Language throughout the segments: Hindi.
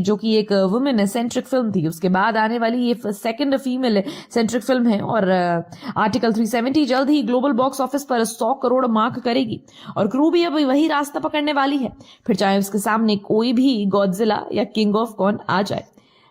जो कि एक वुमेन सेंट्रिक फिल्म थी। उसके बाद आने वाली ये सेकंड फीमेल सेंट्रिक फिल्म है और आर्टिकल 370 जल्द ही ग्लोबल बॉक्स ऑफिस पर 100 करोड़ मार्क करेगी और क्रू भी अब वही रास्ता पकड़ने वाली है, फिर चाहे उसके सामने कोई भी गॉडजिला या किंग ऑफ कॉन आ जाए।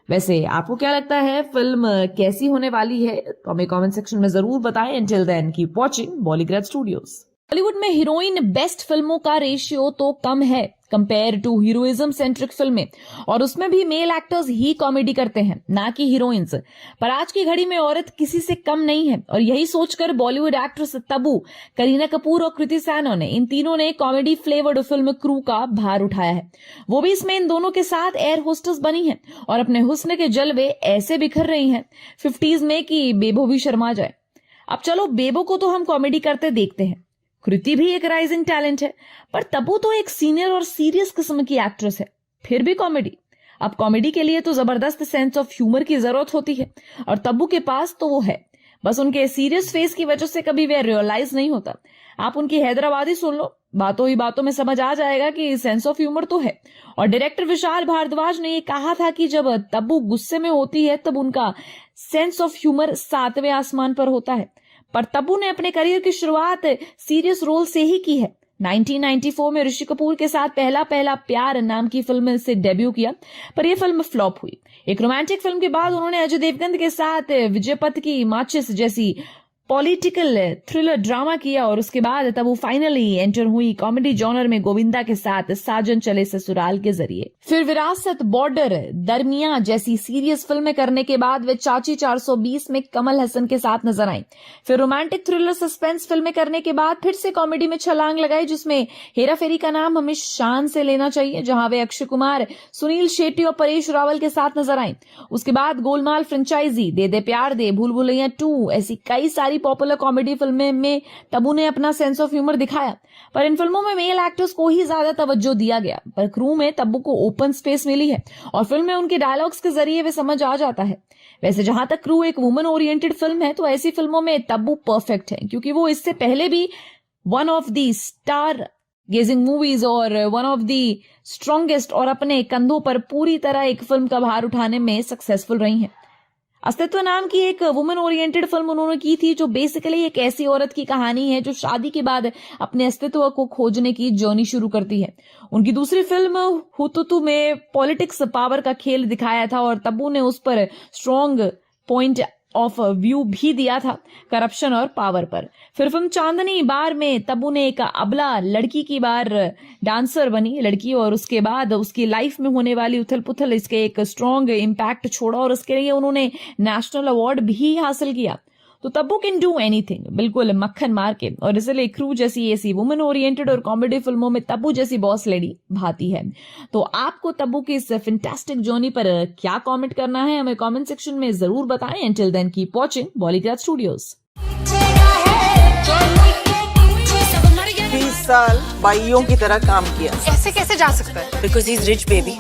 वैसे आपको क्या लगता है, फिल्म कैसी होने वाली है? तो हमें कमेंट सेक्शन में जरूर बताएं। Until then, keep watching Bollygrade studios. Bollywood में हीरोइन बेस्ट फिल्मों का रेशियो तो कम है कंपेयर टू हीरोइज्म सेंट्रिक फिल्में, और उसमें भी मेल एक्टर्स ही कॉमेडी करते हैं, ना कि हीरोइंस। पर आज की घड़ी में औरत किसी से कम नहीं है और यही सोचकर बॉलीवुड एक्ट्रेस तब्बू, करीना कपूर और कृति सैनन इन तीनों ने कॉमेडी फ्लेवर्ड फिल्म क्रू का भार उठाया है। वो भी इसमें इन दोनों के साथ एयर होस्टेस बनी है और अपने हुस्न के जलवे ऐसे बिखर रही हैं 50s में कि बेबो भी शर्मा जाए। अब चलो, बेबो को तो हम कॉमेडी करते देखते हैं, कृति भी एक राइजिंग टैलेंट है, पर तब्बू तो एक सीनियर और सीरियस किस्म की एक्ट्रेस है, फिर भी कॉमेडी। अब कॉमेडी के लिए तो जबरदस्त सेंस ऑफ ह्यूमर की जरूरत होती है और तब्बू के पास तो वो है, बस उनके सीरियस फेस की वजह से कभी वे रियलाइज नहीं होता। आप उनकी हैदराबादी सुन लो, बातों ही बातों में समझ आ जाएगा कि सेंस ऑफ ह्यूमर तो है। और डायरेक्टर विशाल भारद्वाज ने ये कहा था कि जब तब्बू गुस्से में होती है तब उनका सेंस ऑफ ह्यूमर 7वें आसमान पर होता है। पर तब्बू ने अपने करियर की शुरुआत सीरियस रोल से ही की है। 1994 में ऋषि कपूर के साथ पहला प्यार नाम की फिल्म से डेब्यू किया, पर यह फिल्म फ्लॉप हुई। एक रोमांटिक फिल्म के बाद उन्होंने अजय देवगन के साथ विजय पथ की माचिस जैसी पॉलिटिकल थ्रिलर ड्रामा किया और उसके बाद तब वो फाइनली एंटर हुई कॉमेडी जॉनर में गोविंदा के साथ साजन चले ससुराल के जरिए। फिर विरासत, बॉर्डर, दरमियां जैसी सीरियस फिल्में करने के बाद वे चाची 420 में कमल हसन के साथ नजर आई। फिर रोमांटिक थ्रिलर सस्पेंस फिल्में करने के बाद फिर से कॉमेडी में छलांग लगाई, जिसमें हेरा फेरी का नाम हमें शान से लेना चाहिए, जहां वे अक्षय कुमार, सुनील शेट्टी और परेश रावल के साथ नजर आई। उसके बाद गोलमाल फ्रेंचाइजी, दे दे प्यार दे, भूल भुलैया 2, ऐसी कई सारी पॉपुलर कॉमेडी फिल्में में तब्बू ने अपना सेंस ऑफ ह्यूमर दिखाया। पर इन फिल्मों में मेल एक्टर्स को ही ज्यादा तवज्जो दिया गया, पर क्रू में तब्बू को ओपन स्पेस मिली है और फिल्म में उनके डायलॉग्स के जरिए वे समझ आ जाता है। वैसे जहां तक क्रू एक वुमेन ओरिएंटेड फिल्म है तो ऐसी फिल्मों में तब्बू परफेक्ट है, क्योंकि वो इससे पहले भी one of the star gazing movies और वन ऑफ दी स्ट्रॉन्गेस्ट और अपने कंधों पर पूरी तरह एक फिल्म का भार उठाने में सक्सेसफुल रही हैं। अस्तित्व नाम की एक वुमेन ओरिएंटेड फिल्म उन्होंने की थी, जो बेसिकली एक ऐसी औरत की कहानी है जो शादी के बाद अपने अस्तित्व को खोजने की जर्नी शुरू करती है। उनकी दूसरी फिल्म हुतुतु में पॉलिटिक्स, पावर का खेल दिखाया था और तब्बू ने उस पर स्ट्रॉन्ग पॉइंट ऑफ व्यू भी दिया था, करप्शन और पावर पर। फिर फिल्म चांदनी बार में तब्बू ने एक अबला लड़की की बार डांसर बनी लड़की और उसके बाद उसकी लाइफ में होने वाली उथल पुथल इसके एक स्ट्रॉन्ग इम्पैक्ट छोड़ा और उसके लिए उन्होंने नेशनल अवार्ड भी हासिल किया। तो तब्बू कैन डू एनीथिंग, बिल्कुल मक्खन मार के, और इसलिए क्रू जैसी ऐसी वुमेन ओरिएंटेड और कॉमेडी फिल्मों में तब्बू जैसी बॉस लेडी भाती है। तो आपको तब्बू की इस फैंटास्टिक जर्नी पर क्या कमेंट करना है, हमें कमेंट सेक्शन में जरूर बताएं। Until then, keep watching Bollygrade studios. 30 साल बाइयों की तरह काम किया, ऐसे कैसे जा सकता है? Because he is rich baby.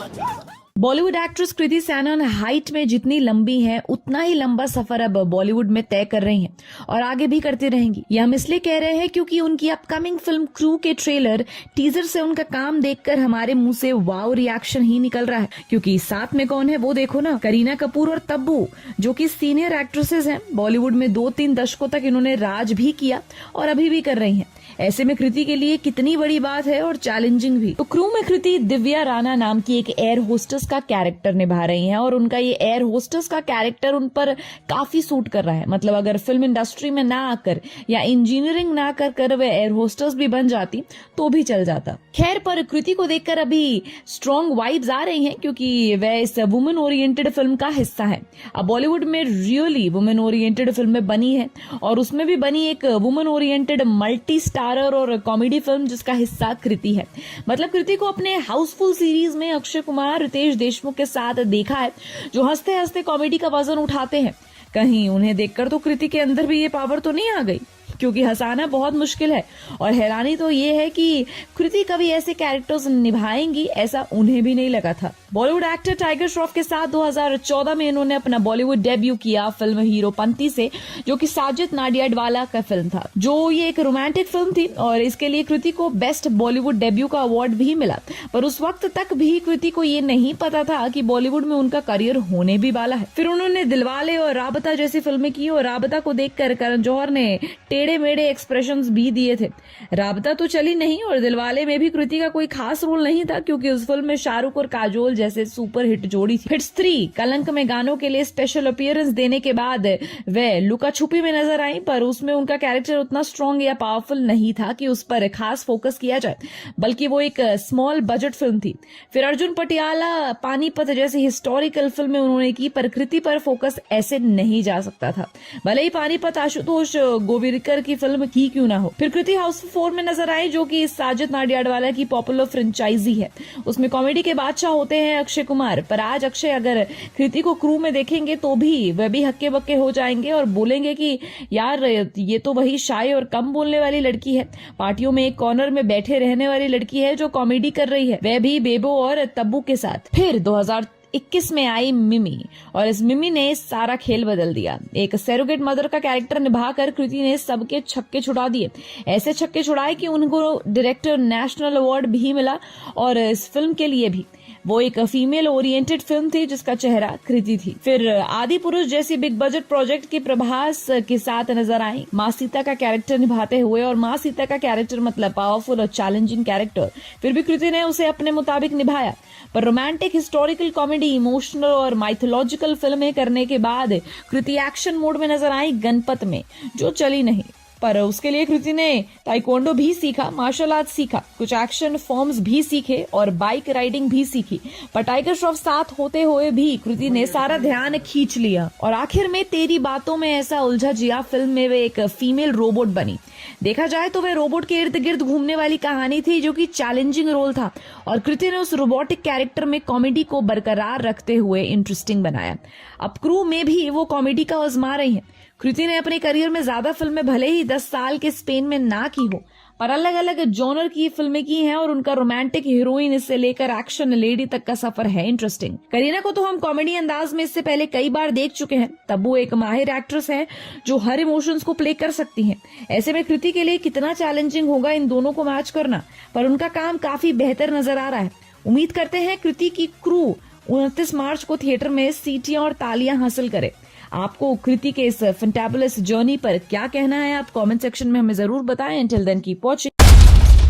Bollywood actress Kriti Sanon height में जितनी लंबी हैं उतना ही लंबा सफर अब बॉलीवुड में तय कर रही हैं और आगे भी करती रहेंगी। ये हम इसलिए कह रहे हैं क्योंकि उनकी अपकमिंग फिल्म क्रू के ट्रेलर टीजर से उनका काम देखकर हमारे मुंह से वाव रिएक्शन ही निकल रहा है। क्योंकि साथ में कौन है वो देखो ना, करीना कपूर और तब्बू, जो कि सीनियर एक्ट्रेसेस हैं। बॉलीवुड में 2-3 दशकों तक इन्होंने राज भी किया और अभी भी कर रही हैं। ऐसे में कृति के लिए कितनी बड़ी बात है और चैलेंजिंग भी। तो क्रू में कृति दिव्या राणा नाम की एक एयर होस्टेस का कैरेक्टर निभा रही हैं और उनका ये एयर होस्टेस का कैरेक्टर उन पर काफी सूट कर रहा है। मतलब अगर फिल्म इंडस्ट्री में ना आकर या इंजीनियरिंग ना कर वे एयर होस्टेस भी बन जाती तो भी चल जाता। खैर, पर कृति को देखकर अभी स्ट्रॉन्ग वाइब्स आ रही हैं क्योंकि वह इस वुमेन ओरिएंटेड फिल्म का हिस्सा है। अब बॉलीवुड में रियली वुमेन ओरिएंटेड फिल्में बनी है और उसमें भी बनी एक वुमेन ओरिएंटेड मल्टी स्टारर और कॉमेडी फिल्म जिसका हिस्सा कृति है। मतलब कृति को अपने हाउसफुल सीरीज में अक्षय कुमार, रितेश देशमुख के साथ देखा है, जो हंसते हंसते कॉमेडी का वजन उठाते हैं। कहीं उन्हें देखकर तो कृति के अंदर भी ये पावर तो नहीं आ गई, क्योंकि हंसाना बहुत मुश्किल है। और हैरानी तो ये है कि कृति कभी ऐसे कैरेक्टर्स निभाएंगी ऐसा उन्हें भी नहीं लगा था। बॉलीवुड एक्टर टाइगर श्रॉफ के साथ 2014 में इन्होंने अपना बॉलीवुड डेब्यू किया फिल्म हीरोपंती से, जो कि साजिद नाडियाडवाला का फिल्म था। जो ये एक रोमांटिक फिल्म थी और इसके लिए कृति को बेस्ट बॉलीवुड डेब्यू का अवार्ड भी मिला। पर उस वक्त तक भी कृति को ये नहीं पता था कि बॉलीवुड में उनका करियर होने भी वाला है। फिर उन्होंने दिलवाले और राबता जैसी फिल्में की और राबता को देखकर करण जौहर ने टेढ़े मेढ़े एक्सप्रेशंस भी दिए थे। राबता तो चली नहीं और दिलवाले में भी कृति का कोई खास रोल नहीं था, क्योंकि उस फिल्म में शाहरुख और काजोल जैसे सुपर हिट जोड़ी थी। हिट्स 3 कलंक में गानों के लिए स्पेशल अपीयरेंस देने के बाद वे लुका छुपी में नजर आई, पर उसमें उनका कैरेक्टर उतना स्ट्रॉन्ग या पावरफुल नहीं था कि उस पर खास फोकस किया जाए, बल्कि वो एक स्मॉल बजट फिल्म थी। फिर अर्जुन पटियाला पानीपत जैसी हिस्टोरिकल फिल्में उन्होंने की, पर कृति पर फोकस ऐसे नहीं जा सकता था, भले ही पानीपत आशुतोष गोविरकर की फिल्म ही क्यों ना हो। फिर कृति हाउसफुल 4 में नजर आई, जो कि साजिद नाडियाडवाला की पॉपुलर फ्रेंचाइजी है। उसमें कॉमेडी के बादशाह होते हैं अक्षय कुमार, पर आज अक्षय अगर कृति को क्रू में देखेंगे तो भी वे भी हक्के बक्के हो जाएंगे और बोलेंगे कि यार ये तो वही शाय और कम बोलने वाली लड़की है, पार्टियों में एक कॉर्नर में बैठे रहने वाली लड़की है जो कॉमेडी कर रही है, वह भी बेबो और तब्बू के साथ। फिर 2021 में आई मिमी और इस मिमी ने सारा खेल बदल दिया। एक सैरोगेट मदर का कैरेक्टर निभाकर कृति ने सबके छक्के छुड़ा दिए, ऐसे छक्के छुड़ाए कि उनको डायरेक्टर नेशनल अवार्ड भी मिला। और इस फिल्म के लिए भी वो एक फीमेल ओरिएंटेड फिल्म थी जिसका चेहरा कृति थी। फिर आदि पुरुष जैसी बिग बजट प्रोजेक्ट के प्रभास के साथ नजर आई माँ सीता का कैरेक्टर निभाते हुए, और माँ सीता का कैरेक्टर मतलब पावरफुल और चैलेंजिंग कैरेक्टर, फिर भी कृति ने उसे अपने मुताबिक निभाया। पर रोमांटिक, हिस्टोरिकल कॉमेडी, इमोशनल और माइथोलॉजिकल फिल्में करने के बाद कृति एक्शन मोड में नजर आई गणपत में, जो चली नहीं। पर उसके लिए कृति ने ताइक्वांडो भी सीखा, मार्शल आर्ट सीखा, कुछ एक्शन फॉर्म्स भी सीखे और बाइक राइडिंग भी सीखी। पर टाइगर श्रॉफ साथ होते हुए भी कृति ने सारा ध्यान खींच लिया और आखिर में तेरी बातों में ऐसा उलझा जिया फिल्म में वे एक फीमेल रोबोट बनी। देखा जाए तो वह रोबोट के इर्द गिर्द घूमने वाली कहानी थी, जो कि चैलेंजिंग रोल था और कृति ने उस रोबोटिक कैरेक्टर में कॉमेडी को बरकरार रखते हुए इंटरेस्टिंग बनाया। अब क्रू में भी वो कॉमेडी का आजमा रही है। कृति ने अपने करियर में ज्यादा फिल्में भले ही 10 साल के स्पेन में ना की हो, पर अलग अलग जॉनर की फिल्में की हैं और उनका रोमांटिक हीरोइन से लेकर एक्शन लेडी तक का सफर है इंटरेस्टिंग। करीना को तो हम कॉमेडी अंदाज में इससे पहले कई बार देख चुके हैं, तब वो एक माहिर एक्ट्रेस है जो हर इमोशंस को प्ले कर सकती हैं। ऐसे में कृति के लिए कितना चैलेंजिंग होगा इन दोनों को मैच करना, पर उनका काम काफी बेहतर नजर आ रहा है। उम्मीद करते हैं कृति की क्रू 29 मार्च को थिएटर में सीटियां और तालियां हासिल करे। आपको कृति के इस फैंटाबुलस जर्नी पर क्या कहना है, आप कमेंट सेक्शन में हमें जरूर बताएं। Until then keep watching।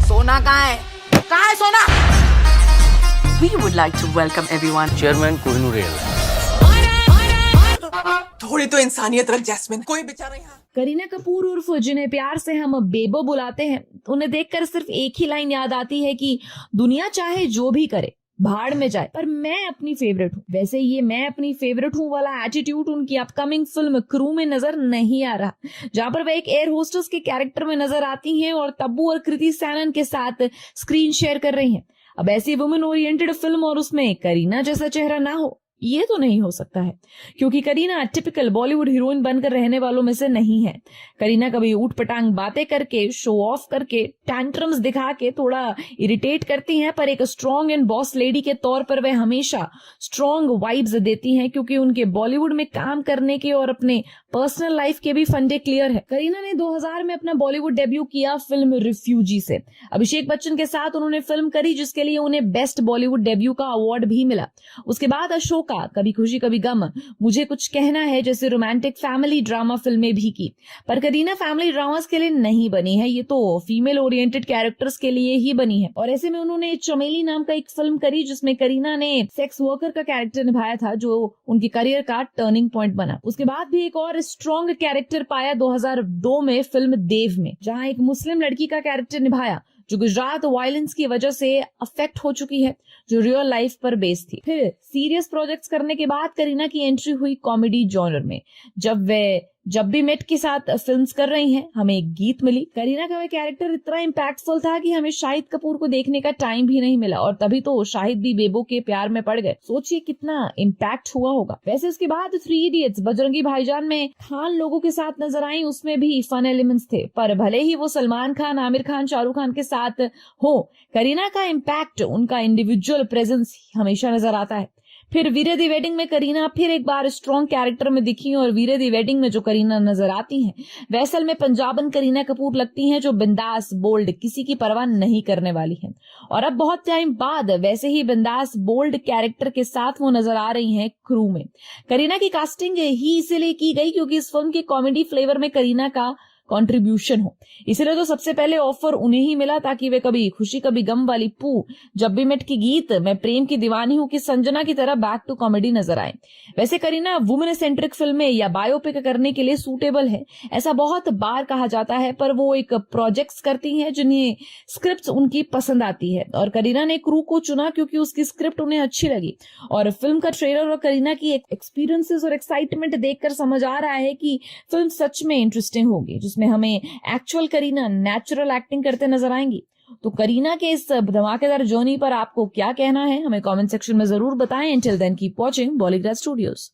सोना कहाँ है? कहाँ है सोना? We would like to welcome everyone। Chairman Kohinoor rail. थोड़ी तो इंसानियत रख जैस्मिन, कोई बेचारा यहाँ। करीना कपूर उर्फ जिन्हें प्यार से हम बेबो बुलाते हैं, उन्हें देखकर सिर्फ एक ही लाइन याद आती है कि दुनिया चाहे जो भी करे भाड़ में जाए, पर मैं अपनी फेवरेट हूँ। वैसे ये मैं अपनी फेवरेट हूँ वाला एटीट्यूड उनकी अपकमिंग फिल्म क्रू में नजर नहीं आ रहा, जहां पर वह एक एयर होस्टेस के कैरेक्टर में नजर आती हैं और तब्बू और कृति सैनन के साथ स्क्रीन शेयर कर रही हैं। अब ऐसी वुमेन ओरिएंटेड फिल्म और उसमें करीना जैसा चेहरा ना हो, ये तो नहीं हो सकता है, क्योंकि करीना टिपिकल बॉलीवुड हीरोइन बनकर रहने वालों में से नहीं है। करीना कभी ऊट पटांग बातें करके, शो ऑफ करके, टैंट्रम्स दिखा के थोड़ा इरिटेट करती हैं, पर एक स्ट्रॉन्ग एंड बॉस लेडी के तौर पर वह हमेशा स्ट्रॉन्ग वाइब्स देती हैं, क्योंकि उनके बॉलीवुड में काम करने के और अपने पर्सनल लाइफ के भी फंडे क्लियर है। करीना ने 2000 में अपना बॉलीवुड डेब्यू किया फिल्म रिफ्यूजी से। अभिषेक बच्चन के साथ उन्होंने फिल्म करी, जिसके लिए उन्हें बेस्ट बॉलीवुड डेब्यू का अवार्ड भी मिला। उसके बाद अशोका, कभी खुशी कभी गम, मुझे कुछ कहना है जैसे रोमांटिक फैमिली ड्रामा फिल्में भी की। पर करीना फैमिली ड्रामास के लिए नहीं बनी है, ये तो फीमेल ओरिएंटेड कैरेक्टर्स के लिए ही बनी है। और ऐसे में उन्होंने चमेली नाम का एक फिल्म करी, जिसमें करीना ने सेक्स वर्कर का कैरेक्टर निभाया था, जो उनके करियर का टर्निंग पॉइंट बना। उसके बाद भी एक और स्ट्रॉन्ग कैरेक्टर पाया 2002 में फिल्म देव में, जहां एक मुस्लिम लड़की का कैरेक्टर निभाया जो गुजरात वायलेंस की वजह से अफेक्ट हो चुकी है, जो रियल लाइफ पर बेस्ड थी। फिर सीरियस प्रोजेक्ट्स करने के बाद करीना की एंट्री हुई कॉमेडी जॉनर में, जब वे जब भी मेट के साथ फिल्म्स कर रही हैं, हमें एक गीत मिली। करीना का वह कैरेक्टर इतना इम्पैक्टफुल था कि हमें शाहिद कपूर को देखने का टाइम भी नहीं मिला और तभी तो शाहिद भी बेबो के प्यार में पड़ गए। सोचिए कितना इम्पैक्ट हुआ होगा। वैसे उसके बाद 3 इडियट्स, बजरंगी भाईजान में खान लोगों के साथ नजर आई, उसमें भी फन एलिमेंट्स थे, पर भले ही वो सलमान खान, आमिर खान, शाहरुख खान के साथ हो, करीना का इम्पैक्ट, उनका इंडिविजुअल प्रेजेंस हमेशा नजर आता है। फिर वीरे दी वेडिंग में करीना फिर एक बार स्ट्रॉन्ग कैरेक्टर में दिखी और वीरे दी वेडिंग में जो करीना नजर आती हैं वैसल में पंजाबन करीना कपूर लगती हैं, जो बिंदास, बोल्ड, किसी की परवाह नहीं करने वाली हैं। और अब बहुत टाइम बाद वैसे ही बिंदास, बोल्ड कैरेक्टर के साथ वो नजर आ रही हैं क्रू में। करीना की कास्टिंग ही इसीलिए की गई क्योंकि इस फिल्म के कॉमेडी फ्लेवर में करीना का कंट्रीब्यूशन हो, इसलिए तो सबसे पहले ऑफर उन्हें ही मिला ताकि वे कभी खुशी कभी गम वाली पू, जब भी मेट की गीत, मैं प्रेम की दीवानी हूं की संजना की तरह बैक टू कॉमेडी नजर आए। वैसे करीना वुमेन सेंट्रिक फिल्में या बायोपिक करने के लिए सूटेबल है, ऐसा बहुत बार कहा जाता है, पर वो एक प्रोजेक्ट्स करती हैं जिन्हें स्क्रिप्ट उनकी पसंद आती है और करीना ने क्रू को चुना क्योंकि उसकी स्क्रिप्ट उन्हें अच्छी लगी। और फिल्म का ट्रेलर और करीना की एक्सपीरियंसेस और एक्साइटमेंट देखकर समझ आ रहा है कि फिल्म सच में इंटरेस्टिंग होगी, जिसमें हमें एक्चुअल करीना नेचुरल एक्टिंग करते नजर आएंगी। तो करीना के इस धमाकेदार जर्नी पर आपको क्या कहना है, हमें कमेंट सेक्शन में जरूर बताएं। Until then, keep watching Bollygrad Studios.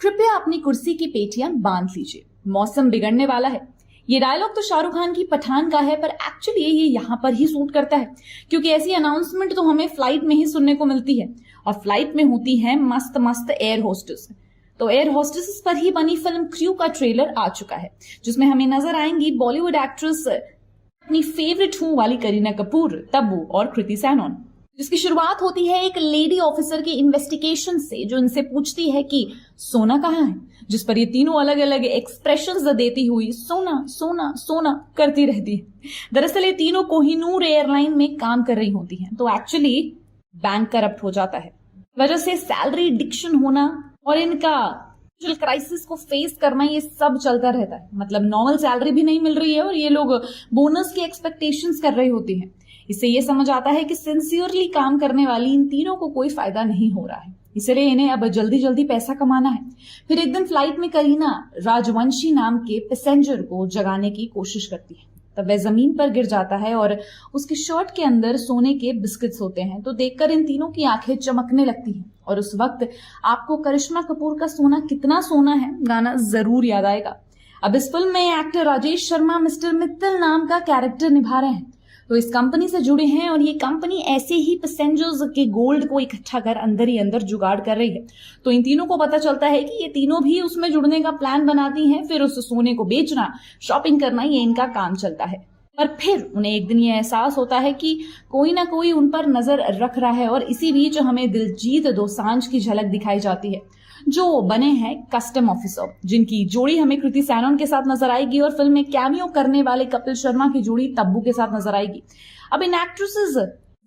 कृपया अपनी कुर्सी की पेटियां बांध लीजिए, मौसम बिगड़ने वाला है। ये डायलॉग तो शाहरुख खान की पठान का है, पर एक्चुअली ये यहाँ पर ही सूट करता है क्योंकि ऐसी अनाउंसमेंट तो हमें फ्लाइट में ही सुनने को मिलती है और फ्लाइट में होती है मस्त मस्त एयर होस्टेस। तो एयर होस्टेस पर ही बनी फिल्म क्रू का ट्रेलर आ चुका है, जिसमें हमें नजर आएंगी बॉलीवुड एक्ट्रेस अपनी फेवरेट हूं वाली करीना कपूर, तब्बू और कृति सैनन, जिसकी शुरुआत होती है एक लेडी ऑफिसर के इन्वेस्टिगेशन से, जो इनसे पूछती है कि सोना कहाँ है, जिस पर ये तीनों अलग अलग एक्सप्रेशंस देती हुई सोना सोना सोना करती रहती है। दरअसल ये तीनों कोहिनूर एयरलाइन में काम कर रही होती हैं, तो एक्चुअली बैंक करप्ट हो जाता है, वजह से सैलरी डिक्शन होना और इनका क्राइसिस को फेस करना, ये सब चलता रहता है। मतलब नॉर्मल सैलरी भी नहीं मिल रही है और ये लोग बोनस की एक्सपेक्टेशंस कर रहे होते हैं। इससे ये समझ आता है कि सिंसियरली काम करने वाली इन तीनों को कोई फायदा नहीं हो रहा है, इसलिए इन्हें अब जल्दी जल्दी पैसा कमाना है। फिर एक दिन फ्लाइट में करीना राजवंशी नाम के पैसेंजर को जगाने की कोशिश करती है, तब वह जमीन पर गिर जाता है और उसकी शर्ट के अंदर सोने के बिस्किट्स होते हैं। तो देखकर इन तीनों की आंखें चमकने लगती हैं और उस वक्त आपको करिश्मा कपूर का सोना कितना सोना है गाना जरूर याद आएगा। अब इस फिल्म में एक्टर राजेश शर्मा मिस्टर मित्तल नाम का कैरेक्टर निभा रहे हैं, तो इस कंपनी से जुड़े हैं और ये कंपनी ऐसे ही पैसेंजर्स के गोल्ड को इकट्ठा कर अंदर ही अंदर जुगाड़ कर रही है। तो इन तीनों को पता चलता है कि ये तीनों भी उसमें जुड़ने का प्लान बनाती हैं, फिर उस सोने को बेचना, शॉपिंग करना, ये इनका काम चलता है। और फिर उन्हें एक दिन ये एहसास होता है कि कोई ना कोई उन पर नजर रख रहा है और इसी बीच हमें दिलजीत दोसांझ की झलक दिखाई जाती है, जो बने हैं कस्टम ऑफिसर, जिनकी जोड़ी हमें कृति सैनन के साथ नजर आएगी और फिल्म में कैमियो करने वाले कपिल शर्मा की जोड़ी तब्बू के साथ नजर आएगी। अब इन एक्ट्रेसेस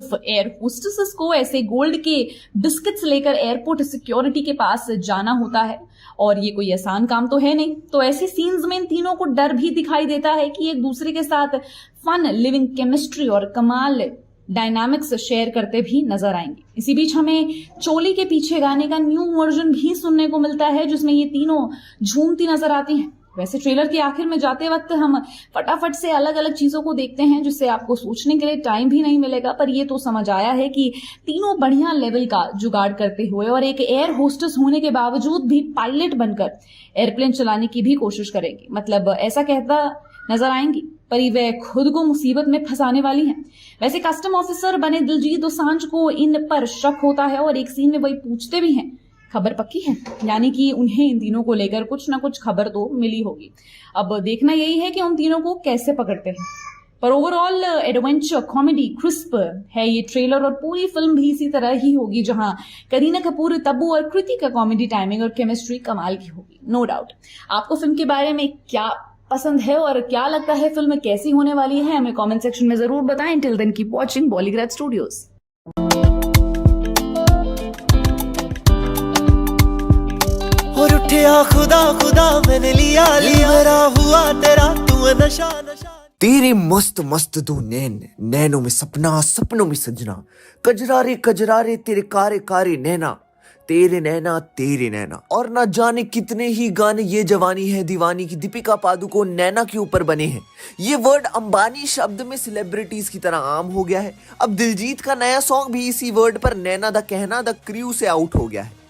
एयर होस्टेसेस को ऐसे गोल्ड के बिस्किट्स लेकर एयरपोर्ट सिक्योरिटी के पास जाना होता है और ये कोई आसान काम तो है नहीं। तो ऐसे सीन्स में इन तीनों को डर भी दिखाई देता है कि एक दूसरे के साथ फन लिविंग केमिस्ट्री और कमाल डायनामिक्स शेयर करते भी नजर आएंगे। इसी बीच हमें चोली के पीछे गाने का न्यू वर्जन भी सुनने को मिलता है, जिसमें ये तीनों झूमती नजर आती हैं। वैसे ट्रेलर के आखिर में जाते वक्त हम फटाफट से अलग अलग चीजों को देखते हैं, जिससे आपको सोचने के लिए टाइम भी नहीं मिलेगा, पर ये तो समझ आया है कि तीनों बढ़िया लेवल का जुगाड़ करते हुए और एक एयर होस्टेस होने के बावजूद भी पायलट बनकर एयरप्लेन चलाने की भी कोशिश करेंगी। मतलब ऐसा कहता नजर आएंगी, पर वह खुद को मुसीबत में फंसाने वाली हैं। वैसे कस्टम ऑफिसर बने दिलजीत दोसांझ को इन पर शक होता है और एक सीन में वही पूछते भी हैं, खबर पक्की है, यानी कि उन्हें इन तीनों को लेकर कुछ ना कुछ खबर तो मिली होगी। अब देखना यही है कि उन तीनों को कैसे पकड़ते हैं। पर ओवरऑल एडवेंचर कॉमेडी क्रिस्प है ये ट्रेलर और पूरी फिल्म भी इसी तरह ही होगी, जहां करीना कपूर, तब्बू और कृति का कॉमेडी टाइमिंग और केमिस्ट्री कमाल की होगी, नो डाउट। आपको फिल्म के बारे में क्या पसंद है और क्या लगता है फिल्म कैसी होने वाली है, हमें कमेंट सेक्शन में जरूर बताएं। Till then keep watching Bollygrad Studios. और उठ उठिया खुदा खुदा मैंने लिया लिया मेरा हुआ तेरा तू नशा नशा। तेरे मस्त मस्त दो नैन, नैनों में सपना सपनों में सजना, कजरारे कजरारे तेरे कारे कारे नैना, तेरे नैना और ना जाने कितने ही गाने ये जवानी है दीवानी की दीपिका पादुकोण नैना के ऊपर बने हैं। ये वर्ड अंबानी शब्द में सेलिब्रिटीज की तरह आम हो गया है। अब दिलजीत का नया सॉन्ग भी इसी वर्ड पर नैना द कहना द क्रू से आउट हो गया है।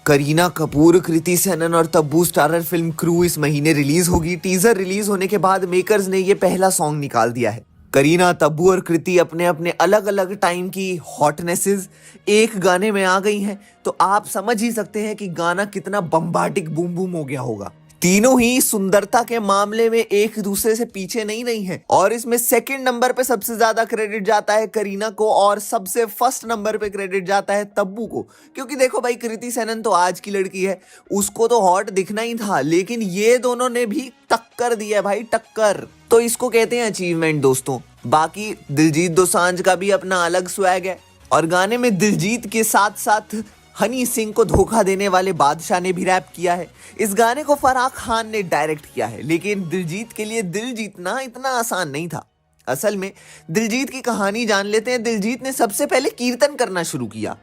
करीना कपूर, कृति सेनन और तब्बू स्टारर फिल्म क्रू इस महीने रिलीज होगी। टीजर रिलीज होने के बाद मेकर्स ने ये पहला सॉन्ग निकाल दिया है। करीना, तब्बू और कृति अपने अपने अलग अलग टाइम की हॉटनेसेस एक गाने में आ गई हैं, तो आप समझ ही सकते हैं कि गाना कितना बम्बाटिक बूम बूम हो गया होगा। तीनों ही सुंदरता के मामले में एक दूसरे से पीछे नहीं रही हैं और इसमें सेकंड नंबर पे सबसे ज्यादा क्रेडिट जाता है करीना को और सबसे फर्स्ट नंबर पे क्रेडिट जाता है तब्बू को। क्योंकि देखो भाई, कृति सेनन तो आज की लड़की है, उसको तो हॉट दिखना ही था, लेकिन ये दोनों ने भी टक्कर दी है भाई, टक्कर। तो इसको कहते हैं अचीवमेंट दोस्तों। बाकी दिलजीत दोसांझ का भी अपना अलग स्वैग है और गाने में दिलजीत के साथ साथ हनी सिंह को धोखा देने वाले बादशाह ने भी रैप किया है। इस गाने को फराह खान ने डायरेक्ट किया है, लेकिन दिलजीत के लिए दिल जीतना इतना आसान नहीं था। असल में दिलजीत की कहानी जान लेते हैं। दिलजीत ने सबसे पहले कीर्तन करना शुरू किया।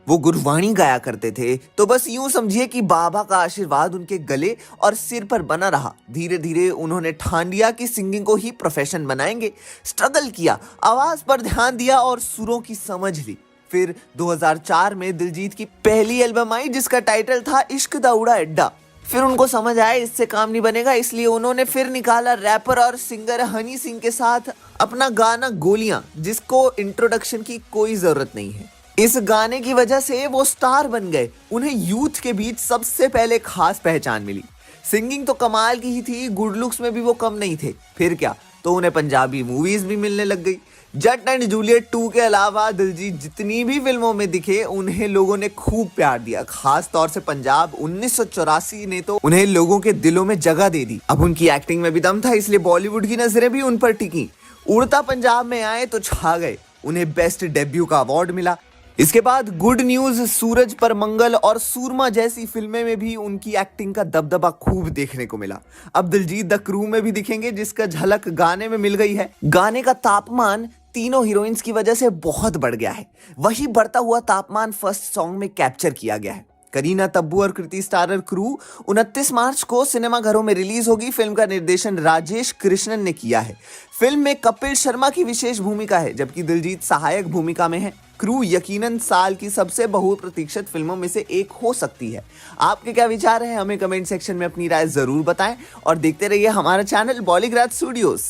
वो गुरबाणी गाया करते थे, तो बस यूं समझिए कि बाबा का आशीर्वाद उनके गले और सिर पर बना रहा। धीरे धीरे उन्होंने ठान लिया कि सिंगिंग को ही प्रोफेशन बनाएंगे। स्ट्रगल किया, आवाज पर ध्यान दिया और सुरों की समझ ली। फिर 2004 में दिलजीत की पहली एल्बम आई जिसका टाइटल था इश्क दा उड़ा अड्डा। फिर उनको समझ आया इससे काम नहीं बनेगा, इसलिए उन्होंने फिर निकाला रैपर और सिंगर हनी सिंह के साथ अपना गाना गोलियां, जिसको इंट्रोडक्शन की कोई जरूरत नहीं है। इस गाने की वजह से वो स्टार बन गए। उन्हें यूथ के बीच सबसे पहले खास पहचान मिली। सिंगिंग तो कमाल की ही थी, गुड लुक्स में भी वो कम नहीं थे। फिर क्या, तो उन्हें पंजाबी मूवीज भी मिलने लग गई। जट एंड जूलियट 2 के अलावा दिलजीत जितनी भी फिल्मों में दिखे, उन्हें लोगों ने खूब प्यार दिया। खास तौर से पंजाब 1984 ने तो उन्हें लोगों के दिलों में जगह दे दी। अब उनकी एक्टिंग में भी दम था, इसलिए बॉलीवुड की नजरें भी उन पर टिकी। उड़ता पंजाब में आए तो छा गए, उन्हें बेस्ट डेब्यू का अवार्ड मिला। इसके बाद गुड न्यूज, सूरज पर मंगल और सूरमा जैसी फिल्में में भी उनकी एक्टिंग का दबदबा खूब देखने को मिला। अब दिलजीत द क्रू में भी दिखेंगे, जिसका झलक गाने में मिल गई है। गाने का तापमान तीनों हीरोइंस की वजह से बहुत बढ़ गया है। वही बढ़ता हुआ तापमान फर्स्ट सॉन्ग में कैप्चर किया गया है। करीना, तब्बू और कृति स्टारर क्रू 29 मार्च को सिनेमाघरों में रिलीज होगी। फिल्म का निर्देशन राजेश कृष्णन ने किया है। फिल्म में कपिल शर्मा की विशेष भूमिका है, जबकि दिलजीत सहायक भूमिका में है। क्रू यकीनन साल की सबसे बहुप्रतीक्षित फिल्मों में से एक हो सकती है। आपके क्या विचार हैं, हमें कमेंट सेक्शन में अपनी राय जरूर बताएं और देखते रहिए हमारा channel Bollygraj studios.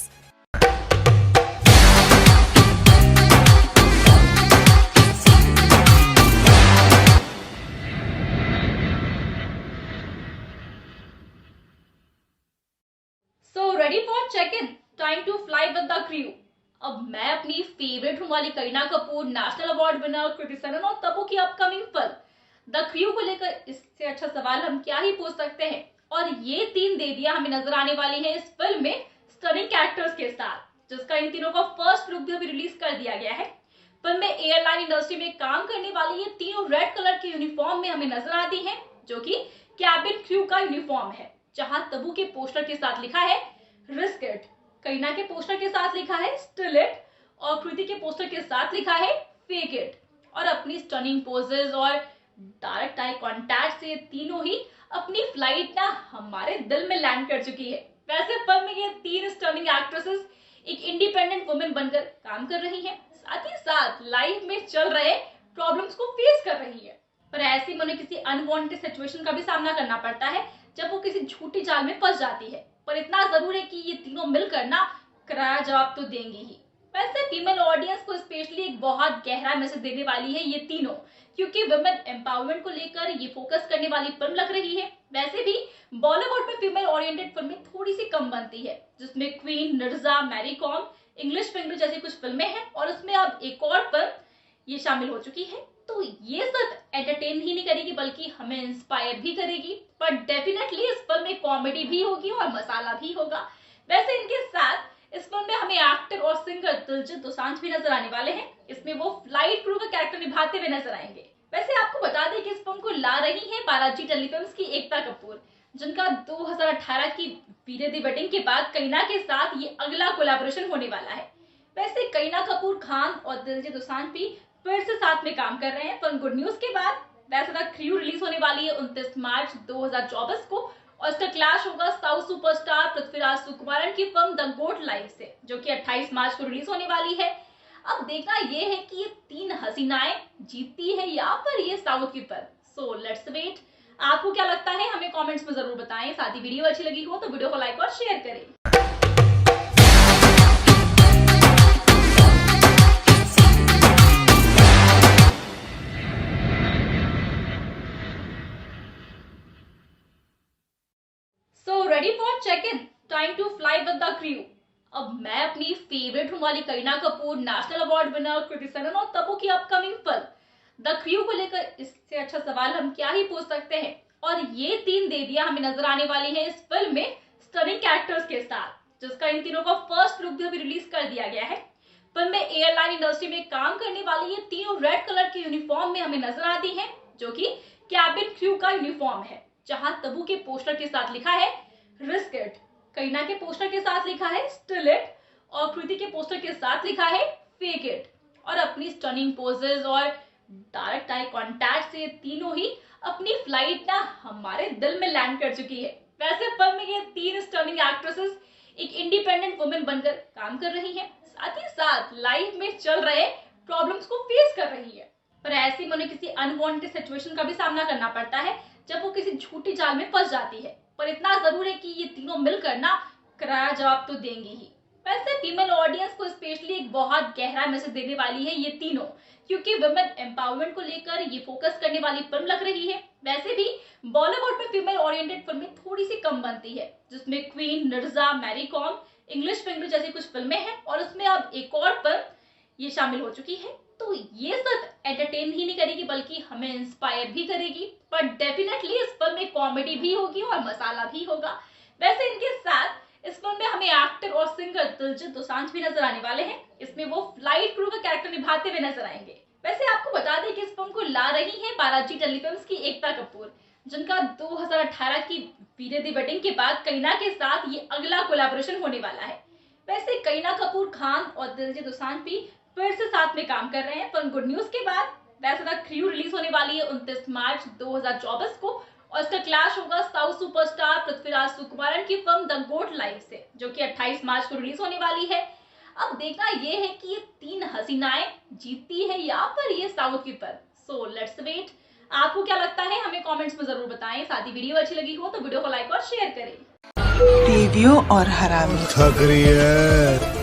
So ready for check-in? Time to fly with the crew. अब मैं अपनी फेवरेट हूँ वाली Kareena Kapoor, national award winner Kriti Sanon और तब्बू की अपकमिंग फिल्म द क्रू को लेकर इससे अच्छा सवाल हम क्या ही पूछ सकते हैं। और ये तीन देवियां हमें नजर आने वाली हैं इस फिल्म में स्टनिंग कैरेक्टर्स के साथ, जिसका इन तीनों का फर्स्ट लुक भी अभी रिलीज कर दिया गया है। फिल्म में एयरलाइन इंडस्ट्री में काम करने वाली ये तीनों रेड कलर के यूनिफॉर्म में हमें नजर आती हैं, जो कि कैबिन क्रू का यूनिफॉर्म है। जहां तब्बू के पोस्टर के साथ लिखा है रिस्क इट, करीना के पोस्टर के साथ लिखा है स्टिल इट और कृति के पोस्टर के साथ लिखा है फेक इट। और अपनी स्टनिंग पोजेस और डायरेक्ट आई कांटेक्ट से तीनों ही अपनी फ्लाइट ना हमारे दिल में लैंड कर चुकी है। वैसे फिल्म में ये तीन स्टनिंग एक्ट्रेसेस एक इंडिपेंडेंट वुमेन बनकर काम कर रही हैं, साथ ही साथ लाइफ में चल रहे प्रॉब्लम्स को फेस कर रही है। पर ऐसे में उन्हें किसी अनवांटेड सिचुएशन का भी सामना करना पड़ता है जब वो किसी झूठी जाल में फंस जाती है। पर इतना जरूर है कि ये तीनों मिलकर ना करारा जवाब तो देंगी ही। वैसे फीमेल ऑडियंस को स्पेशली एक बहुत गहरा मैसेज देने वाली है ये तीनों, क्योंकि वुमेन एम्पावरमेंट को लेकर ये फोकस करने वाली फिल्म लग रही है। वैसे भी बॉलीवुड में फीमेल ओरिएंटेड फिल्में थोड़ी सी कम बनती है, जिसमें Queen, Neerja, Mary Kom, English finger जैसी कुछ फिल्में हैं और उसमें अब एक और फिल्म ये शामिल हो चुकी है। तो ये सिर्फ एंटरटेन ही नहीं करेगी बल्कि हमें इंस्पायर भी करेगी। पर डेफिनेटली इस फिल्म में कॉमेडी भी होगी और मसाला भी होगा। वैसे इनके साथ इस फिल्म में हमें एक्टर और सिंगर दिलजीत दोसांझ भी नजर आने वाले हैं। इसमें वो फ्लाइट क्रू का कैरेक्टर निभाते हुए नजर आएंगे। वैसे आपको बता दें कि इस फिल्म को ला रही है बालाजी टेलीफिल्म्स की एकता कपूर, जिनका 2018 की वीरे दी वेडिंग के बाद करीना के साथ ये अगला कोलैबोरेशन होने वाला है। वैसे करीना कपूर खान और दिलजीत दोसांझ भी फिर से साथ में काम कर रहे हैं। पर गुड न्यूज के बाद वैसे द क्रू रिलीज होने वाली है 29 मार्च 2024 को, और इसका क्लैश होगा साउथ सुपरस्टार पृथ्वीराज सुकुमारन की फिल्म द गोट लाइफ से, जो कि 28 मार्च को रिलीज होने वाली है। अब देखना ये है कि ये तीन हसीनाएं जीतती है या फिर ये साउथ की फिल्म। So let's wait. आपको क्या लगता है हमें कमेंट्स में जरूर बताएं। साथ ही वीडियो अच्छी लगी हो तो वीडियो को लाइक और शेयर करें। So ready for check-in? Time to fly with the crew. अब मैं अपनी फेवरेट हूँ वाली Kareena Kapoor, national award winner Kriti Sanon और तब्बू की अपकमिंग फिल्म द क्रू को लेकर इससे अच्छा सवाल हम क्या ही पूछ सकते हैं। और ये तीन देवियां हमें नजर आने वाली हैं इस फिल्म में स्टनिंग कैरेक्टर्स के साथ, जिसका इन तीनों का फर्स्ट लुक भी अभी रिलीज कर दिया गया है। फिल्म में एयरलाइन इंडस्ट्री में काम करने वाली ये तीनों रेड कलर के यूनिफॉर्म में हमें नजर आती हैं, जो कि कैबिन क्रू का यूनिफॉर्म है, जहां तब्बू के पोस्टर के साथ लिखा है रिस्क इट, करीना के पोस्टर के साथ लिखा है स्टिल इट और कृति के पोस्टर के साथ लिखा है फेक इट। और अपनी स्टनिंग पोजेस और डायरेक्ट आई कांटेक्ट से तीनों ही अपनी फ्लाइट ना हमारे दिल में लैंड कर चुकी है। वैसे फिल्म में ये तीन स्टनिंग एक्ट्रेसेस एक इंडिपेंडेंट वुमेन बनकर काम कर रही हैं, साथ ही साथ लाइफ में चल रहे प्रॉब्लम्स को फेस कर रही है। पर ऐसे में उन्हें किसी अनवांटेड सिचुएशन का भी सामना करना पड़ता है जब वो किसी झूठी जाल में फंस जाती है। पर इतना जरूर है कि ये तीनों मिलकर ना करारा जवाब तो देंगी ही। वैसे फीमेल ऑडियंस को स्पेशली एक बहुत गहरा मैसेज देने वाली है ये तीनों, क्योंकि वुमेन एम्पावरमेंट को लेकर ये फोकस करने वाली फिल्म लग रही है। वैसे भी बॉलीवुड में फीमेल ओरिएंटेड फिल्में थोड़ी सी कम बनती है, जिसमें Queen, Neerja, Mary Kom, English finger जैसी कुछ फिल्में हैं, और उसमें अब एक और फिल्म ये शामिल हो चुकी है। तो ये सिर्फ एंटरटेन ही नहीं करेगी बल्कि हमें इंस्पायर भी करेगी। पर डेफिनेटली इस फिल्म में कॉमेडी भी होगी और मसाला भी होगा। वैसे इनके साथ इस फिल्म में हमें एक्टर और सिंगर दिलजीत दोसांझ भी नजर आने वाले हैं। इसमें वो फ्लाइट क्रू का कैरेक्टर निभाते हुए नजर आएंगे। वैसे आपको बता दें कि इस फिल्म को ला रही है बालाजी टेलीफिल्म्स की एकता कपूर, जिनका 2018 की वीरे दी वेडिंग के बाद करीना के साथ ये अगला कोलैबोरेशन होने वाला है। वैसे करीना कपूर खान और दिलजीत दोसांझ भी फिर से साथ में काम कर रहे हैं। पर गुड न्यूज के बाद वैसे द क्रू रिलीज होने वाली है 29 मार्च 2024 को, और इसका क्लैश होगा साउथ सुपरस्टार पृथ्वीराज सुकुमारन की फिल्म द गोट लाइफ से, जो कि 28 मार्च को रिलीज होने वाली है। अब देखना ये है कि ये तीन हसीनाएं जीतती है या फिर ये साउथ की फिल्म। So let's wait. आपको क्या लगता है हमें कमेंट्स में जरूर बताएं। साथ ही वीडियो अच्छी लगी हो तो वीडियो को लाइक और शेयर करें। देवियों और हरामी थक रही है।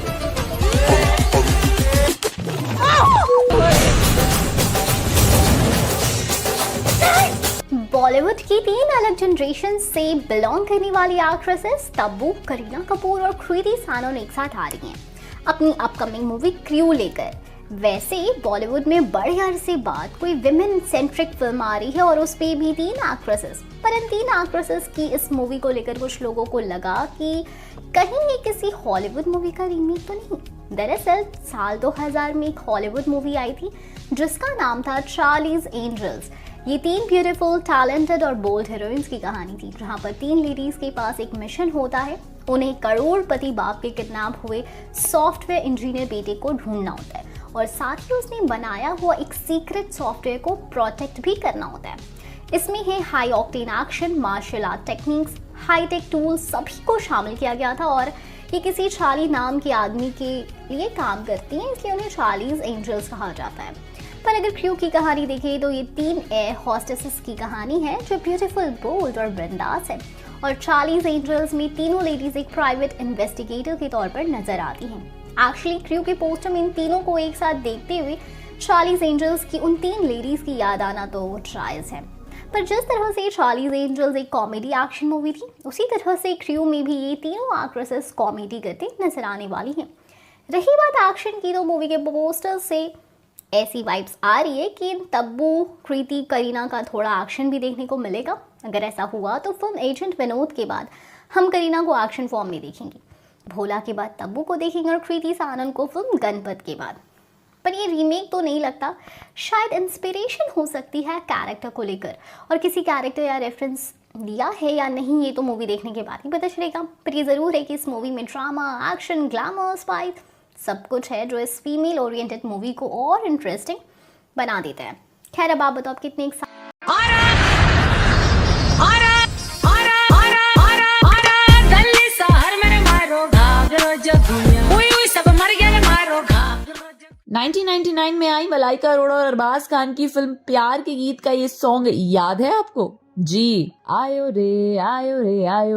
बॉलीवुड की तीन अलग जनरेशन से बिलोंग करने वाली एक्ट्रेसेस तब्बू, करीना कपूर और कृति सनन एक साथ आ रही हैं अपनी अपकमिंग मूवी क्रू लेकर। वैसे बॉलीवुड में बड़े अरसे बाद कोई विमेन सेंट्रिक फिल्म आ रही है और उस पे भी तीन एक्ट्रेसेस। पर इन तीन एक्ट्रेसेस की इस मूवी को लेकर कुछ लोगों को लगा कि कहीं ये किसी हॉलीवुड मूवी का रीमेक तो नहीं। दरअसल साल 2000 में एक हॉलीवुड मूवी आई थी जिसका नाम था चार्लीज एंजल्स। ये तीन ब्यूटीफुल, टैलेंटेड और बोल्ड हीरोइंस की कहानी थी, जहाँ पर तीन लेडीज के पास एक मिशन होता है। उन्हें करोड़पति बाप के किडनैप हुए सॉफ्टवेयर इंजीनियर बेटे को ढूंढना होता है और साथ ही उसने बनाया हुआ एक सीक्रेट सॉफ्टवेयर को प्रोटेक्ट भी करना होता है। इसमें है high octane action, martial art techniques, high tech tools, सभी को शामिल किया गया था। और ये किसी चार्ली नाम के आदमी के लिए काम करती हैं, इसलिए उन्हें चार्लीज एंजल्स कहा जाता है। पर अगर क्रू की कहानी देखें तो ये तीन एयर हॉस्टेसेस की कहानी है जो ब्यूटीफुल, बोल्ड और बिंदास है। और चार्लीज एंजल्स में तीनों लेडीज एक प्राइवेट इन्वेस्टिगेटर के तौर पर नजर आती हैं। एक्चुअली क्रू के पोस्टर में इन तीनों को एक साथ देखते हुए चार्लीज एंजल्स की उन तीन लेडीज की याद आना तो जायज़ है। पर जिस तरह से चार्लीज एंजल्स एक कॉमेडी एक्शन मूवी थी, उसी तरह से क्रू में भी ये तीनों एक्ट्रेसेस कॉमेडी करते नजर आने वाली हैं। रही बात एक्शन की, तो मूवी के पोस्टर से ऐसी वाइब्स आ रही है कि तब्बू, कृति, करीना का थोड़ा एक्शन भी देखने को मिलेगा। अगर ऐसा हुआ तो फिल्म एजेंट विनोद के बाद हम करीना को एक्शन फॉर्म में देखेंगे, भोला के बाद तब्बू को देखेंगे और कृति सनन को फिल्म गणपत के बाद। पर ये रीमेक तो नहीं लगता, शायद इंस्पिरेशन हो सकती है कैरेक्टर को लेकर, और किसी कैरेक्टर या रेफरेंस दिया है या नहीं ये तो मूवी देखने के बाद ही पता चलेगा। पर ये ज़रूर है कि इस मूवी में ड्रामा, एक्शन, ग्लैमर, स्पाई सब कुछ है जो इस फीमेल ओरिएंटेड मूवी को और इंटरेस्टिंग बना देता है। खैर अब आप बताओ आप कितने नाइनटीन 1999 में आई मलाइका अरोड़ा और अरबाज खान की फिल्म प्यार के गीत का ये सॉन्ग याद है आपको? जी, आयो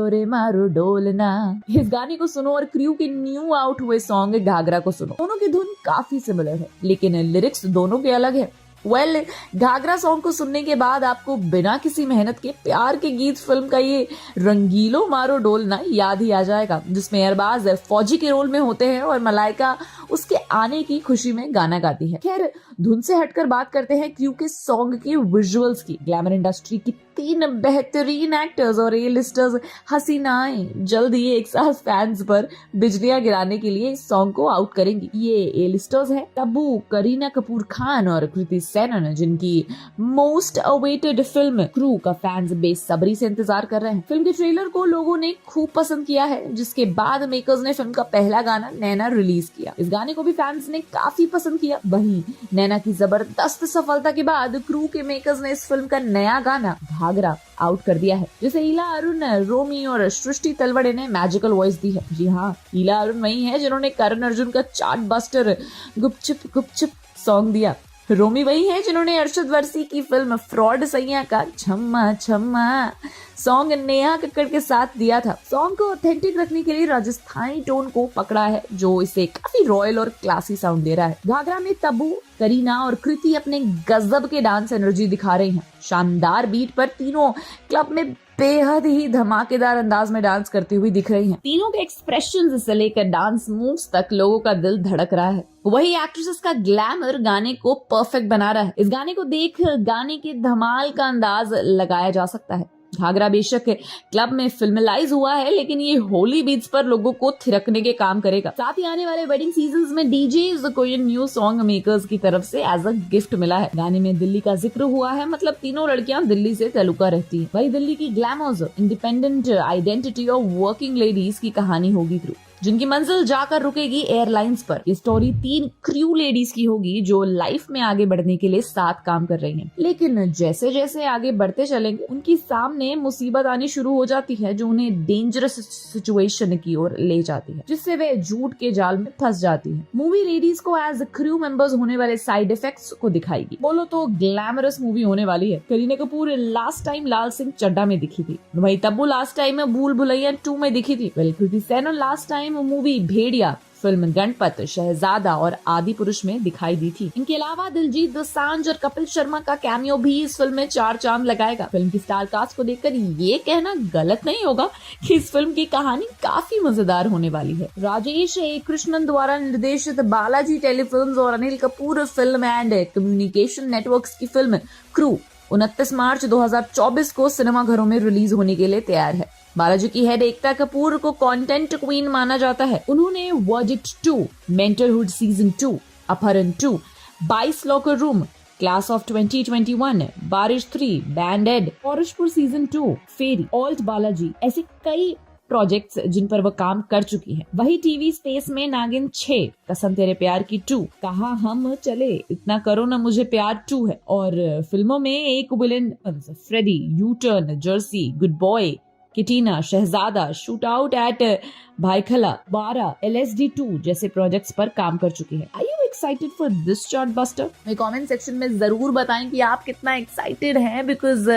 रे मारो डोलना। इस गाने को सुनो और क्रू के न्यू आउट हुए सॉन्ग घाघरा को सुनो। दोनों की धुन काफी सिमिलर है लेकिन लिरिक्स दोनों के अलग है। घाघरा सॉन्ग को सुनने के बाद आपको बिना किसी मेहनत के प्यार के गीत फिल्म का ये रंगीलो मारो डोलना याद ही आ जाएगा, जिसमें अरबाज फौजी के रोल में होते हैं और मलाइका उसके आने की खुशी में गाना गाती है। खैर धुन से हटकर बात करते हैं क्रू के सॉन्ग के विजुअल्स की। ग्लैमर इंडस्ट्री की 3 बेहतरीन एक्टर्स और ए लिस्टर्स हसीनाएं जल्द ही एक साथ फैंस पर बिजलियां गिराने के लिए इस सॉन्ग को आउट करेंगी। ये ए लिस्टर्स है तब्बू, करीना कपूर खान और कृति सेनन, जिनकी मोस्ट अवेटेड फिल्म क्रू का फैंस बेसब्री से इंतजार कर रहे हैं। फिल्म के ट्रेलर को लोगों ने खूब पसंद किया है, जिसके बाद मेकर्स ने फिल्म का पहला गाना नैना रिलीज किया। इस गाने को भी फैंस ने काफी पसंद किया। वहीं नैना की जबरदस्त सफलता के बाद क्रू के मेकर्स ने इस फिल्म का नया गाना घाघरा आउट कर दिया है, जिसे ईला अरुण, रोमी और सृष्टि तलवड़े ने मैजिकल वॉइस दी है। जी हाँ, ईला अरुण वही है जिन्होंने करण अर्जुन का चार्ट बस्टर गुपचुप सॉन्ग दिया। रोमी वही है जिन्होंने अरशद वर्सी की फिल्म फ्रॉड सैया का छम्मा छम्मा सॉन्ग नेहा कक्कड़ के साथ दिया था। सॉन्ग को ऑथेंटिक रखने के लिए राजस्थानी टोन को पकड़ा है, जो इसे काफी रॉयल और क्लासी साउंड दे रहा है। घाघरा में तब्बू, करीना और कृति अपने गजब के डांस एनर्जी दिखा रही हैं। शानदार बीट पर तीनों क्लब में बेहद ही धमाकेदार अंदाज में डांस करती हुई दिख रही हैं। तीनों के एक्सप्रेशंस से लेकर डांस मूव्स तक लोगों का दिल धड़क रहा है। वही एक्ट्रेसेस का ग्लैमर गाने को परफेक्ट बना रहा है। इस गाने को देख गाने के धमाल का अंदाज लगाया जा सकता है। घाघरा बेशक क्लब में फिल्मलाइज हुआ है, लेकिन ये होली बीट्स पर लोगों को थिरकने के काम करेगा। साथ ही आने वाले वेडिंग सीजन्स में डीजेज को ये न्यू सॉन्ग मेकर्स की तरफ से एज अ गिफ्ट मिला है। गाने में दिल्ली का जिक्र हुआ है, मतलब तीनों लड़कियां दिल्ली से ताल्लुका रहती हैं। वही दिल्ली की ग्लैमर्स, इंडिपेंडेंट आइडेंटिटी और वर्किंग लेडीज की कहानी होगी थ्रू, जिनकी मंजिल जाकर रुकेगी एयरलाइंस पर। ये स्टोरी 3 क्रू लेडीज की होगी जो लाइफ में आगे बढ़ने के लिए साथ काम कर रही हैं। लेकिन जैसे जैसे आगे बढ़ते चलेंगे उनकी सामने मुसीबत आनी शुरू हो जाती है, जो उन्हें डेंजरस सिचुएशन की ओर ले जाती है, जिससे वे झूठ के जाल में फंस जाती है। मूवी लेडीज को एज क्रू मेंबर्स होने वाले साइड इफेक्ट्स को दिखाएगी। बोलो तो ग्लैमरस मूवी होने वाली है। करीना कपूर लास्ट टाइम लाल सिंह चड्ढा में दिखी थी, वही तब्बू लास्ट टाइम भूल भुलैया 2 में दिखी थी। Kriti Sanon last time movie भेड़िया, फिल्म गणपत, शहजादा और आदि पुरुष में दिखाई दी थी। इनके अलावा दिलजीत दोसांझ और कपिल शर्मा का कैमियो भी इस फिल्म में 4 चांद लगाएगा। फिल्म की स्टार कास्ट को देखकर ये कहना गलत नहीं होगा कि इस फिल्म की कहानी काफी मजेदार होने वाली है। राजेश ए कृष्णन द्वारा निर्देशित बालाजी टेलीफिल्म्स और Anil Kapoor film and communication networks की फिल्म क्रू 29 मार्च 2024 को सिनेमाघरों में रिलीज होने के लिए तैयार है। बालाजी की हेड एकता कपूर को कंटेंट क्वीन माना जाता है। उन्होंने वर्डिक्ट 2, मेंटरहुड सीजन 2, अपहरण 2, 22 लॉकर रूम, क्लास ऑफ 2021, बारिश 3, बैंड एड, फॉरेस्टपुर सीजन 2, फेरी, ऑल्ट बालाजी, ऐसे कई प्रोजेक्ट्स जिन पर वह काम कर चुकी है। वही टीवी स्पेस में नागिन 6, कसम तेरे प्यार की 2, कहा हम चले, इतना करो ना मुझे प्यार 2 है। और फिल्मों में एक विलेन फ्रेडी, यू टर्न, जर्सी, गुड बॉय, किटीना, शहजादा, शूट आउट एट भाईखला, 12, LSD 2 जैसे प्रोजेक्ट्स पर काम कर चुकी है। Are you excited for this chartbuster? मेरे कमेंट सेक्शन में जरूर बताएं कि आप कितना एक्साइटेड हैं, बिकॉज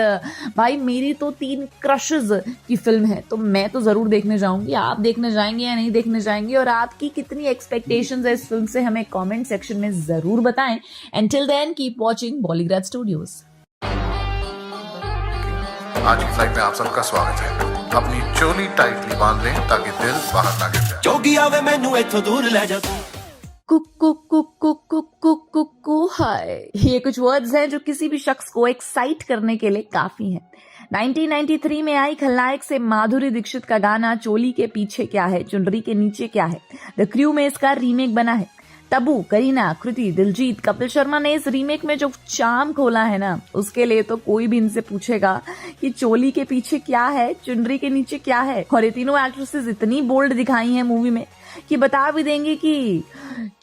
भाई मेरी तो 3 क्रशेस की फिल्म है, तो मैं तो जरूर देखने जाऊंगी। आप देखने जाएंगे या नहीं देखने जाएंगे, और आपकी कितनी एक्सपेक्टेशंस है इस फिल्म से, हमें कमेंट सेक्शन में जरूर बताएं। Until then, keep watching Bollygrad Studios. आज की फ्लाइट में आप सबका स्वागत है। अपनी चोली टाइटली बांध लें ताकि दिल बाहर ना गिर जाए। जोगी आवे मैनू इत्थों दूर ले जा। कुकु हाय, ये कुछ वर्ड्स हैं जो किसी भी शख्स को एक्साइट करने के लिए काफी हैं। 1993 में आई खलनायक से माधुरी दीक्षित का गाना चोली के पीछे क्या है, चुनरी के नीचे क्या है, द क्रू में इसका रीमेक बना है। तब्बू, करीना, कृति, दिलजीत, कपिल शर्मा ने इस रीमेक में जो चार्म खोला है ना, उसके लिए तो कोई भी इनसे पूछेगा कि चोली के पीछे क्या है, चुनरी के नीचे क्या है। और ये तीनों एक्ट्रेसेस इतनी बोल्ड दिखाई हैं मूवी में कि बता भी देंगे कि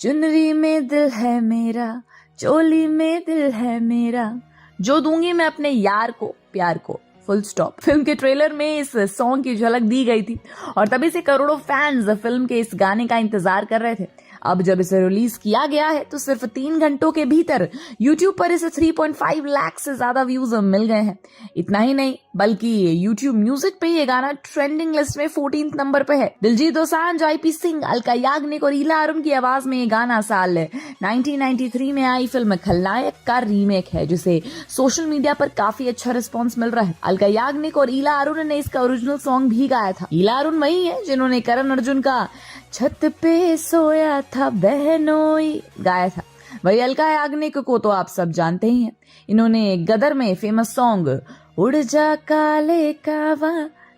चुनरी में दिल है मेरा, चोली में दिल है मेरा, जो दूंगी मैं अपने यार को, प्यार को, फुल स्टॉप। फिल्म के ट्रेलर में इस सॉन्ग की झलक दी गई थी और तभी से करोड़ों फैंस फिल्म के इस गाने का इंतजार कर रहे थे। अब जब इसे रिलीज किया गया है तो सिर्फ 3 घंटों के भीतर YouTube पर इसे 3.5 लाख से ज्यादा व्यूज मिल गए हैं। इतना ही नहीं बल्कि YouTube म्यूजिक पे ये गाना ट्रेंडिंग लिस्ट में 14th नंबर पे है। दिलजीत दोसांझ, IP सिंह, अलका याग्निक और ईला अरुण की आवाज में ये गाना साल 1993 में आई फिल्म खलनायक का रीमेक है, जिसे सोशल मीडिया पर काफी अच्छा रिस्पॉन्स मिल रहा है। अलका याग्निक और ईला अरुण ने इसका ओरिजिनल सॉन्ग भी गाया था। ईला अरुण वही है जिन्होंने करण अर्जुन का छत पे सोया था बहनोई गाया था। वही अलका याग्निक को तो आप सब जानते ही हैं, इन्होंने गदर में फेमस सॉन्ग उड़ जा काले कावा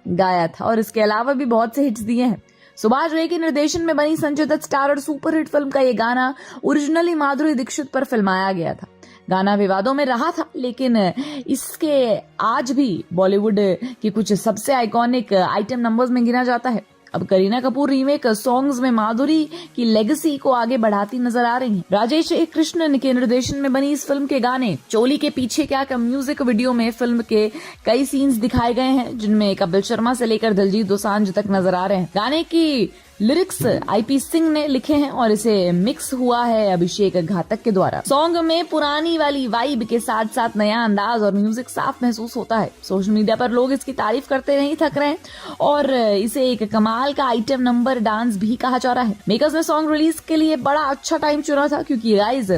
गाया था और इसके अलावा भी बहुत से हिट्स दिए हैं। सुभाष घई के निर्देशन में बनी Sanjay Dutt starrer superhit film का ये गाना ओरिजिनली माधुरी दीक्षित पर फिल्माया गया था। गाना विवादों में रहा था, लेकिन इसके आज भी बॉलीवुड की कुछ सबसे आइकॉनिक आइटम नंबर्स में गिना जाता है। अब करीना कपूर रीमेक सॉन्ग्स में माधुरी की लेगेसी को आगे बढ़ाती नजर आ रही हैं। राजेश कृष्णन के निर्देशन में बनी इस फिल्म के गाने चोली के पीछे क्या का म्यूजिक वीडियो में फिल्म के कई सीन्स दिखाए गए हैं, जिनमें कपिल शर्मा से लेकर दिलजीत दोसांझ तक नजर आ रहे हैं। गाने की लिरिक्स IP सिंह ने लिखे हैं और इसे मिक्स हुआ है अभिषेक घातक के द्वारा। सॉन्ग में पुरानी वाली वाइब के साथ साथ नया अंदाज और म्यूजिक साफ महसूस होता है। सोशल मीडिया पर लोग इसकी तारीफ करते नहीं थक रहे हैं और इसे एक कमाल का आइटम नंबर डांस भी कहा जा रहा है। मेकर्स ने सॉन्ग रिलीज के लिए बड़ा अच्छा टाइम चुना था, क्योंकि गाइस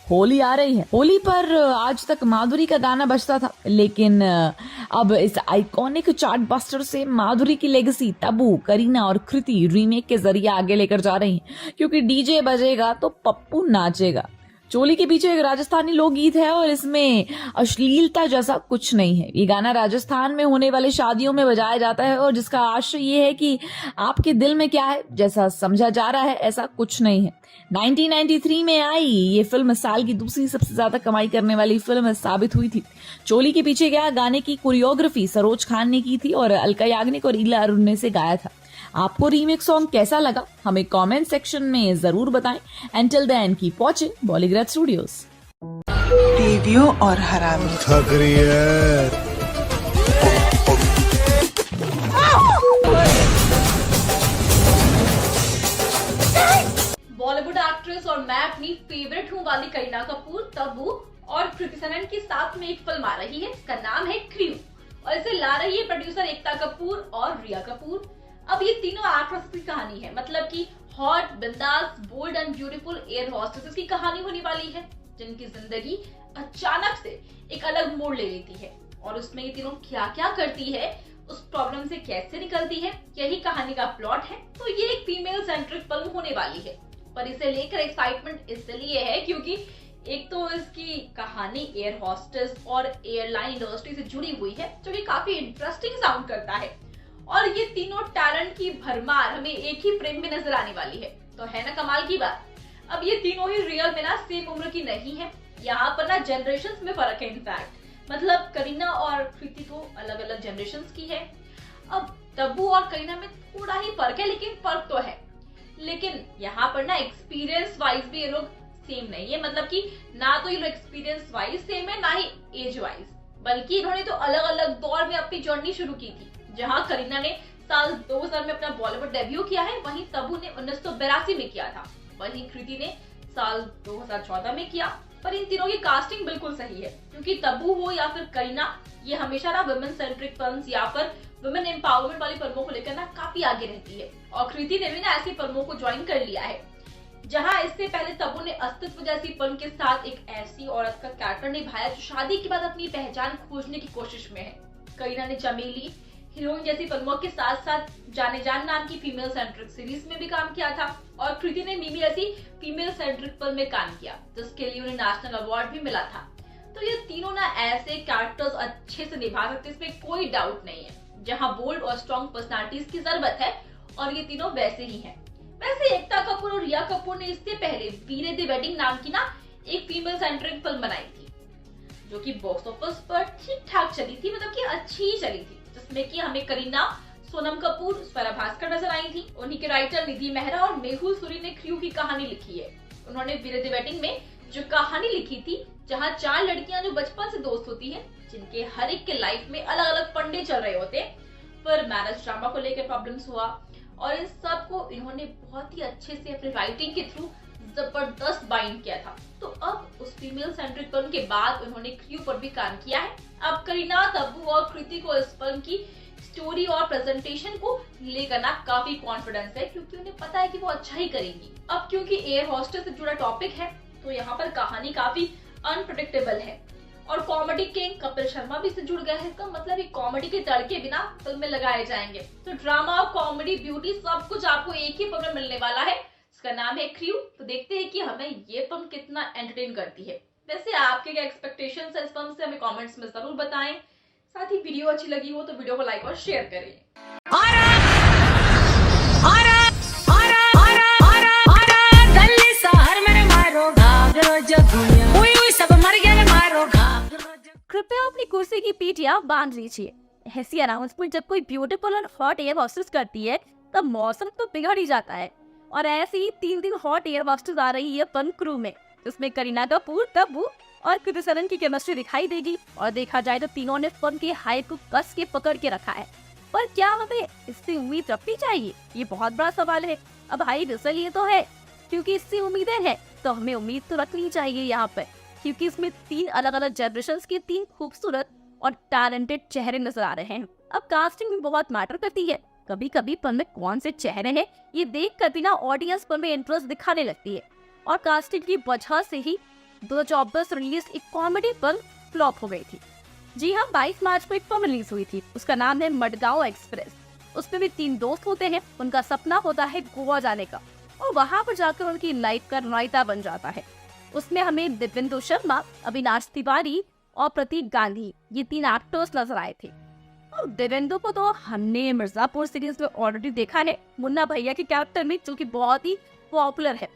होली आ रही है। होली पर आज तक माधुरी का गाना बजता था, लेकिन अब इस आइकॉनिक चार्ट बस्टर से माधुरी की लेगेसी तब्बू, करीना और कृति रीमेक के जरिए आगे लेकर जा रही हैं, क्योंकि डीजे बजेगा तो पप्पू नाचेगा। चोली के पीछे एक राजस्थानी लोकगीत है और इसमें अश्लीलता जैसा कुछ नहीं है। ये गाना राजस्थान में होने वाले शादियों में बजाया जाता है और जिसका आशय ये है कि आपके दिल में क्या है, जैसा समझा जा रहा है ऐसा कुछ नहीं है। 1993 में आई ये फिल्म साल की दूसरी सबसे ज्यादा कमाई करने वाली फिल्म साबित हुई थी। चोली के पीछे क्या गाने की कोरियोग्राफी सरोज खान ने की थी और अलका याग्निक और ईला अरुण ने इसे गाया था। आपको रीमेक सॉन्ग कैसा लगा हमें कमेंट सेक्शन में जरूर बताएं। Until then keep watching Bollygrad Studios। टीवियों और हरामी बॉलीवुड एक्ट्रेस और मैं अपनी फेवरेट हूँ वाली करीना कपूर, तब्बू और कृति सनन के साथ में एक फिल्म आ रही है। इसका नाम है क्रू और इसे ला रही है प्रोड्यूसर एकता कपूर और रिया कपूर। अब ये तीनों एक्ट्रेस की कहानी है, मतलब कि हॉट, बिंदास, bold and beautiful air hostesses की कहानी होने वाली है, जिनकी जिंदगी अचानक से एक अलग मोड़ ले लेती है और उसमें ये तीनों क्या क्या करती है, उस प्रॉब्लम से कैसे निकलती है, यही कहानी का प्लॉट है। तो ये एक फीमेल सेंट्रिक फिल्म होने वाली है, पर इसे लेकर एक्साइटमेंट इसलिए है क्योंकि एक तो इसकी कहानी एयर हॉस्टेस और एयरलाइन इंडस्ट्री से जुड़ी हुई है, जो कि काफी इंटरेस्टिंग साउंड करता है, और ये तीनों टैलेंट की भरमार हमें एक ही फ्रेम में नजर आने वाली है। तो है ना कमाल की बात। अब ये तीनों ही रियल में ना सेम उम्र की नहीं है, यहाँ पर ना जनरेशंस में फर्क है। इनफैक्ट मतलब करीना और कृति तो अलग अलग जनरेशंस की है। अब तब्बू और करीना में थोड़ा ही फर्क है, लेकिन फर्क तो है। लेकिन यहाँ पर ना एक्सपीरियंस वाइज भी ये लोग सेम नहीं है, मतलब कि ना तो ये लोग एक्सपीरियंस वाइज सेम है, ना ही एज वाइज, बल्कि इन्होंने तो अलग अलग दौर में अपनी जर्नी शुरू की थी। जहां करीना ने साल 2000 में अपना बॉलीवुड डेब्यू किया है, वहीं तब्बू ने 1982 में किया था, वहीं कृति ने साल 2014 में किया। पर इन तीनों की कास्टिंग बिल्कुल सही है, क्योंकि तब्बू हो या फिर करीना, ये हमेशा ना वुमेन सेंट्रिक फिल्म्स या फिर वुमेन एम्पावरमेंट वाली फिल्मों को लेकर ना काफी आगे रहती है। और कृति ने भी ना ऐसी फिल्मों को ज्वाइन कर लिया है। जहां इससे पहले तब्बू ने अस्तित्व जैसी फिल्म के साथ एक ऐसी औरत का कैरेक्टर निभाया जो शादी के बाद अपनी पहचान खोजने की कोशिश में है। करीना ने चमेली, हीरोइन जैसी फिल्मों के साथ साथ जाने जान नाम की फीमेल सेंट्रिक सीरीज में भी काम किया था, और कृति ने मिमी जैसी फीमेल सेंट्रिक फिल्म में काम किया, जिसके लिए उन्हें नेशनल अवार्ड भी मिला था। तो ये तीनों ना ऐसे कैरेक्टर्स अच्छे से निभा सकते, इसमें कोई डाउट नहीं है। जहां बोल्ड और स्ट्रॉन्ग पर्सनालिटीज की जरूरत है, और ये तीनों वैसे ही हैं। वैसे एकता कपूर और रिया कपूर ने इससे पहले वीरे द वेडिंग नाम की ना एक फीमेल सेंट्रिक फिल्म बनाई थी, जो कि बॉक्स ऑफिस पर ठीक ठाक चली थी, मतलब कि अच्छी ही चली थी, जिसमें कि हमें करीना, सोनम कपूर, स्वरा भास्कर नजर आई थी। उन्हीं के राइटर निधि मेहरा और मेहुल सूरी ने क्रू की कहानी लिखी है। उन्होंने वीरे द वेडिंग में जो कहानी लिखी थी, जहाँ 4 लड़कियां जो बचपन से दोस्त होती हैं, जिनके हर एक के लाइफ में अलग अलग पंडे चल रहे होते, पर मैरिज ड्रामा को लेकर प्रॉब्लम्स हुआ और इन सब को इन्होंने बहुत ही अच्छे से अपनी राइटिंग के थ्रू जबरदस्त बाइंड किया था। तो अब उस फीमेल सेंट्रिक फिल्म के बाद उन्होंने क्रू पर भी काम किया है। अब करीना, तब्बू और कृति को इस फिल्म की स्टोरी और प्रेजेंटेशन को लेकर ना काफी कॉन्फिडेंस है, क्योंकि उन्हें पता है कि वो अच्छा ही करेंगी। अब क्योंकि एयर हॉस्टेस से जुड़ा टॉपिक है, तो यहाँ पर कहानी काफी अनप्रेडिक्टेबल है और कॉमेडी किंग कपिल शर्मा भी इससे जुड़ गया है। इसका मतलब ये कॉमेडी के तड़के बिना फिल्म में लगाए जाएंगे। तो ड्रामा, कॉमेडी, ब्यूटी सब कुछ आपको एक ही फिल्म में मिलने वाला है। इसका नाम है क्रू। तो देखते हैं कि हमें ये फिल्म कितना एंटरटेन करती है। वैसे आपके क्या एक्सपेक्टेशंस है इस फिल्म से, हमें कमेंट्स में जरूर बताएं। साथ ही वीडियो अच्छी लगी हो तो वीडियो को लाइक और शेयर करें। कृपया अपनी कुर्सी की पीठियां बांध लीजिए। ऐसी अनाउंसमेंट जब कोई ब्यूटीफुल और हॉट एयर हॉस्टेस करती है तब मौसम तो बिगड़ ही जाता है। और ऐसे ही 3 हॉट एयर हॉस्टेस आ रही है फिल्म क्रू में, जिसमें करीना कपूर, तब्बू और कृति सनन की केमिस्ट्री दिखाई देगी। और देखा जाए तो तीनों ने फिल्म के हाइप को कस के पकड़ के रखा है। पर क्या हमें इससे उम्मीद रखनी चाहिए, ये बहुत बड़ा सवाल है। अब हाइप इसलिए तो है क्योंकि इससे उम्मीदें हैं, तो हमें उम्मीद तो रखनी चाहिए यहाँ पर, क्योंकि इसमें 3 अलग अलग जनरेशंस के 3 खूबसूरत और टैलेंटेड चेहरे नजर आ रहे हैं। अब कास्टिंग भी बहुत मैटर करती है। कभी कभी फिल्म में कौन से चेहरे हैं ये देख कर भी ना ऑडियंस फिल्म में इंटरेस्ट दिखाने लगती है। और कास्टिंग की वजह से ही 2024 रिलीज एक कॉमेडी फिल्म फ्लॉप हो गई थी। जी हाँ, 22 मार्च को एक फिल्म रिलीज हुई थी, उसका नाम है मडगांव एक्सप्रेस। उसमें भी 3 दोस्त होते हैं, उनका सपना होता है गोवा जाने का और वहाँ पर जाकर उनकी लाइफ का रायता बन जाता है। उसमें हमें दिव्येंदु शर्मा, अविनाश तिवारी और प्रतीक गांधी, ये 3 एक्टर्स नजर आए थे। और दिव्येंदु को तो हमने मिर्जापुर सीरीज में ऑलरेडी देखा है मुन्ना भैया के कैरेक्टर में, जो कि बहुत ही पॉपुलर है।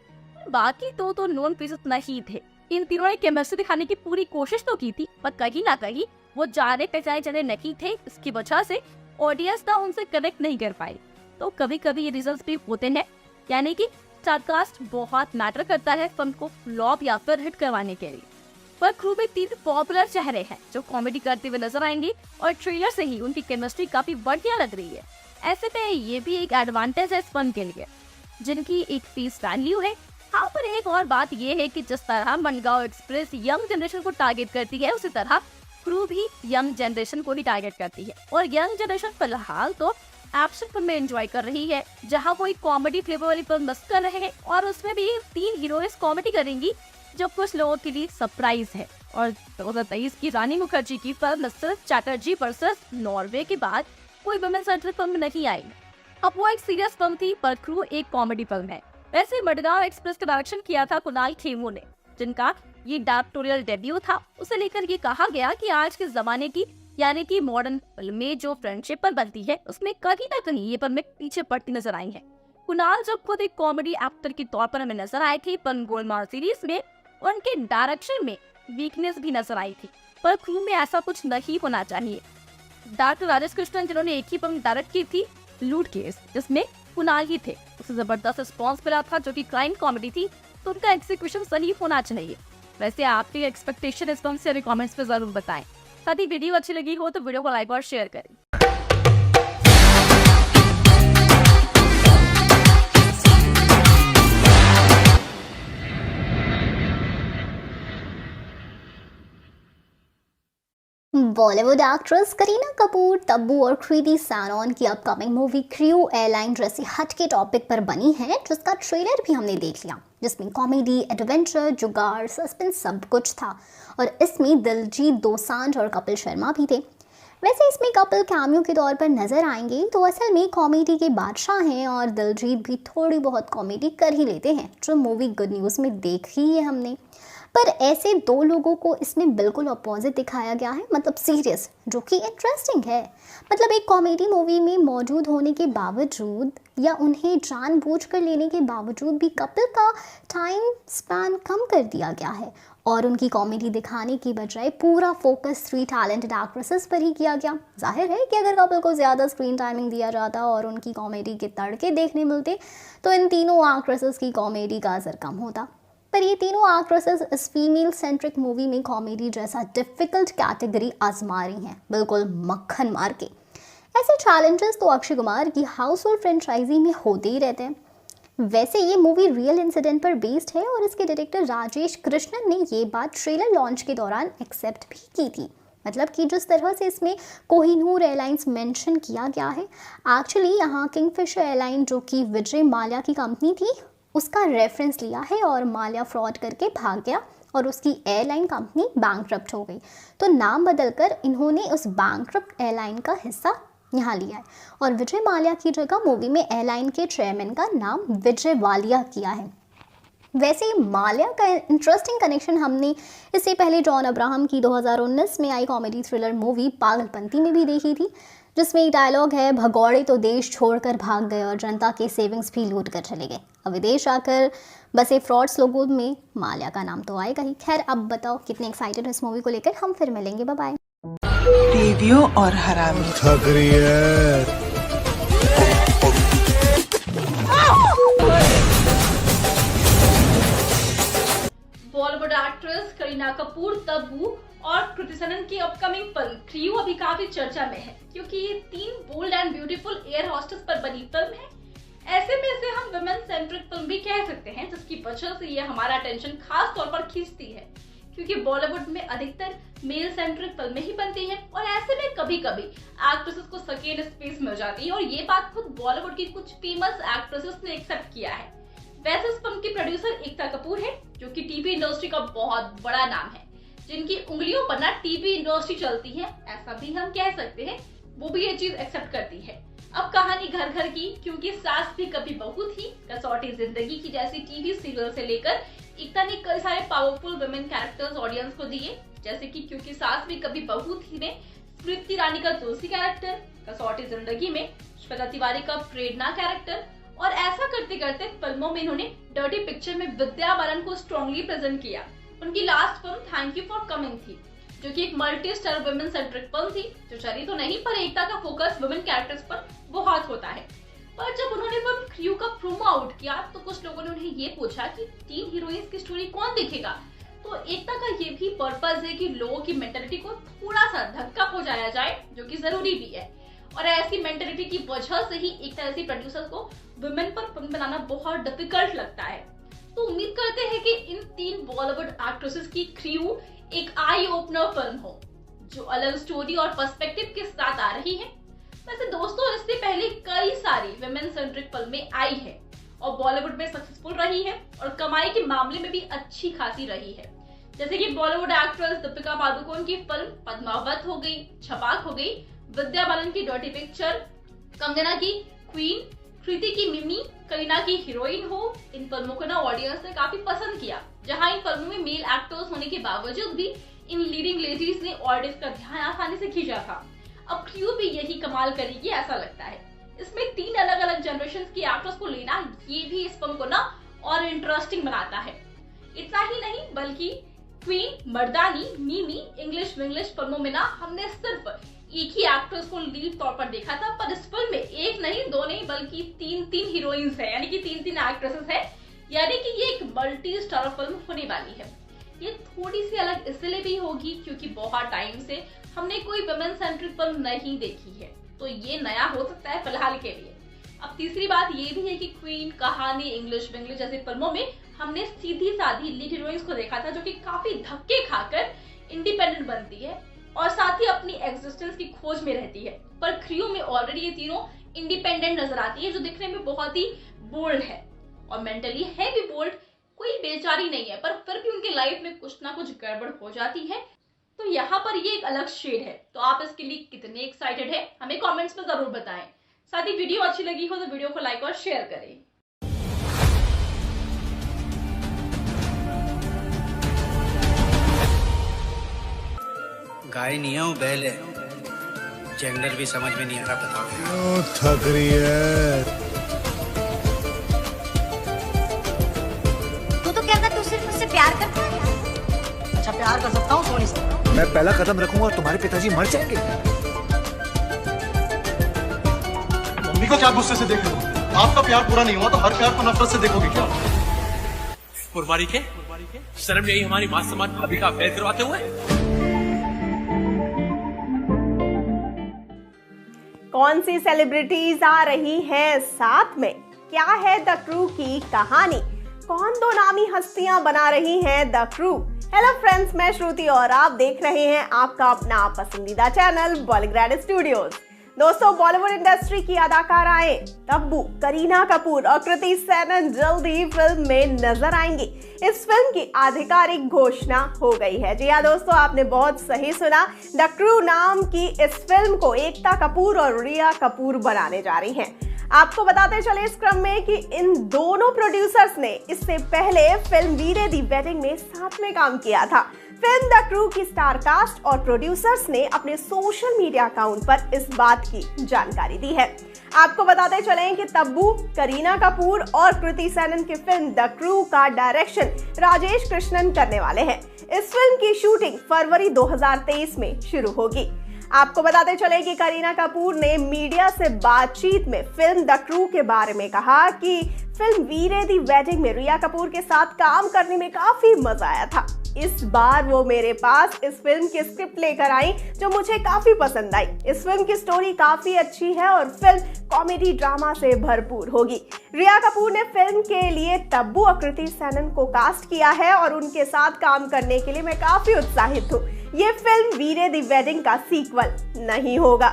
बाकी तो नॉन फेसेस नहीं थे। इन तीनों ने केमिस्ट्री दिखाने की पूरी कोशिश तो की थी, पर कहीं ना कहीं वो जाने पहचाने चले नहीं थे। इसकी वजह से ऑडियंस ना उनसे कनेक्ट नहीं कर पाई। तो कभी कभी ये रीजंस भी होते हैं, यानी कि स्टारकास्ट बहुत मैटर करता है फिल्म को फ्लॉप या फिर हिट करवाने के लिए। पर क्रू में 3 पॉपुलर चेहरे हैं जो कॉमेडी करते हुए नजर आएंगे और ट्रेलर से ही उनकी केमिस्ट्री काफी बढ़िया लग रही है। ऐसे में ये भी एक एडवांटेज है इस फिल्म के लिए, जिनकी एक फेस वैल्यू है। हाँ, पर एक और बात ये है कि जिस तरह मडगांव एक्सप्रेस यंग जनरेशन को टारगेट करती है, उसी तरह क्रू भी यंग जनरेशन को ही टारगेट करती है। और यंग जनरेशन फिलहाल तो एक्शन फिल्म में एंजॉय कर रही है, जहाँ वो एक कॉमेडी फ्लेवर वाली फिल्म मिस कर रहे हैं। और उसमें भी 3 हीरोइंस कॉमेडी करेंगी, जो कुछ लोगों के लिए सरप्राइज है। और 2023 की रानी मुखर्जी की film mister Chatterjee versus Norway के बाद कोई वुमेन सेंट्रिक फिल्म नहीं आई। अब वो एक सीरियस फिल्म थी, पर क्रू एक कॉमेडी फिल्म है। वैसे मडगांव एक्सप्रेस का डायरेक्शन किया था कुणाल खेमू ने, जिनका ये डायरेक्टोरियल डेब्यू था। उसे लेकर ये कहा गया कि आज के जमाने की यानी कि मॉडर्न फिल्म में जो फ्रेंडशिप पर बनती है, उसमें कहीं ना कहीं ये फिल्में पीछे पड़ती नजर आई है। कुणाल जब खुद एक कॉमेडी एक्टर के तौर पर हमें नजर आए थे फिल्म गोलमाल सीरीज में, उनके डायरेक्शन में वीकनेस भी नजर आई थी, पर क्रू में ऐसा कुछ नहीं होना चाहिए। डॉक्टर राजेश कृष्णन, जिन्होंने एक ही फिल्म डायरेक्ट की थी लूट केस, जिसमें कुणाल ही थे, उसे जबरदस्त रिस्पॉन्स मिला था, जो कि क्राइम कॉमेडी थी, तो उनका एग्जीक्यूशन सही होना चाहिए। वैसे आपकी एक्सपेक्टेशन इस फिल्म से हमें कमेंट्स में जरूर बताएं। साथ ही वीडियो अच्छी लगी हो तो वीडियो को लाइक और शेयर करें। बॉलीवुड एक्ट्रेस करीना कपूर, तब्बू और कृति सैनन की अपकमिंग मूवी क्रू एयरलाइन जैसे हटके टॉपिक पर बनी है, जिसका ट्रेलर भी हमने देख लिया, जिसमें कॉमेडी, एडवेंचर, जुगाड़, सस्पेंस सब कुछ था। और इसमें दिलजीत दोसांझ और कपिल शर्मा भी थे। वैसे इसमें कपिल कैमियो के तौर पर नजर आएंगे, तो असल में कॉमेडी के बादशाह हैं और दिलजीत भी थोड़ी बहुत कॉमेडी कर ही लेते हैं, जो मूवी गुड न्यूज़ में देख ही है हमने। पर ऐसे दो लोगों को इसमें बिल्कुल अपोजिट दिखाया गया है, मतलब सीरियस, जो कि इंटरेस्टिंग है। मतलब एक कॉमेडी मूवी में मौजूद होने के बावजूद या उन्हें जानबूझकर लेने के बावजूद भी कपल का टाइम स्पैन कम कर दिया गया है और उनकी कॉमेडी दिखाने की बजाय पूरा फोकस 3 टैलेंटेड एक्ट्रेसेस पर ही किया गया। जाहिर है कि अगर कपल को ज़्यादा स्क्रीन टाइमिंग दिया जाता और उनकी कॉमेडी के तड़के देखने मिलते तो इन तीनों एक्ट्रेसेस की कॉमेडी का असर कम होता। पर ये तीनों एक्ट्रेसेस इस फीमेल सेंट्रिक मूवी में कॉमेडी जैसा डिफ़िकल्ट कैटेगरी आजमा रही हैं, बिल्कुल मक्खन मार के। ऐसे चैलेंजेस तो अक्षय कुमार की हाउसफुल फ्रेंचाइजी में होते ही रहते हैं। वैसे ये मूवी रियल इंसिडेंट पर बेस्ड है और इसके डायरेक्टर राजेश कृष्णन ने ये बात ट्रेलर लॉन्च के दौरान एक्सेप्ट भी की थी। मतलब कि जिस तरह से इसमें कोहिनूर एयरलाइंस मेंशन किया गया है, एक्चुअली यहाँ किंगफिशर एयरलाइन जो कि विजय माल्या की कंपनी थी उसका रेफरेंस लिया है और माल्या फ्रॉड करके भाग गया और उसकी एयरलाइन कंपनी बैंकक्रप्ट हो गई। तो नाम बदलकर इन्होंने उस बैंकक्रप्ट एयरलाइन का हिस्सा यहाँ लिया है और विजय माल्या की जगह मूवी में एयरलाइन के चेयरमैन का नाम विजय वालिया किया है। वैसे माल्या का इंटरेस्टिंग कनेक्शन हमने इससे पहले जॉन अब्राहम की 2019 में आई कॉमेडी थ्रिलर मूवी पागलपंती में भी देखी थी, जिसमें एक डायलॉग है, भगौड़े तो देश छोड़कर भाग गए और जनता के सेविंग्स भी लूट कर चले गए। अब विदेश आकर बसे फ्रॉड्स लोगों में माल्या का नाम तो आएगा ही। खैर, अब बताओ कितने एक्साइटेड हो इस मूवी को लेकर। हम फिर मिलेंगे, बाय बाय। टीवियों और हरामी थक रही है। बॉलीवुड एक्ट्रेस करीना कपूर, तब्बू और कृति सनन की अपकमिंग फिल्म क्रियो अभी काफी चर्चा में है, क्योंकि ये 3 bold and beautiful air hostess पर बनी फिल्म है। ऐसे में इसे हम वुमेन सेंट्रिक फिल्म भी कह सकते हैं, जिसकी वजह से ये हमारा अटेंशन खास तौर पर खींचती है, क्योंकि बॉलीवुड में अधिकतर मेल सेंट्रिक फिल्में ही बनती हैं और ऐसे में कभी कभी एक्ट्रेसेस को सेकेंड स्पेस मिल जाती है और ये बात खुद बॉलीवुड की कुछ फेमस एक्ट्रेसेस ने एक्सेप्ट किया है। वैसे इस फिल्म की प्रोड्यूसर एकता कपूर है, जो कि टीवी इंडस्ट्री का बहुत बड़ा नाम है, जिनकी उंगलियों पर ना टीवी इंडस्ट्री चलती है, ऐसा भी हम कह सकते हैं। वो भी ये चीज एक्सेप्ट करती है। अब कहानी घर घर की, क्योंकि सास भी कभी बहू थी, कसौटी जिंदगी की जैसी टीवी सीरियल से लेकर एकता ने कई सारे पावरफुल वुमेन कैरेक्टर्स ऑडियंस को दिए, जैसे कि क्योंकि सास भी कभी बहू थी में स्मृति ईरानी का तुलसी कैरेक्टर, कसौटी जिंदगी में श्वेता तिवारी का प्रेरणा कैरेक्टर, और ऐसा करते करते फिल्मों में इन्होंने डर्टी पिक्चर में विद्या बालन को स्ट्रॉन्गली प्रेजेंट किया। उनकी last film thank you for coming थी, जो कि एक multi star women centric film थी, जो चली तो नहीं, पर एकता का फोकस वुमेन कैरेक्टर्स पर बहुत होता है। पर जब उन्होंने फिल्म क्रियो का प्रोमो आउट किया तो कुछ लोगों ने उन्हें ये पूछा कि 3 हीरोइंस की स्टोरी कौन देखेगा। तो एकता का ये भी पर्पस है कि लोगों की मेंटालिटी को थोड़ा सा धक्का पहुंचाया जाए, जो कि जरूरी भी है। और ऐसी मेंटालिटी की वजह से ही एकता जैसी प्रोड्यूसर्स को वुमेन पर फिल्म बनाना बहुत डिफिकल्ट लगता है। तो उम्मीद करते हैं कि इन 3 बॉलीवुड एक्ट्रेसेस की क्रियो एक आई ओपनर फिल्म हो, जो अलग स्टोरी और पर्सपेक्टिव के साथ आ रही है। वैसे दोस्तों, इससे पहले कई सारी वुमेन सेंट्रिक फिल्में आई है और बॉलीवुड में सक्सेसफुल रही है और कमाई के मामले में भी अच्छी खासी रही है। जैसे कि बॉलीवुड एक्ट्रेस दीपिका पादुकोण की फिल्म पद्मावत हो गई, छपाक हो गई, विद्या बालन की डर्टी पिक्चर, कंगना की क्वीन, कृति की मिमी, करीना की हीरोइन हो। इन फिल्मों को ना ऑडियंस ने काफी पसंद किया, जहां इन फिल्मों में मेल एक्टर्स होने के बावजूद भी इन लीडिंग लेडीज ने ऑडियंस का ध्यान आसानी से खींचा था। अब क्रियो भी यही कमाल करेगी ऐसा लगता है। इसमें 3 अलग अलग जनरेशन की एक्टर्स को लेना, ये भी इस फिल्म को ना और इंटरेस्टिंग बनाता है। इतना ही नहीं, बल्कि क्वीन, मर्दानी, मिमी, इंग्लिश विंग्लिश फिल्मों में ना हमने सिर्फ एक ही एक्ट्रेस को लीड तौर पर देखा था, पर इस फिल्म में एक नहीं, 2 नहीं, बल्कि 3 हीरोइंस है, यानी कि 3 एक्ट्रेसेस है, यानी कि ये एक मल्टी स्टार फिल्म होने वाली है। ये थोड़ी सी अलग इसलिए भी होगी क्योंकि बहुत टाइम से हमने कोई वुमेन सेंट्रिक फिल्म नहीं देखी है, तो ये नया हो सकता है फिलहाल के लिए। अब तीसरी बात ये भी है कि क्वीन, कहानी, इंग्लिश विंग्लिश जैसी फिल्मों में हमने सीधी साधी लीड हीरोइंस को देखा था, जो कि काफी धक्के खाकर इंडिपेंडेंट बनती है और साथ ही अपनी एग्जिस्टेंस की खोज में रहती है। पर क्रियो में ऑलरेडी ये तीनों इंडिपेंडेंट नजर आती है, जो दिखने में बहुत ही बोल्ड है और मेंटली है भी बोल्ड। कोई बेचारी नहीं है, पर फिर भी उनके लाइफ में कुछ ना कुछ गड़बड़ हो जाती है। तो यहाँ पर ये एक अलग शेड है। तो आप इसके लिए कितने एक्साइटेड है, हमें कमेंट्स में जरूर बताएं। साथ ही वीडियो अच्छी लगी हो तो वीडियो को लाइक और शेयर करें। गाय नहीं है वो बैल है। जेंडर भी समझ में नहीं आ रहा, बताओ। थक रही है। तू तो कहता तू सिर्फ मुझसे प्यार करता है। अच्छा प्यार कर सकता हूँ सोनी से। मैं पहला कदम रखूंगा और तुम्हारे पिताजी मर जाएंगे। मम्मी को क्या गुस्से से देख रहे हो? आपका प्यार पूरा नहीं हुआ तो हर प्यार को नफरत से देखोगे क्या? पुरवारी के शर्म यही हमारी मां समाज भाभी का अफेयर करवाते हुए। कौन सी सेलिब्रिटीज आ रही हैं साथ में? क्या है द क्रू की कहानी? कौन दो नामी हस्तियां बना रही हैं द क्रू? हेलो फ्रेंड्स, मैं श्रुति और आप देख रहे हैं आपका अपना पसंदीदा चैनल बॉलीग्रैड स्टूडियोज। दोस्तों, बॉलीवुड इंडस्ट्री की अदाकाराएं तब्बू, करीना कपूर और कृति सेनन जल्द ही फिल्म में नजर आएंगी। इस फिल्म की आधिकारिक घोषणा हो गई है। जी हाँ दोस्तों, आपने बहुत सही सुना। द क्रू नाम की इस फिल्म को एकता कपूर और रिया कपूर बनाने जा रही हैं। आपको बताते चले इस क्रम में कि इन दोनों प्रोड्यूसर्स ने इससे पहले फिल्म वीरे दी वेडिंग में साथ में काम किया था। फिल्म द क्रू की स्टार कास्ट और प्रोड्यूसर्स ने अपने सोशल मीडिया अकाउंट पर इस बात की जानकारी दी है। आपको बताते चलें कि तब्बू, करीना कपूर और कृति सेनन की फिल्म द क्रू का डायरेक्शन राजेश कृष्णन करने वाले हैं। इस फिल्म की शूटिंग फरवरी 2023 में शुरू होगी। आपको बताते चले कि करीना कपूर ने मीडिया से बातचीत में फिल्म द क्रू के बारे में कहा कि फिल्म वीरे दी वेडिंग में रिया कपूर के साथ काम करने में काफी मजा आया था। इस बार वो मेरे पास इस फिल्म की स्क्रिप्ट लेकर आई जो मुझे काफी पसंद आई। इस फिल्म की स्टोरी काफी अच्छी है और फिल्म कॉमेडी ड्रामा से भरपूर होगी। रिया कपूर ने फिल्म के लिए तब्बू और कृति सेनन को कास्ट किया है और उनके साथ काम करने के लिए मैं काफी उत्साहित हूँ। ये फिल्म वीरे दी वेडिंग का सीक्वल नहीं होगा।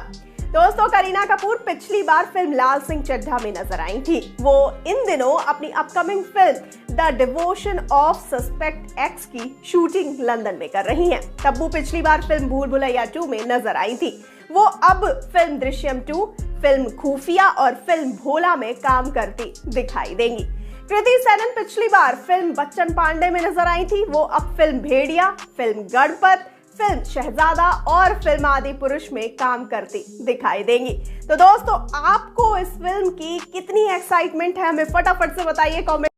दोस्तों, करीना कपूर पिछली बार फिल्म लाल सिंह चड्ढा में नजर आई थी। वो इन दिनों अपनी upcoming film the devotion of suspect x की शूटिंग लंदन में कर रही हैं। तब्बू पिछली बार फिल्म भूल भुलैया 2 में नजर आई थी। वो अब फिल्म दृश्यम 2, फिल्म खुफिया और फिल्म भोला में काम करती दिखाई देंगी। कृति सेनन पिछली बार फिल्म बच्चन पांडे में नजर आई थी। वो अब फिल्म भेड़िया, फिल्म गणपत, फिल्म शहजादा और फिल्म आदि पुरुष में काम करती दिखाई देंगी। तो दोस्तों, आपको इस फिल्म की कितनी एक्साइटमेंट है हमें फटाफट से बताइए कमेंट।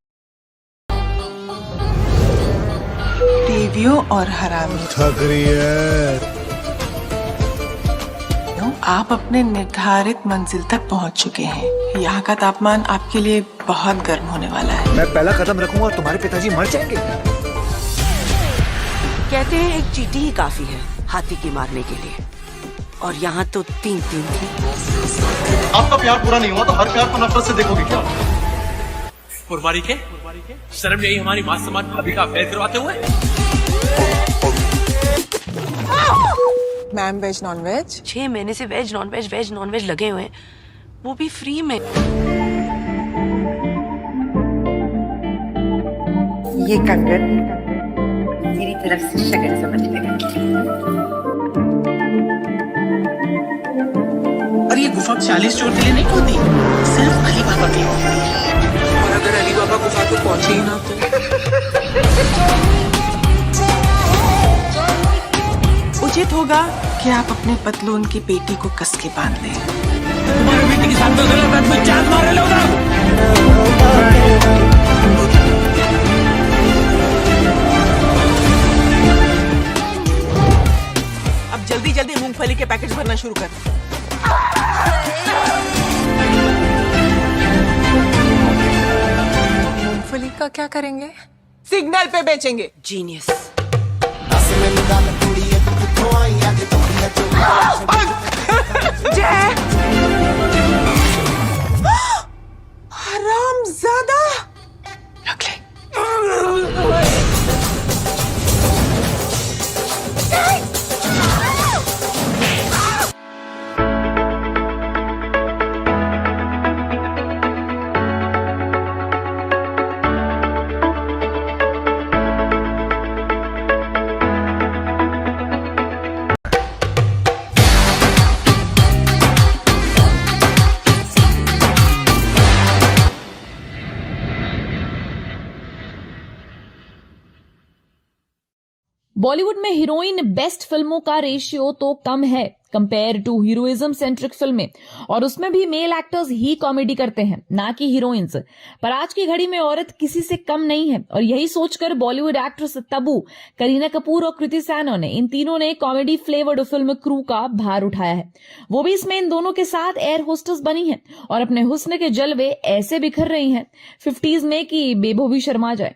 टीवियों और हरामी। थक रही है। आप अपने निर्धारित मंजिल तक पहुंच चुके हैं। यहाँ का तापमान आपके लिए बहुत गर्म होने वाला है। मैं पहला कदम रखूंगा और तुम्हारे पिताजी मर जाएंगे। कहते हैं एक चींटी ही काफी है हाथी की मारने के लिए, और यहाँ तो 3 थी। आपका प्यार पूरा नहीं हुआ तो हर प्यार को नफरत से देखोगे क्या? पुरवारी के शर्म यही हमारी मां समाज भाभी का अफेयर करवाते हुए। Ma'am, veg non veg? 6 महीने से वेज नॉन वेज लगे हुए हैं, वो भी फ्री में। ये कंगन मेरी तरफ से शगन समझ लेगा। और ये गुफा 40 चोर के लिए नहीं होती, सिर्फ अली बाबा के लिए। और अगर अली बाबा गुफा को पहुंचे ही ना तो उचित होगा कि आप अपने पतलून की पेटी को कस के बांध लें। तुम्हारे बेटी के साथ तो गलत में जान मारे लोग। अब जल्दी जल्दी मूंगफली के पैकेट भरना शुरू कर। मूंगफली का क्या करेंगे? सिग्नल पे बेचेंगे। जीनियस। हरामजादा। बॉलीवुड में हीरोइन बेस्ट फिल्मों का रेशियो तो कम है कंपेयर टू हीरोइज्म सेंट्रिक फिल्में, और उसमें भी मेल एक्टर्स ही कॉमेडी करते हैं, ना कि हीरोइंस। पर आज की घड़ी में औरत किसी से कम नहीं है, और यही सोचकर बॉलीवुड एक्ट्रेस तब्बू, करीना कपूर और कृति सैनन इन तीनों ने कॉमेडी फ्लेवर्ड फिल्म क्रू का भार उठाया है। वो भी इसमें इन दोनों के साथ एयर होस्टेस बनी है और अपने हुस्न के जलवे ऐसे बिखर रही हैं 50s में कि बेबो भी शर्मा जाए।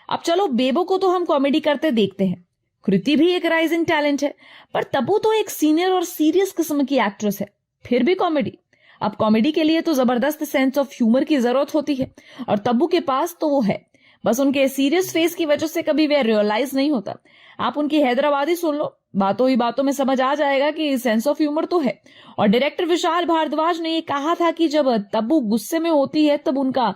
अब चलो, बेबो को तो हम कॉमेडी करते देखते हैं, कृति भी एक राइजिंग टैलेंट है, पर तब्बू तो एक सीनियर और सीरियस किस्म की एक्ट्रेस है, फिर भी कॉमेडी। अब कॉमेडी के लिए तो जबरदस्त सेंस ऑफ ह्यूमर की जरूरत होती है, और तब्बू के पास तो वो है, बस उनके सीरियस फेस की वजह से कभी वे रियलाइज नहीं होता। आप उनकी हैदराबादी सुन लो, बातों ही बातों में समझ आ जाएगा कि सेंस ऑफ ह्यूमर तो है। और डायरेक्टर विशाल भारद्वाज ने ये कहा था कि जब तब्बू गुस्से में होती है तब उनका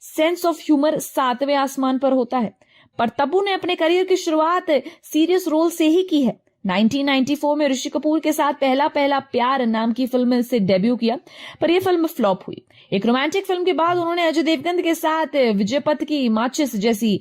सेंस ऑफ ह्यूमर 7वें आसमान पर होता है। पर तब्बू ने अपने करियर की शुरुआत सीरियस रोल से ही की है। 1994 में ऋषि कपूर के साथ पहला प्यार नाम की फिल्म से डेब्यू किया, पर यह फिल्म फ्लॉप हुई। एक रोमांटिक फिल्म के बाद उन्होंने अजय देवगन के साथ विजय पथ की माचिस जैसी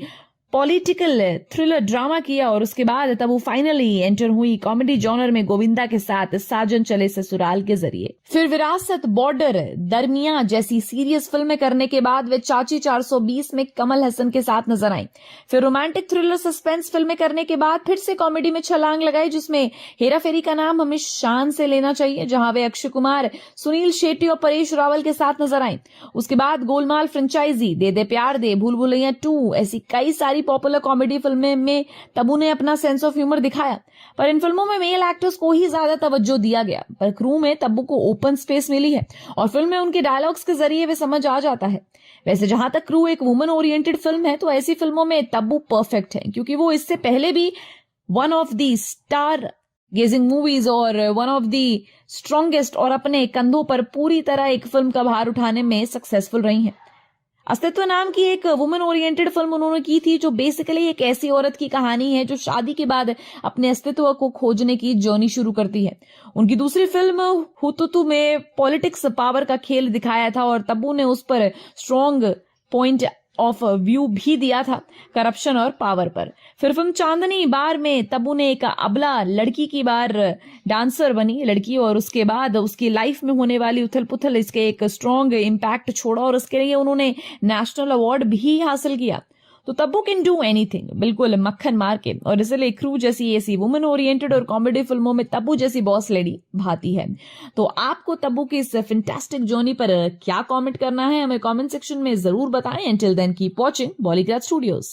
पॉलिटिकल थ्रिलर ड्रामा किया, और उसके बाद तब वो फाइनली एंटर हुई कॉमेडी जॉनर में गोविंदा के साथ साजन चले ससुराल के जरिए। फिर विरासत, बॉर्डर, दरमियां जैसी सीरियस फिल्में करने के बाद वे चाची 420 में कमल हसन के साथ नजर आई। फिर रोमांटिक थ्रिलर सस्पेंस फिल्में करने के बाद फिर से कॉमेडी में छलांग लगाई, जिसमें हेरा फेरी का नाम हमें शान से लेना चाहिए, जहां वे अक्षय कुमार, सुनील शेट्टी और परेश रावल के साथ नजर आई। उसके बाद गोलमाल फ्रेंचाइजी, दे दे प्यार दे, भूल भुलैया 2, ऐसी कई सारी पॉपुलर कॉमेडी फिल्में में तब्बू ने अपना सेंस ऑफ ह्यूमर दिखाया। पर इन फिल्मों में मेल एक्टर्स को ही ज्यादा तवज्जो दिया गया, पर क्रू में तब्बू को ओपन स्पेस मिली है और फिल्म में उनके डायलॉग्स के जरिए वे समझ आ जाता है। वैसे जहां तक क्रू एक वुमन ओरिएंटेड फिल्म है, तो ऐसी फिल्मों में तब्बू परफेक्ट है, क्योंकि वो इससे पहले भी one of the star gazing movies और वन ऑफ दी स्ट्रॉन्गेस्ट और अपने कंधों पर पूरी तरह एक फिल्म का भार उठाने में सक्सेसफुल रही हैं। अस्तित्व नाम की एक वुमेन ओरिएंटेड फिल्म उन्होंने की थी, जो बेसिकली एक ऐसी औरत की कहानी है जो शादी के बाद अपने अस्तित्व को खोजने की जर्नी शुरू करती है। उनकी दूसरी फिल्म हुतुतु में पॉलिटिक्स, पावर का खेल दिखाया था, और तब्बू ने उस पर स्ट्रॉन्ग पॉइंट ऑफ व्यू भी दिया था, करप्शन और पावर पर। फिर फिल्म चांदनी बार में तब्बू ने एक अबला लड़की की बार डांसर बनी लड़की, और उसके बाद उसकी लाइफ में होने वाली उथल पुथल इसके एक स्ट्रॉन्ग इम्पैक्ट छोड़ा, और उसके लिए उन्होंने नेशनल अवार्ड भी हासिल किया। तो तब्बू कैन डू एनीथिंग, बिल्कुल मक्खन मार के, और इसलिए क्रू जैसी ऐसी वुमेन ओरिएंटेड और कॉमेडी फिल्मों में तब्बू जैसी बॉस लेडी भाती है। तो आपको तब्बू की इस फैंटास्टिक जर्नी पर क्या कमेंट करना है, हमें कमेंट सेक्शन में जरूर बताएं। Until then, keep watching Bollygrad Studios।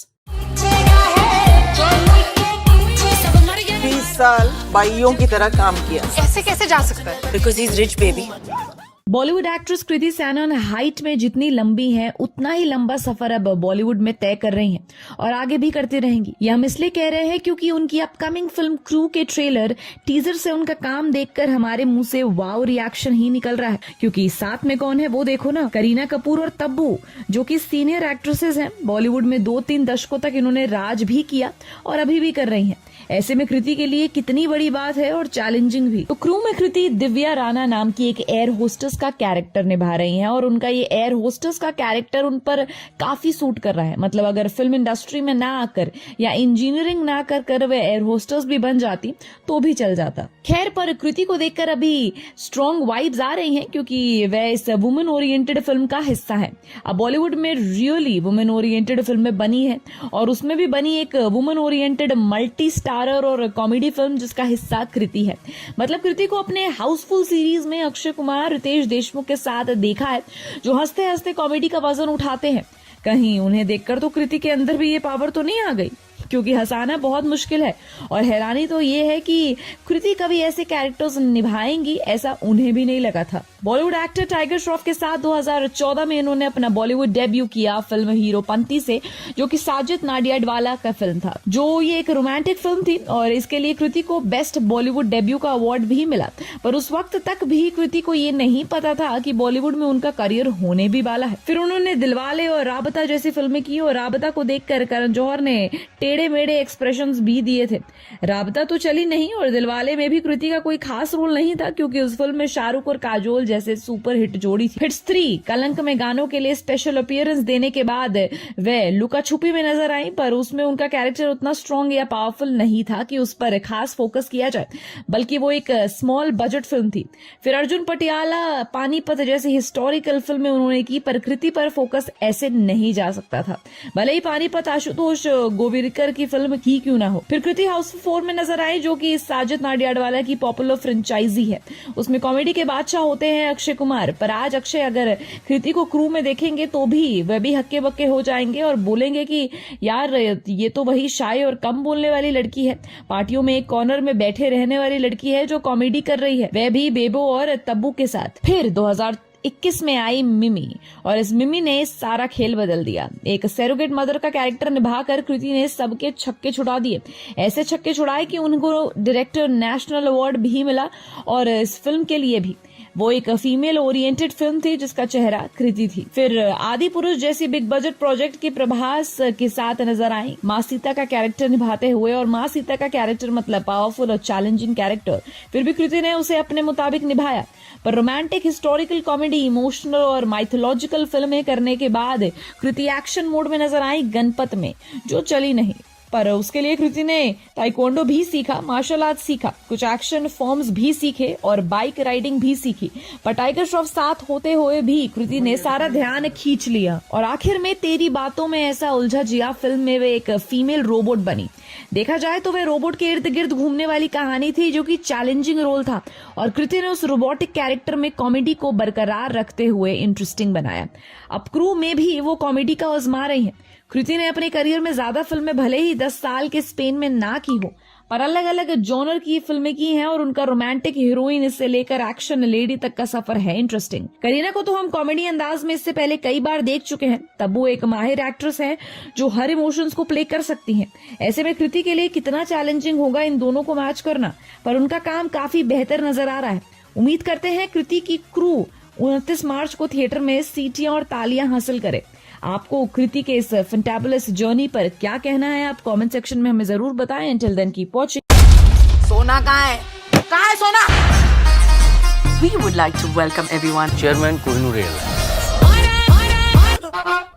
20 साल बाइयों की तरह काम किया। ऐसे कैसे जा सकता है? Because he is rich baby. Bollywood actress Kriti Sanon height में जितनी लंबी हैं, उतना ही लंबा सफर अब बॉलीवुड में तय कर रही हैं और आगे भी करती रहेंगी। ये हम इसलिए कह रहे हैं क्योंकि उनकी अपकमिंग फिल्म क्रू के ट्रेलर टीजर से उनका काम देखकर हमारे मुंह से वाव रिएक्शन ही निकल रहा है। क्योंकि साथ में कौन है वो देखो ना, करीना कपूर और तब्बू, जो कि सीनियर एक्ट्रेसेस हैं। बॉलीवुड में 2-3 दशकों तक इन्होंने राज भी किया और अभी भी कर रही हैं। ऐसे में कृति के लिए कितनी बड़ी बात है और चैलेंजिंग भी। तो क्रू में कृति दिव्या राणा नाम की एक एयर होस्टेस का कैरेक्टर निभा रही हैं, और उनका ये एयर होस्टेस का कैरेक्टर उन पर काफी सूट कर रहा है। मतलब अगर फिल्म इंडस्ट्री में ना आकर या इंजीनियरिंग ना कर वे एयर होस्टेस भी बन जाती तो भी चल जाता। खैर, पर कृति को देखकर अभी स्ट्रॉन्ग वाइब्स आ रही हैं, क्योंकि वह इस वुमेन ओरिएंटेड फिल्म का हिस्सा है। अब बॉलीवुड में रियली वुमेन ओरिएंटेड फिल्में बनी है, और उसमें भी बनी एक वुमेन ओरिएंटेड मल्टी स्टारर और कॉमेडी फिल्म जिसका हिस्सा कृति है। मतलब कृति को अपने हाउसफुल सीरीज में अक्षय कुमार, रितेश देशमुख के साथ देखा है, जो हंसते हंसते कॉमेडी का वजन उठाते हैं। कहीं उन्हें देखकर तो कृति के अंदर भी ये पावर तो नहीं आ गई, क्योंकि हंसाना बहुत मुश्किल है। और हैरानी तो ये है कि कृति कभी ऐसे कैरेक्टर्स निभाएंगी, ऐसा उन्हें भी नहीं लगा था। बॉलीवुड एक्टर टाइगर श्रॉफ के साथ 2014 में इन्होंने अपना बॉलीवुड डेब्यू किया फिल्म हीरोपंती से, जो कि साजिद नाडियाडवाला का फिल्म था। जो ये एक रोमांटिक फिल्म थी, और इसके लिए कृति को बेस्ट बॉलीवुड डेब्यू का अवार्ड भी मिला। पर उस वक्त तक भी कृति को ये नहीं पता था कि बॉलीवुड में उनका करियर होने भी वाला है। फिर उन्होंने दिलवाले और राबता जैसी फिल्में की, और राबता को देखकर करण जौहर ने टेढ़े मेढ़े एक्सप्रेशंस भी दिए थे। राबता तो चली नहीं, और दिलवाले में भी कृति का कोई खास रोल नहीं था, क्योंकि उस फिल्म में शाहरुख और काजोल जैसे सुपरहिट जोड़ी थी। हिट्स 3 कलंक में गानों के लिए स्पेशल अपीयरेंस देने के बाद वे लुका छुपी में नजर आई, पर उसमें उनका कैरेक्टर उतना स्ट्रॉन्ग या पावरफुल नहीं था कि उस पर खास फोकस किया जाए, बल्कि वो एक स्मॉल बजट फिल्म थी। फिर अर्जुन पटियाला पानीपत जैसी हिस्टोरिकल फिल्में उन्होंने की, पर कृति पर फोकस ऐसे नहीं जा सकता था, भले ही पानीपत आशुतोष गोविरकर की फिल्म ही क्यों ना हो। फिर कृति हाउस 4 में नजर आई, जो कि साजिद नाडियाडवाला की पॉपुलर फ्रेंचाइजी है। उसमें कॉमेडी के बादशाह होते हैं अक्षय कुमार, पर आज अक्षय अगर कृति को क्रू में देखेंगे तो भी वह भी हक्के बक्के हो जाएंगे और बोलेंगे कि यार ये तो वही शाय और कम बोलने वाली लड़की है, पार्टियों में एक कॉर्नर में बैठे रहने वाली लड़की है जो कॉमेडी कर रही है, वह भी बेबो और तब्बू के साथ। फिर 2021 में आई मिमी, और इस मिमी ने सारा खेल बदल दिया। एक सैरोगेट मदर का कैरेक्टर निभाकर कृति ने सबके छक्के छुड़ा दिए, ऐसे छक्के छुड़ाए कि उनको डायरेक्टर नेशनल अवार्ड भी मिला, और इस फिल्म के लिए भी। वो एक फीमेल ओरिएंटेड फिल्म थी जिसका चेहरा कृति थी। फिर आदि पुरुष जैसी बिग बजट प्रोजेक्ट की प्रभास के साथ नजर आई, माँ सीता का कैरेक्टर निभाते हुए, और माँ सीता का कैरेक्टर मतलब पावरफुल और चैलेंजिंग कैरेक्टर, फिर भी कृति ने उसे अपने मुताबिक निभाया। पर रोमांटिक, हिस्टोरिकल कॉमेडी, इमोशनल और माइथोलॉजिकल फिल्में करने के बाद कृति एक्शन मोड में नजर आई गणपत में, जो चली नहीं। पर उसके लिए कृति ने ताइक्वांडो भी सीखा, मार्शल आर्ट सीखा, कुछ एक्शन फॉर्म्स भी सीखे और बाइक राइडिंग भी सीखी। पर टाइगर श्रॉफ साथ होते हुए भी कृति ने सारा ध्यान खींच लिया, और आखिर में तेरी बातों में ऐसा उलझा जिया फिल्म में वे एक फीमेल रोबोट बनी। देखा जाए तो वह रोबोट के इर्द गिर्द घूमने वाली कहानी थी, जो कि चैलेंजिंग रोल था, और कृति ने उस रोबोटिक कैरेक्टर में कॉमेडी को बरकरार रखते हुए इंटरेस्टिंग बनाया। अब क्रू में भी वो कॉमेडी का आजमा रही है। कृति ने अपने करियर में ज्यादा फिल्में भले ही 10 साल के स्पेन में ना की हो, पर अलग अलग जॉनर की फिल्में की हैं, और उनका रोमांटिक हीरोइन से लेकर एक्शन लेडी तक का सफर है इंटरेस्टिंग। करीना को तो हम कॉमेडी अंदाज में इससे पहले कई बार देख चुके हैं, तब वो एक माहिर एक्ट्रेस है जो हर इमोशंस को प्ले कर सकती हैं। ऐसे में कृति के लिए कितना चैलेंजिंग होगा इन दोनों को मैच करना, पर उनका काम काफी बेहतर नजर आ रहा है। उम्मीद करते हैं कृति की क्रू 29 मार्च को थिएटर में सीटियां और तालियां हासिल करे। आपको कृति के इस फैंटाबुलस जर्नी पर क्या कहना है, आप कमेंट सेक्शन में हमें जरूर बताएं। Until then, keep watching. सोना कहाँ है? कहाँ है सोना? We would like to welcome everyone. Chairman Kohinoor rail.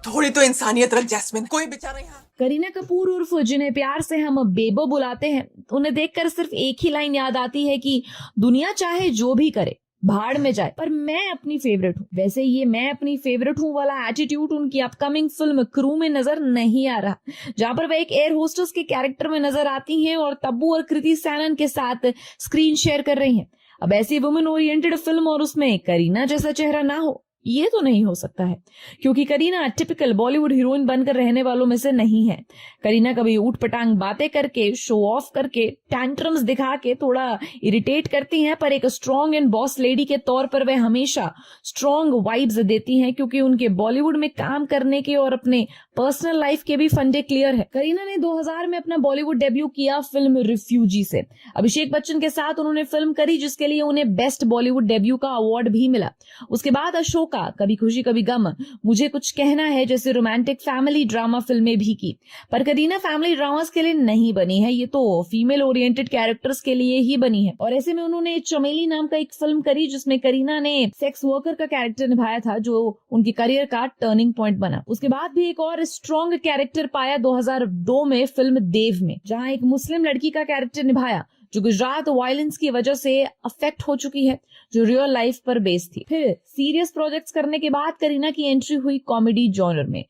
थोड़ी तो इंसानियत रख जैस्मिन, कोई बेचारा यहाँ। करीना कपूर उर्फ जिन्हें प्यार से हम बेबो बुलाते हैं, उन्हें देखकर सिर्फ एक ही लाइन याद आती है कि दुनिया चाहे जो भी करे भाड़ में जाए, पर मैं अपनी फेवरेट हूँ। वैसे ये मैं अपनी फेवरेट हूँ वाला एटीट्यूड उनकी अपकमिंग फिल्म क्रू में नजर नहीं आ रहा, जहाँ पर वह एक एयर होस्टेस के कैरेक्टर में नजर आती हैं और तब्बू और कृति सैनन के साथ स्क्रीन शेयर कर रही हैं। अब ऐसी वुमेन ओरिएंटेड फिल्म और उसमें करीना जैसा चेहरा ना हो, ये तो नहीं हो सकता है, क्योंकि करीना टिपिकल बॉलीवुड हीरोइन बनकर रहने वालों में से नहीं है। करीना कभी ऊट पटांग बातें करके, शो ऑफ करके, टैंट्रम्स दिखा के थोड़ा इरिटेट करती हैं, पर एक स्ट्रॉन्ग एंड बॉस लेडी के तौर पर वे हमेशा स्ट्रॉन्ग वाइब्स देती हैं, क्योंकि उनके बॉलीवुड में काम करने के और अपने पर्सनल लाइफ के भी फंडे क्लियर है। करीना ने 2000 में अपना बॉलीवुड डेब्यू किया फिल्म रिफ्यूजी से। अभिषेक बच्चन के साथ उन्होंने फिल्म करी, जिसके लिए उन्हें बेस्ट बॉलीवुड डेब्यू का अवार्ड भी मिला। उसके बाद अशोका, कभी खुशी कभी गम, मुझे कुछ कहना है जैसे रोमांटिक फैमिली ड्रामा फिल्में भी की, पर करीना फैमिली ड्रामास के लिए नहीं बनी है, ये तो फीमेल ओरिएंटेड कैरेक्टर्स के लिए ही बनी है। और ऐसे में उन्होंने चमेली नाम का एक फिल्म करी, जिसमें करीना ने सेक्स वर्कर का कैरेक्टर निभाया था, जो उनके करियर का टर्निंग पॉइंट बना। उसके बाद भी एक और स्ट्रॉन्ग कैरेक्टर पाया 2002 में फिल्म देव में, जहां एक मुस्लिम लड़की का कैरेक्टर निभाया जो गुजरात वायलेंस की वजह से अफेक्ट हो चुकी है, जो रियल लाइफ पर बेस्ड थी। फिर सीरियस प्रोजेक्ट्स करने के बाद करीना की एंट्री हुई कॉमेडी जॉनर में,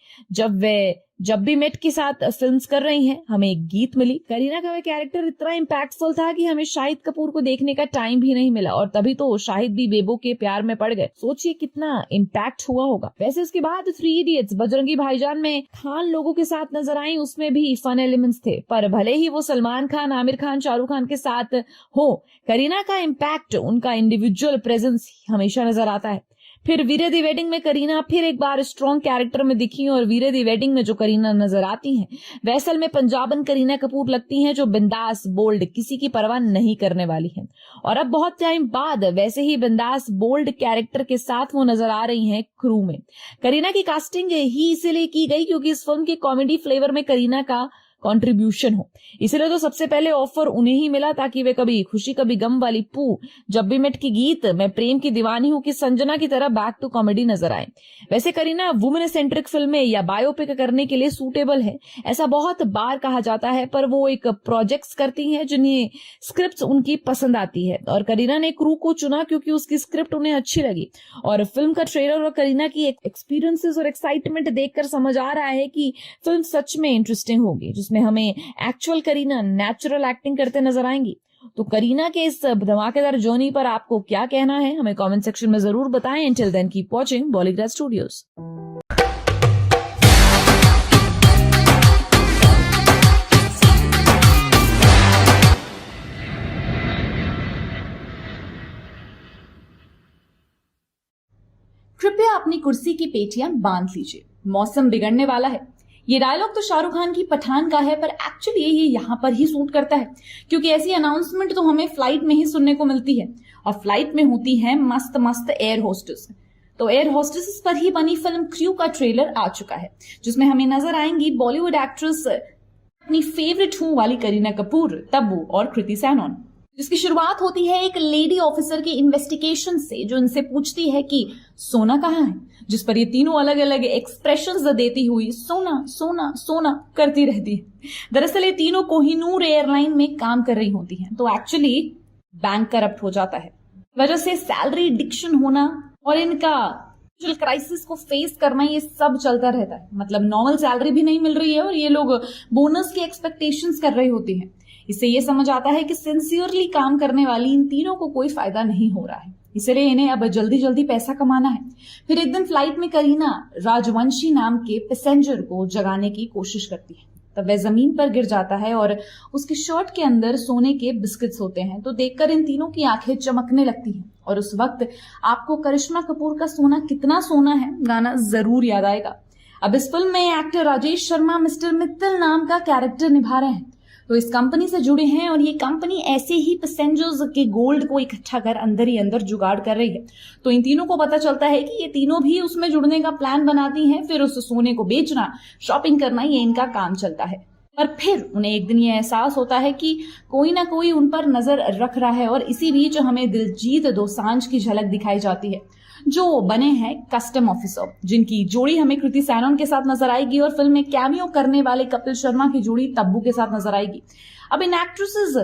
जब भी मेट के साथ फिल्म्स कर रही हैं। हमें एक गीत मिली। करीना का वह कैरेक्टर इतना इम्पैक्टफुल था कि हमें शाहिद कपूर को देखने का टाइम भी नहीं मिला, और तभी तो शाहिद भी बेबो के प्यार में पड़ गए। सोचिए कितना इम्पैक्ट हुआ होगा। वैसे उसके बाद 3 इडियट्स, बजरंगी भाईजान में खान लोगों के साथ नजर आई, उसमें भी फन एलिमेंट्स थे, पर भले ही वो सलमान खान, आमिर खान, शाहरुख खान के साथ हो, करीना का इम्पैक्ट, उनका इंडिविजुअल प्रेजेंस हमेशा नजर आता है। फिर वीरे दी वेडिंग में करीना फिर एक बार स्ट्रॉन्ग कैरेक्टर में दिखी, और वीरे दी वेडिंग में जो करीना नजर आती हैं, वैसल में पंजाबन करीना कपूर लगती हैं, जो बिंदास, बोल्ड, किसी की परवाह नहीं करने वाली हैं। और अब बहुत टाइम बाद वैसे ही बिंदास, बोल्ड कैरेक्टर के साथ वो नजर आ रही हैं क्रू में। करीना की कास्टिंग ही इसीलिए की गई क्योंकि इस फिल्म के कॉमेडी फ्लेवर में करीना का कंट्रीब्यूशन हो। इसलिए तो सबसे पहले ऑफर उन्हें ही मिला ताकि वे कभी खुशी कभी गम वाली पू, जब भी मिट की गीत, मैं प्रेम की दीवानी हूं की संजना की तरह बैक टू कॉमेडी नजर आए। वैसे करीना वुमेन सेंट्रिक फिल्में या बायोपिक करने के लिए सूटेबल है, ऐसा बहुत बार कहा जाता है, पर वो एक प्रोजेक्ट्स करती हैं जिन्हें स्क्रिप्ट उनकी पसंद आती है और करीना ने क्रू को चुना क्योंकि उसकी स्क्रिप्ट उन्हें अच्छी लगी। और फिल्म का ट्रेलर और करीना की एक्सपीरियंसेस और एक्साइटमेंट देखकर समझ आ रहा है कि फिल्म सच में इंटरेस्टिंग होगी, जिसमें हमें एक्चुअल करीना नेचुरल एक्टिंग करते नजर आएंगी। तो करीना के इस धमाकेदार जर्नी पर आपको क्या कहना है, हमें कमेंट सेक्शन में जरूर बताएं। Until then, keep watching Bollygrad Studios. कृपया अपनी कुर्सी की पेटियां बांध लीजिए, मौसम बिगड़ने वाला है। ये डायलॉग तो शाहरुख खान की पठान का है, पर एक्चुअली ये यहाँ पर ही सूट करता है, क्योंकि ऐसी अनाउंसमेंट तो हमें फ्लाइट में ही सुनने को मिलती है, और फ्लाइट में होती है मस्त मस्त एयर होस्टेस। तो एयर होस्टेस पर ही बनी फिल्म क्रू का ट्रेलर आ चुका है, जिसमें हमें नजर आएंगी बॉलीवुड एक्ट्रेस अपनी फेवरेट हूं वाली करीना कपूर, तब्बू और कृति सैनन, जिसकी शुरुआत होती है एक लेडी ऑफिसर के इन्वेस्टिगेशन से, जो इनसे पूछती है कि सोना कहाँ है, जिस पर ये तीनों अलग अलग एक्सप्रेशंस देती हुई सोना सोना सोना करती रहती है। दरअसल ये तीनों कोहिनूर एयरलाइन में काम कर रही होती हैं, तो एक्चुअली बैंक करप्ट हो जाता है, वजह से सैलरी डिक्शन होना और इनका क्राइसिस को फेस करना, ये सब चलता रहता है। मतलब नॉर्मल सैलरी भी नहीं मिल रही है और ये लोग बोनस की एक्सपेक्टेशंस कर रही होती हैं। इससे ये समझ आता है कि सिंसियरली काम करने वाली इन तीनों को कोई फायदा नहीं हो रहा है, इसलिए इन्हें अब जल्दी जल्दी पैसा कमाना है। फिर एक दिन फ्लाइट में करीना राजवंशी नाम के पैसेंजर को जगाने की कोशिश करती है, तब वह जमीन पर गिर जाता है और उसकी शर्ट के अंदर सोने के बिस्किट्स होते हैं। तो देखकर इन तीनों की आंखें चमकने लगती हैं और उस वक्त आपको करिश्मा कपूर का सोना कितना सोना है गाना जरूर याद आएगा। अब इस फिल्म में एक्टर राजेश शर्मा मिस्टर मित्तल नाम का कैरेक्टर निभा रहे हैं, तो इस कंपनी से जुड़े हैं और ये कंपनी ऐसे ही पैसेंजर्स के गोल्ड को इकट्ठा कर अंदर ही अंदर जुगाड़ कर रही है। तो इन तीनों को पता चलता है कि ये तीनों भी उसमें जुड़ने का प्लान बनाती हैं, फिर उस सोने को बेचना, शॉपिंग करना, ये इनका काम चलता है। और फिर उन्हें एक दिन ये एहसास होता है कि कोई ना कोई उन पर नजर रख रहा है, और इसी बीच हमें दिलजीत दोसांझ की झलक दिखाई जाती है, जो बने हैं कस्टम ऑफिसर, जिनकी जोड़ी हमें कृति सैनन के साथ नजर आएगी और फिल्म में कैमियो करने वाले कपिल शर्मा की जोड़ी तब्बू के साथ नजर आएगी। अब इन एक्ट्रेसेस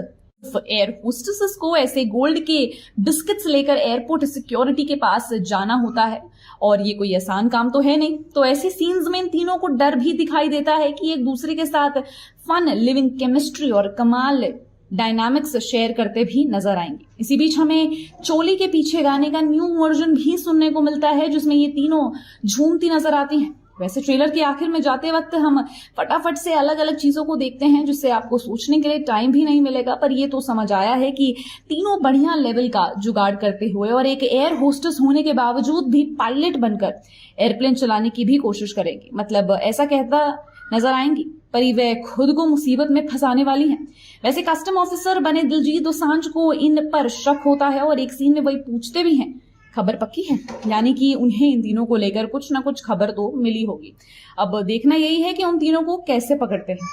एयर होस्टेसेस को ऐसे गोल्ड के बिस्किट्स लेकर एयरपोर्ट सिक्योरिटी के पास जाना होता है, और ये कोई आसान काम तो है नहीं। तो ऐसे सीन्स में इन तीनों को डर भी दिखाई देता है कि एक दूसरे के साथ फन लिविंग केमिस्ट्री और कमाल डायनामिक्स शेयर करते भी नजर आएंगे। इसी बीच हमें चोली के पीछे गाने का न्यू वर्जन भी सुनने को मिलता है, जिसमें ये तीनों झूमती नजर आती हैं। वैसे ट्रेलर के आखिर में जाते वक्त हम फटाफट से अलग अलग चीजों को देखते हैं, जिससे आपको सोचने के लिए टाइम भी नहीं मिलेगा, पर ये तो समझ आया है कि तीनों बढ़िया लेवल का जुगाड़ करते हुए और एक एयर होस्टेस होने के बावजूद भी पायलट बनकर एयरप्लेन चलाने की भी कोशिश करेंगी। मतलब ऐसा कहता नजर आएंगी, पर वह खुद को मुसीबत में फंसाने वाली हैं। वैसे कस्टम ऑफिसर बने दिलजीत दोसांझ को इन पर शक होता है और एक सीन में वही पूछते भी हैं, खबर पक्की है, यानी कि उन्हें इन तीनों को लेकर कुछ ना कुछ खबर तो मिली होगी। अब देखना यही है कि उन तीनों को कैसे पकड़ते हैं।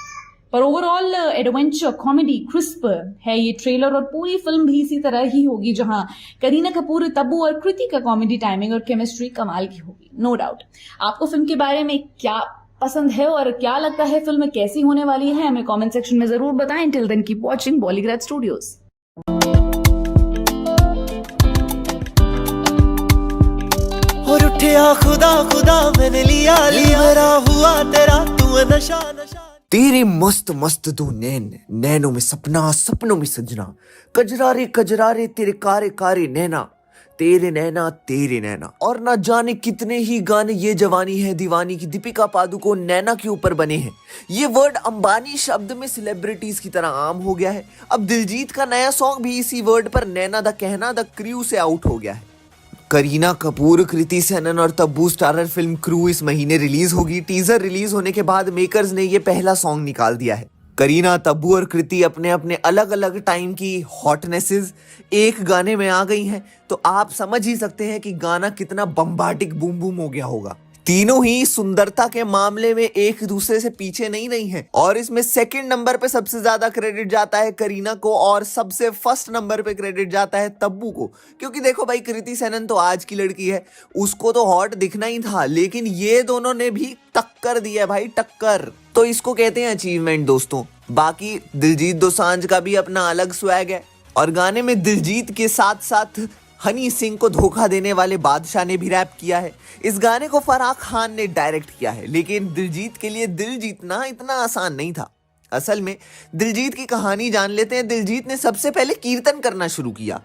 पर ओवरऑल एडवेंचर कॉमेडी क्रिस्प है ये ट्रेलर, और पूरी फिल्म भी इसी तरह ही होगी, जहां करीना कपूर, तब्बू और कृति का कॉमेडी टाइमिंग और केमिस्ट्री कमाल की होगी, नो डाउट। आपको फिल्म के बारे में क्या पसंद है और क्या लगता है फिल्म कैसी होने वाली है, हमें कमेंट सेक्शन में जरूर बताएं। Till then keep watching Bollygrad Studios. और उठिया खुदा खुदा मैंने लिया मेरा हुआ तेरा तू नशा नशा। तेरे मस्त मस्त दो नैन, नैनों में सपना, सपनों में सजना, कजरारे कजरारे तेरे कारे कारे नैना, तेरे नैना। और ना जाने कितने ही गाने ये जवानी है दीवानी की दीपिका पादुकोण नैना के ऊपर बने हैं। ये वर्ड अंबानी शब्द में सेलिब्रिटीज की तरह आम हो गया है। अब दिलजीत का नया सॉन्ग भी इसी वर्ड पर नैना द कहना द क्रू से आउट हो गया है। करीना कपूर, कृति सैनन और तब्बू स्टारर फिल्म क्रू इस महीने रिलीज होगी। टीजर रिलीज होने के बाद मेकर्स ने ये पहला सॉन्ग निकाल दिया है। करीना, तब्बू और कृति अपने अपने अलग अलग टाइम की हॉटनेसेस एक गाने में आ गई हैं, तो आप समझ ही सकते हैं कि गाना कितना बम्बार्डिक बूम बूम हो गया होगा। तीनों ही सुंदरता के मामले में एक दूसरे से पीछे नहीं है। और इसमें सेकंड नंबर पे सबसे ज्यादा क्रेडिट जाता है करीना को और सबसे फर्स्ट नंबर पे क्रेडिट जाता है तब्बू को। क्योंकि देखो भाई, कृति सेनन तो आज की लड़की है, उसको तो हॉट दिखना ही था, लेकिन ये दोनों ने भी टक्कर दी है भाई, टक्कर। तो इसको कहते हैं अचीवमेंट दोस्तों। बाकी दिलजीत दोसांझ का भी अपना अलग स्वैग है और गाने में दिलजीत के साथ साथ हनी सिंह को धोखा देने वाले बादशाह ने भी रैप किया है। इस गाने को फराह खान ने डायरेक्ट किया है, लेकिन दिलजीत के लिए दिल जीतना इतना आसान नहीं था। असल में दिलजीत की कहानी जान लेते हैं। दिलजीत ने सबसे पहले कीर्तन करना शुरू किया।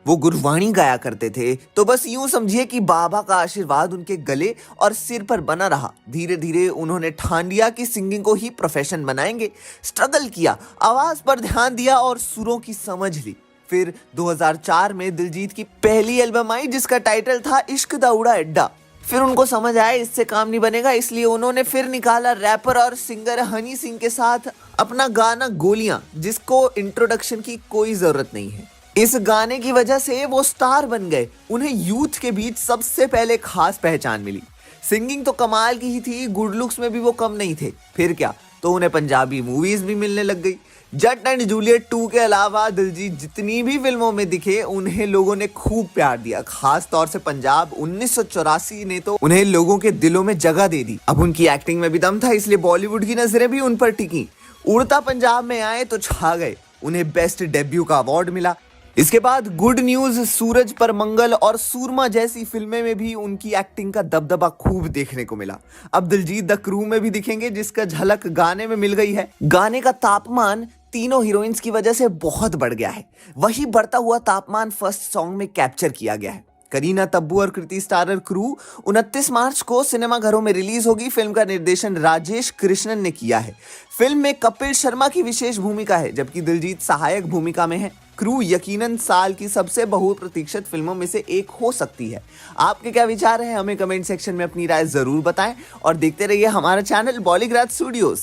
वो गुरबाणी गाया करते थे, तो बस यूं समझिए कि बाबा का आशीर्वाद उनके गले और सिर पर बना रहा। धीरे धीरे उन्होंने ठान लिया कि सिंगिंग को ही प्रोफेशन बनाएंगे। स्ट्रगल किया, आवाज पर ध्यान दिया और सुरों की समझ ली। फिर 2004 में दिलजीत की पहली एल्बम आई जिसका टाइटल था इश्क दा उड़ा अड्डा। फिर उनको समझ आया इससे काम नहीं बनेगा, इसलिए उन्होंने फिर निकाला रैपर और सिंगर हनी सिंह के साथ अपना गाना गोलियां, जिसको इंट्रोडक्शन की कोई जरूरत नहीं है। इस गाने की वजह से वो स्टार बन गए। उन्हें यूथ के बीच सबसे पहले खास पहचान मिली। सिंगिंग तो कमाल की ही थी, गुड लुक्स में भी वो कम नहीं थे। फिर क्या, तो उन्हें पंजाबी मूवीज भी मिलने लग गई। जट एंड जूलियट 2 के अलावा दिलजीत जितनी भी फिल्मों में दिखे, उन्हें लोगों ने खूब प्यार दिया। खास तौर से पंजाब 1984 ने तो उन्हें लोगों के दिलों में जगह दे दी। अब उनकी एक्टिंग में भी दम था, इसलिए बॉलीवुड की नजरें भी उन पर टिकी। उड़ता पंजाब में आए तो छा गए। उन्हें बेस्ट डेब्यू का अवार्ड मिला। इसके बाद गुड न्यूज, सूरज पर मंगल और सूरमा जैसी फिल्में में भी उनकी एक्टिंग का दबदबा खूब देखने को मिला। अब दिलजीत द क्रू में भी दिखेंगे, जिसका झलक गाने में मिल गई है। गाने का तापमान तीनों हीरोइंस की वजह से बहुत बढ़ गया है। वही बढ़ता हुआ तापमान फर्स्ट सॉन्ग में कैप्चर किया गया है। करीना, तब्बू और कृति स्टारर क्रू 29 मार्च को सिनेमाघरों में रिलीज होगी। फिल्म का निर्देशन राजेश कृष्णन ने किया है। फिल्म में कपिल शर्मा की विशेष भूमिका है, जबकि दिलजीत सहायक भूमिका में है। क्रू यकीनन साल की सबसे बहुप्रतीक्षित फिल्मों में से एक हो सकती है। आपके क्या विचार हैं, हमें कमेंट सेक्शन में अपनी राय जरूर बताएं और देखते रहिए हमारा channel Bollygraj studios.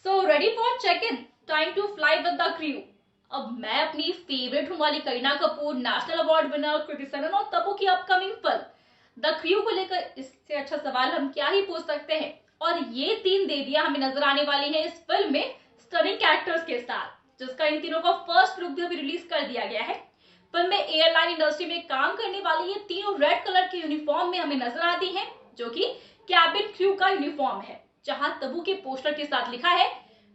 So ready for check-in? Time to fly with the crew. अब मैं अपनी फेवरेट हूँ वाली Kareena Kapoor, national award winner Kriti Sanon और तब्बू की अपकमिंग फिल्म द क्रू को लेकर इससे अच्छा सवाल हम क्या ही पूछ सकते हैं। और ये तीन देवियां हमें नजर आने वाली हैं इस फिल्म में स्टनिंग कैरेक्टर्स के साथ, जिसका इन तीनों का फर्स्ट लुक भी रिलीज कर दिया गया है। फिल्म में एयरलाइन इंडस्ट्री में काम करने वाली ये तीनों रेड कलर के यूनिफॉर्म में हमें नजर आती हैं, जो कि कैबिन क्रू का यूनिफॉर्म है। जहां तब्बू के पोस्टर के साथ लिखा है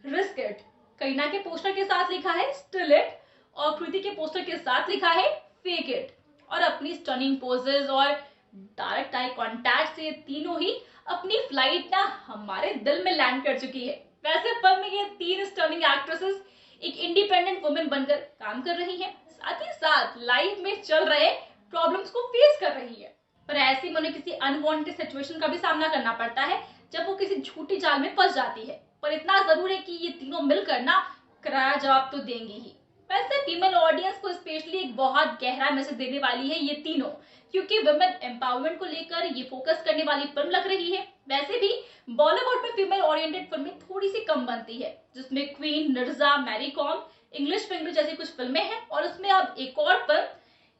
रिस्क इट, करीना के पोस्टर के साथ लिखा है स्टिल इट और कृति के पोस्टर के साथ लिखा है फेक इट। और अपनी स्टनिंग पोजेस और डायरेक्ट आई कांटेक्ट से तीनों ही अपनी फ्लाइट ना हमारे दिल में लैंड कर चुकी है। वैसे फिल्म में ये तीन स्टनिंग एक्ट्रेसेस एक इंडिपेंडेंट वुमेन बनकर काम कर रही हैं, साथ ही साथ लाइफ में चल रहे प्रॉब्लम्स को फेस कर रही है। पर ऐसे में उन्हें किसी अनवांटेड सिचुएशन का भी सामना करना पड़ता है जब वो किसी झूठी जाल में फंस जाती है। पर इतना जरूर है कि ये तीनों मिलकर ना करारा जवाब तो देंगी ही। वैसे फीमेल ऑडियंस को स्पेशली एक बहुत गहरा मैसेज देने वाली है ये तीनों, क्योंकि वुमेन एम्पावरमेंट को लेकर ये फोकस करने वाली फिल्म लग रही है। वैसे भी बॉलीवुड में फीमेल ओरिएंटेड फिल्में थोड़ी सी कम बनती है, जिसमें Queen, Neerja, Mary Kom, English film जैसी कुछ फिल्में हैं और उसमें अब एक और फिल्म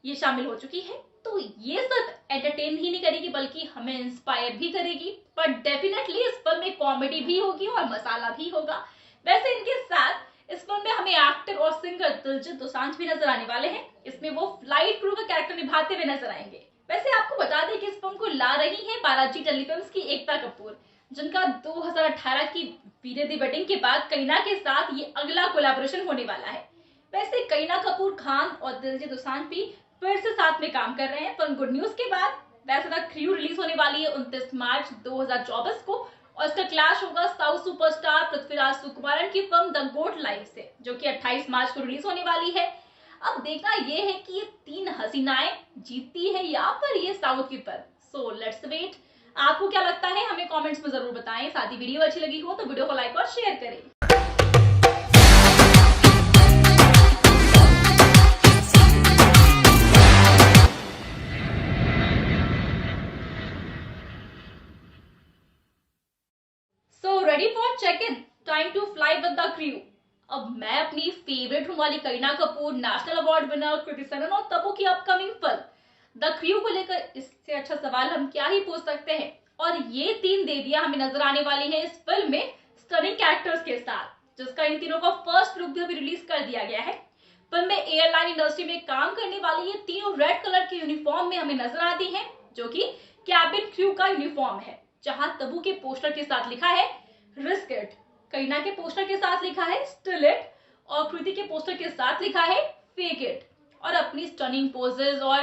ये शामिल हो चुकी है। तो ये सिर्फ एंटरटेन ही नहीं करेगी बल्कि हमें इंस्पायर भी करेगी। पर डेफिनेटली इस फिल्म में कॉमेडी भी होगी और मसाला भी होगा। वैसे इनके साथ इस फिल्म में हमें एक्टर और सिंगर दिलजीत दोसांझ भी नजर आने वाले हैं। इसमें वो फ्लाइट क्रू का कैरेक्टर निभाते हुए नजर आएंगे। वैसे आपको बता दें कि इस फिल्म को ला रही है बालाजी टेलीफिल्म्स की एकता कपूर, जिनका 2018 की वीरे दी वेडिंग के बाद करीना के साथ ये अगला कोलैबोरेशन होने वाला है। वैसे करीना कपूर खान और दिलजीत दोसांझ भी फिर से साथ में काम कर रहे हैं। पर गुड न्यूज के बाद वैसे द क्रू रिलीज होने वाली है 29 मार्च 2024 को और इसका क्लैश होगा साउथ सुपरस्टार पृथ्वीराज सुकुमारन की फिल्म द गोट लाइफ से, जो कि 28 मार्च को रिलीज होने वाली है। अब देखना ये है कि ये तीन हसीनाएं जीतती है या फिर ये साउथ की फिल्म। So let's wait. आपको क्या लगता है हमें कमेंट्स में जरूर बताएं। साथ ही वीडियो अच्छी लगी हो तो वीडियो को लाइक और शेयर करें। So ready for check-in? Time to fly with the crew. अब मैं अपनी फेवरेट हूँ वाली Kareena Kapoor, national award winner Kriti Sanon और तब्बू की अपकमिंग फिल्म द क्रू को लेकर इससे अच्छा सवाल हम क्या ही पूछ सकते हैं। और ये 3 देवियां हमें नजर आने वाली हैं इस फिल्म में स्टनिंग कैरेक्टर्स के साथ, जिसका इन तीनों का फर्स्ट लुक भी अभी रिलीज कर दिया गया है। फिल्म में एयरलाइन इंडस्ट्री में काम करने वाली ये तीनों रेड कलर के यूनिफॉर्म में हमें नजर आती हैं, जो कि कैबिन क्रू का यूनिफॉर्म है, जहां तब्बू के पोस्टर के साथ लिखा है रिस्क इट, करीना के पोस्टर के साथ लिखा है स्टिल इट और कृति के पोस्टर के साथ लिखा है फेक इट। और अपनी स्टनिंग पोजेस और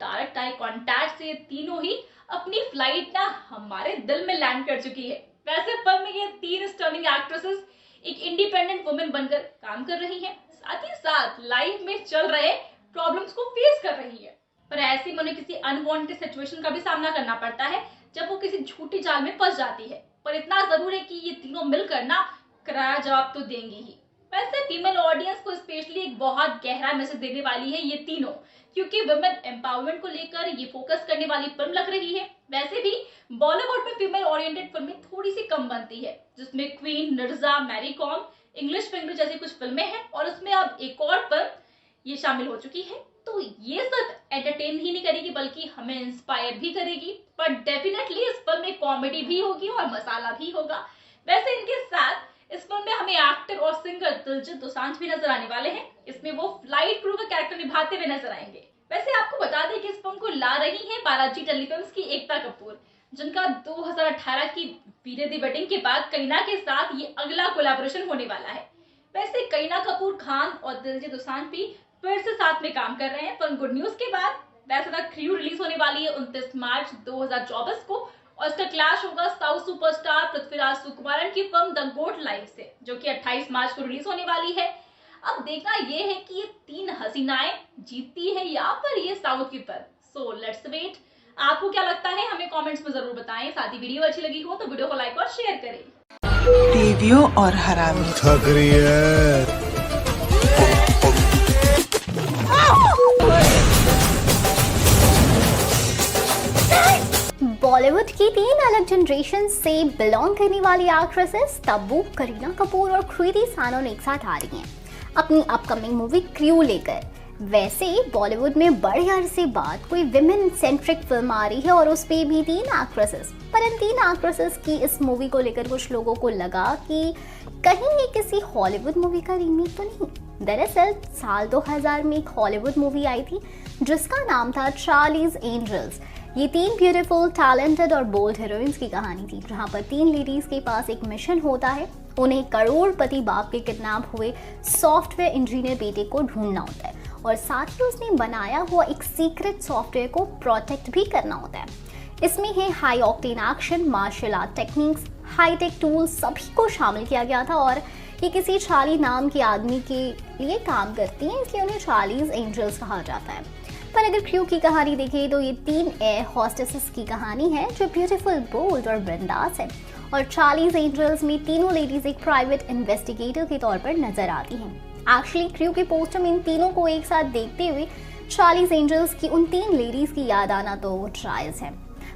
डायरेक्ट आई कांटेक्ट से तीनों ही अपनी फ्लाइट ना हमारे दिल में लैंड कर चुकी है। वैसे फिल्म में ये 3 स्टनिंग एक्ट्रेसेस एक इंडिपेंडेंट वुमेन बनकर काम कर रही हैं, साथ ही साथ लाइफ में चल रहे प्रॉब्लम्स को फेस कर रही है। पर ऐसे में उन्हें किसी अनवांटेड सिचुएशन का भी सामना करना पड़ता है जब वो किसी झूठी जाल में फंस जाती है। पर इतना जरूर है कि ये तीनों मिलकर ना करारा जवाब तो देंगी ही। वैसे फीमेल ऑडियंस को स्पेशली एक बहुत गहरा मैसेज देने वाली है ये तीनों, क्योंकि वुमेन एम्पावरमेंट को लेकर ये फोकस करने वाली फिल्म लग रही है। वैसे भी बॉलीवुड में फीमेल ओरिएंटेड फिल्में थोड़ी सी कम बनती है, जिसमें Queen, Mirza, Mary Kom, English film जैसी कुछ फिल्में हैं और उसमें अब एक और फिल्म ये शामिल हो चुकी है। तो ये सिर्फ एंटरटेन ही नहीं करेगी बल्कि हमें इंस्पायर भी करेगी। पर डेफिनेटली इस फिल्म में कॉमेडी भी होगी और मसाला भी होगा। वैसे इनके साथ इस फिल्म में हमें एक्टर और सिंगर दिलजीत दोसांझ भी नजर आने वाले हैं। इसमें वो फ्लाइट क्रू का कैरेक्टर निभाते हुए नजर आएंगे। वैसे आपको बता दें कि इस फिल्म को ला रही है बालाजी टेलीफिल्म्स की एकता कपूर, जिनका 2018 की वीरे दी वेडिंग के बाद करीना के साथ ये अगला कोलैबोरेशन होने वाला है। वैसे करीना कपूर खान और दिलजीत दोसांझ भी फिर से साथ में काम कर रहे हैं। पर गुड न्यूज के बाद वैसे द क्रू रिलीज होने वाली है 29 मार्च 2024 को और इसका क्लैश होगा साउथ सुपरस्टार पृथ्वीराज सुकुमारन की फिल्म द गोट लाइफ से, जो कि 28 मार्च को रिलीज होने वाली है। अब देखना ये है कि ये 3 हसीनाएं जीतती है या फिर ये साउथ की फिल्म। So let's wait. आपको क्या लगता है हमें कमेंट्स में जरूर बताएं। साथ ही वीडियो अच्छी लगी हो तो वीडियो को लाइक और शेयर करें। देवियों और हरामी थक रही है। बॉलीवुड की 3 अलग जनरेशन से बिलोंग करने वाली एक्ट्रेसेस तब्बू, करीना कपूर और कृति सनन एक साथ आ रही हैं अपनी अपकमिंग मूवी क्रू लेकर। वैसे बॉलीवुड में बड़े अरसे बाद कोई विमेन सेंट्रिक फिल्म आ रही है और उस पे भी 3 एक्ट्रेसेस। पर इन 3 एक्ट्रेसेस की इस मूवी को लेकर कुछ लोगों को लगा कि कहीं ये किसी हॉलीवुड मूवी का रीमेक तो नहीं। दरअसल साल 2000 में एक हॉलीवुड मूवी आई थी जिसका नाम था चार्लीज एंजल्स। ये 3 ब्यूटीफुल, टैलेंटेड और बोल्ड हीरोइंस की कहानी थी, जहाँ पर 3 लेडीज के पास एक मिशन होता है। उन्हें करोड़पति बाप के किडनैप हुए सॉफ्टवेयर इंजीनियर बेटे को ढूंढना होता है और साथ ही उसने बनाया हुआ एक सीक्रेट सॉफ्टवेयर को प्रोटेक्ट भी करना होता है। इसमें है high octane action, martial art techniques, high tech tools, सभी को शामिल किया गया था। और ये किसी चार्ली नाम के आदमी के लिए काम करती हैं, इसलिए उन्हें चार्लीज एंजल्स कहा जाता है। पर अगर क्रू की कहानी देखें तो ये 3 एयर हॉस्टेसेस की कहानी है जो ब्यूटीफुल, बोल्ड और बिंदास है। और चार्लीज एंजल्स में तीनों लेडीज एक प्राइवेट इन्वेस्टिगेटर के तौर पर नजर आती हैं। एक्चुअली क्रू के पोस्टर में इन तीनों को एक साथ देखते हुए चार्लीज एंजल्स की उन 3 लेडीज की याद आना तो जायज़ है।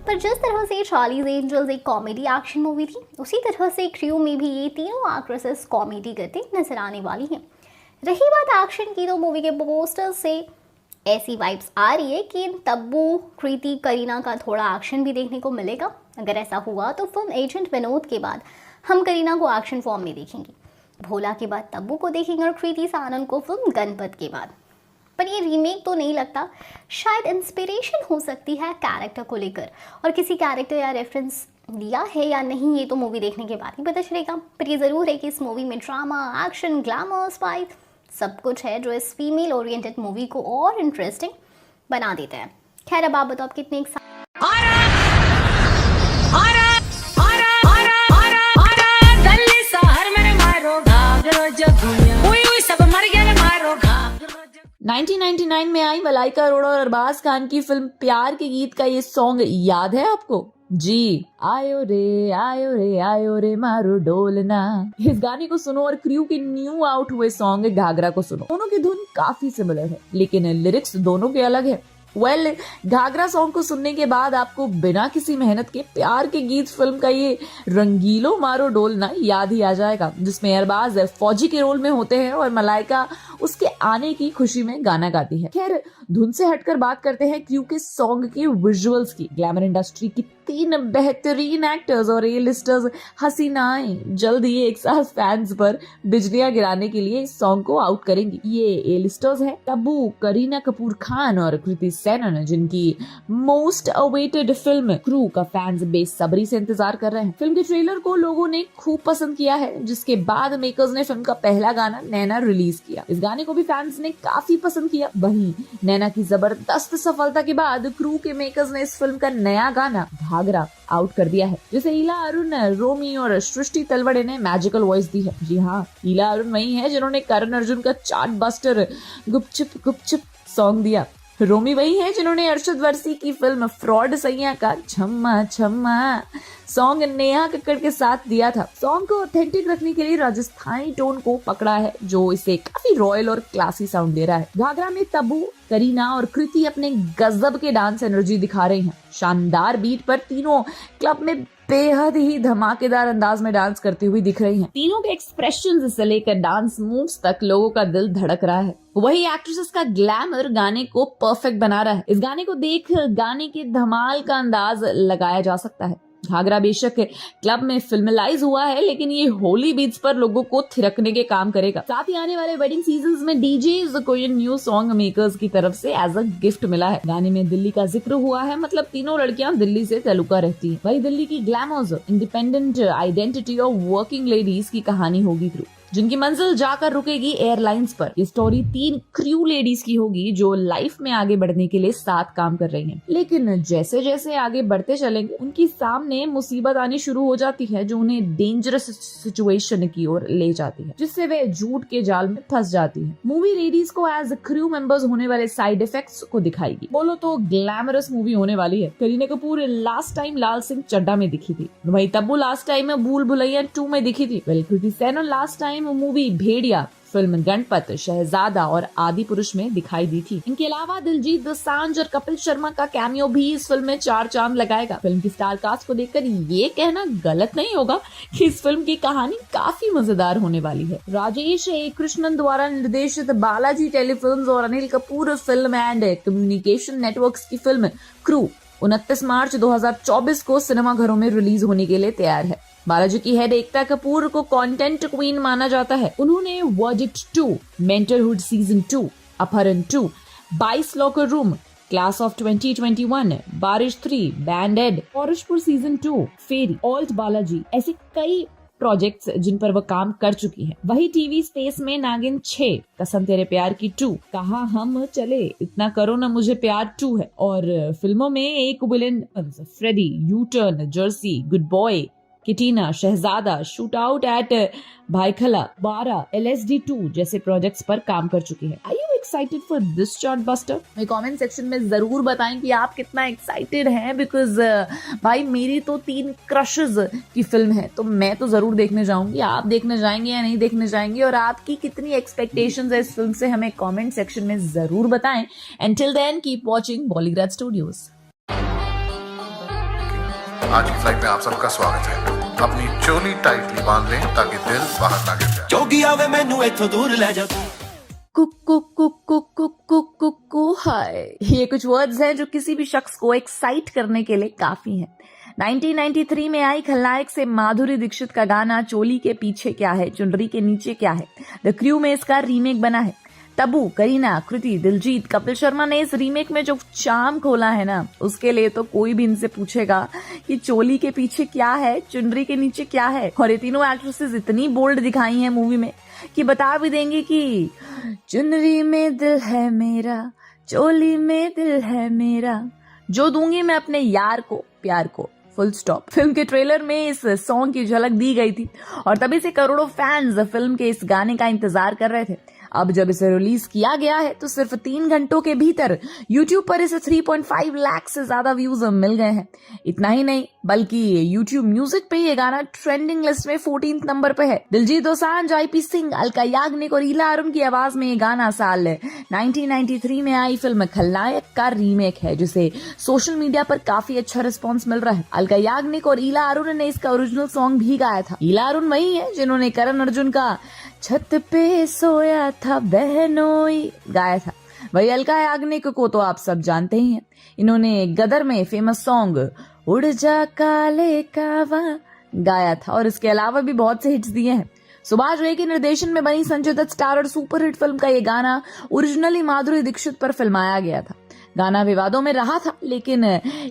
पर जिस तरह से चार्लीज एंजल्स एक कॉमेडी एक्शन मूवी थी, उसी तरह से क्रू में भी ये तीनों एक्ट्रेसेस कॉमेडी करते नजर आने वाली हैं। रही बात एक्शन की, तो मूवी के पोस्टर से ऐसी वाइब्स आ रही है कि तब्बू, कृति, करीना का थोड़ा एक्शन भी देखने को मिलेगा। अगर ऐसा हुआ तो फिल्म एजेंट विनोद के बाद हम करीना को एक्शन फॉर्म में देखेंगे, भोला के बाद तब्बू को देखेंगे और कृति सनन को फिल्म गणपत के बाद। पर ये रीमेक तो नहीं लगता, शायद इंस्पिरेशन हो सकती है कैरेक्टर को लेकर, और किसी कैरेक्टर या रेफरेंस दिया है या नहीं ये तो मूवी देखने के बाद ही पता चलेगा। पर ये ज़रूर है कि इस मूवी में ड्रामा, एक्शन, ग्लैमर, स्पाइस सब कुछ है जो इस फीमेल ओरिएंटेड मूवी को और इंटरेस्टिंग बना देता है। खैर अब आप बताओ आप कितने सब मर गया मारो घा। 1999 में आई मलाइका अरोड़ा और अरबाज खान की फिल्म प्यार के गीत का ये सॉन्ग याद है आपको? जी, आयो रे मारो डोलना। इस गाने को सुनो और क्रू के न्यू आउट हुए सॉन्ग घाघरा को सुनो। दोनों की धुन काफी सिमिलर है, लेकिन लिरिक्स दोनों के अलग है। वेल, घाघरा सॉन्ग को सुनने के बाद आपको बिना किसी मेहनत के प्यार के गीत फिल्म का ये रंगीलो मारो डोलना याद ही आ जाएगा, जिसमें अरबाज फौजी के रोल में होते हैं और मलाइका उसके आने की खुशी में गाना गाती है। खैर, धुन से हटकर बात करते हैं क्रू के सॉन्ग के विजुअल्स की। ग्लैमर इंडस्ट्री की 3 बेहतरीन एक्टर्स और ए लिस्टर्स हसीनाएं जल्द ही एक साथ फैंस पर बिजलियां गिराने के लिए इस सॉन्ग को आउट करेंगी। ये ए लिस्टर्स है तब्बू, करीना कपूर खान और कृति सेनन, जिनकी मोस्ट अवेटेड फिल्म क्रू का फैंस बेसब्री से इंतजार कर रहे हैं। फिल्म के ट्रेलर को लोगों ने खूब पसंद किया है, जिसके बाद मेकर्स ने फिल्म का पहला गाना नैना रिलीज किया। इस गाने को भी फैंस ने काफी पसंद किया। वहीं नैना की जबरदस्त सफलता के बाद क्रू के मेकर्स ने इस फिल्म का नया गाना घाघरा आउट कर दिया है, जिसे ईला अरुण, रोमी और सृष्टि तलवड़े ने मैजिकल वॉइस दी है। जी हाँ, ईला अरुण वही है जिन्होंने करण अर्जुन का चार्ट बस्टर गुपचुप सॉन्ग दिया। रोमी वही है जिन्होंने अरशद वर्सी की फिल्म फ्रॉड सैया का छम्मा छम्मा सॉन्ग नेहा कक्कड़ के साथ दिया था। सॉन्ग को ऑथेंटिक रखने के लिए राजस्थानी टोन को पकड़ा है, जो इसे काफी रॉयल और क्लासी साउंड दे रहा है। घाघरा में तब्बू, करीना और कृति अपने गजब के डांस एनर्जी दिखा रही हैं। शानदार बीट पर तीनों क्लब में बेहद ही धमाकेदार अंदाज में डांस करती हुई दिख रही हैं। तीनों के एक्सप्रेशंस से लेकर डांस मूव्स तक लोगों का दिल धड़क रहा है। वही एक्ट्रेसेस का ग्लैमर गाने को परफेक्ट बना रहा है। इस गाने को देख गाने के धमाल का अंदाज लगाया जा सकता है। घाघरा बेशक क्लब में फिल्मलाइज हुआ है, लेकिन ये होली बीट्स पर लोगों को थिरकने के काम करेगा। साथ ही आने वाले वेडिंग सीजन्स में डीजेज को ये न्यू सॉन्ग मेकर्स की तरफ से एज अ गिफ्ट मिला है। गाने में दिल्ली का जिक्र हुआ है, मतलब तीनों लड़कियां दिल्ली से ताल्लुका रहती हैं। वही दिल्ली की ग्लैमर्स, इंडिपेंडेंट आइडेंटिटी और वर्किंग लेडीज की कहानी होगी थ्रू, जिनकी मंजिल जाकर रुकेगी एयरलाइंस पर। ये स्टोरी 3 क्रू लेडीज की होगी जो लाइफ में आगे बढ़ने के लिए साथ काम कर रही हैं। लेकिन जैसे जैसे आगे बढ़ते चलेंगे, उनकी सामने मुसीबत आनी शुरू हो जाती है, जो उन्हें डेंजरस सिचुएशन की ओर ले जाती है, जिससे वे झूठ के जाल में फंस जाती है। मूवी लेडीज को एज क्रू मेंबर्स होने वाले साइड इफेक्ट्स को दिखाएगी। बोलो तो ग्लैमरस मूवी होने वाली है। करीना कपूर लास्ट टाइम लाल सिंह चड्ढा में दिखी थी, वही तब्बू लास्ट टाइम भूल भुलैया 2 में दिखी थी। Kriti Sanon last time movie भेड़िया, फिल्म गणपत, शहजादा और आदि पुरुष में दिखाई दी थी। इनके अलावा दिलजीत दोसांझ और कपिल शर्मा का कैमियो भी इस फिल्म में 4 चांद लगाएगा। फिल्म की स्टार कास्ट को देखकर ये कहना गलत नहीं होगा कि इस फिल्म की कहानी काफी मजेदार होने वाली है। राजेश ए कृष्णन द्वारा निर्देशित बालाजी टेलीफिल्म्स और Anil Kapoor film and communication networks की फिल्म क्रू 29 मार्च 2024 को सिनेमाघरों में रिलीज होने के लिए तैयार है। बालाजी की हेड एकता कपूर को कंटेंट क्वीन माना जाता है। उन्होंने वर्डिक्ट 2, मेंटरहुड सीजन 2, अपहरण 2, 22 लॉकर रूम, क्लास ऑफ 2021, बारिश 3, बैंड एड, फॉरेस्टपुर सीजन 2, फेरी, ऑल्ट बालाजी, ऐसे कई प्रोजेक्ट्स जिन पर वह काम कर चुकी है। वही टीवी स्पेस में नागिन 6, कसम तेरे प्यार की 2, कहा हम चले, इतना करो ना मुझे प्यार 2 है। और फिल्मों में एक विलेन फ्रेडी, यू टर्न, जर्सी, गुड बॉय, किटीना, शहजादा, शूट आउट एट भाईखला, 12, LSD 2 जैसे प्रोजेक्ट्स पर काम कर चुकी है। Are you excited for this chartbuster? मेरे कमेंट सेक्शन में जरूर बताएं कि आप कितना एक्साइटेड हैं, बिकॉज भाई मेरी तो 3 क्रशेस की फिल्म है, तो मैं तो जरूर देखने जाऊंगी। आप देखने जाएंगे या नहीं देखने जाएंगे, और आपकी कितनी एक्सपेक्टेशंस है इस फिल्म से, हमें कमेंट सेक्शन में जरूर बताएं। Until then, keep watching Bollygrad Studios. आज की फ्लाइट में आप सबका स्वागत है। अपनी चोली टाइटली बांध लें ताकि दिल बाहर ना गिर जाए। जोगी आवे मैनू इत्थों दूर ले जा। कुकु हाय, ये कुछ वर्ड्स हैं जो किसी भी शख्स को एक्साइट करने के लिए काफी हैं। 1993 में आई खलनायक से माधुरी दीक्षित का गाना चोली के पीछे क्या है, चुनरी के नीचे क्या है, द क्रू में इसका रीमेक बना है। तब्बू, करीना, कृति, दिलजीत, कपिल शर्मा ने इस रीमेक में जो चार्म खोला है ना, उसके लिए तो कोई भी इनसे पूछेगा कि चोली के पीछे क्या है, चुनरी के नीचे क्या है। और ये तीनों एक्ट्रेसेस इतनी बोल्ड दिखाई हैं मूवी में कि बता भी देंगे कि चुनरी में दिल है मेरा, चोली में दिल है मेरा, जो दूंगी मैं अपने यार को, प्यार को, फुल स्टॉप। फिल्म के ट्रेलर में इस सॉन्ग की झलक दी गई थी और तभी से करोड़ों फैंस फिल्म के इस गाने का इंतजार कर रहे थे। अब जब इसे रिलीज किया गया है तो सिर्फ 3 घंटों के भीतर YouTube पर इसे 3.5 लाख से ज्यादा व्यूज मिल गए हैं। इतना ही नहीं बल्कि YouTube म्यूजिक पे ये गाना ट्रेंडिंग लिस्ट में 14th नंबर पे है। दिलजीत दोसांझ, IP सिंह, अलका याग्निक और ईला अरुण की आवाज में ये गाना साल 1993 में आई फिल्म खलनायक का रीमेक है, जिसे सोशल मीडिया पर काफी अच्छा रिस्पांस मिल रहा है। अलका याग्निक और ईला अरुण ने इसका ओरिजिनल सॉन्ग भी गाया था। ईला अरुण वही है जिन्होंने करण अर्जुन का छत पे सोया था बहनोई गाया था। वही अलका याग्निक को तो आप सब जानते ही हैं। इन्होंने गदर में फेमस सॉन्ग उड़ जा काले कावा गाया था और इसके अलावा भी बहुत से हिट्स दिए हैं। सुभाष घई के निर्देशन में बनी Sanjay Dutt starrer superhit film का ये गाना ओरिजिनली माधुरी दीक्षित पर फिल्माया गया था। गाना विवादों में रहा था, लेकिन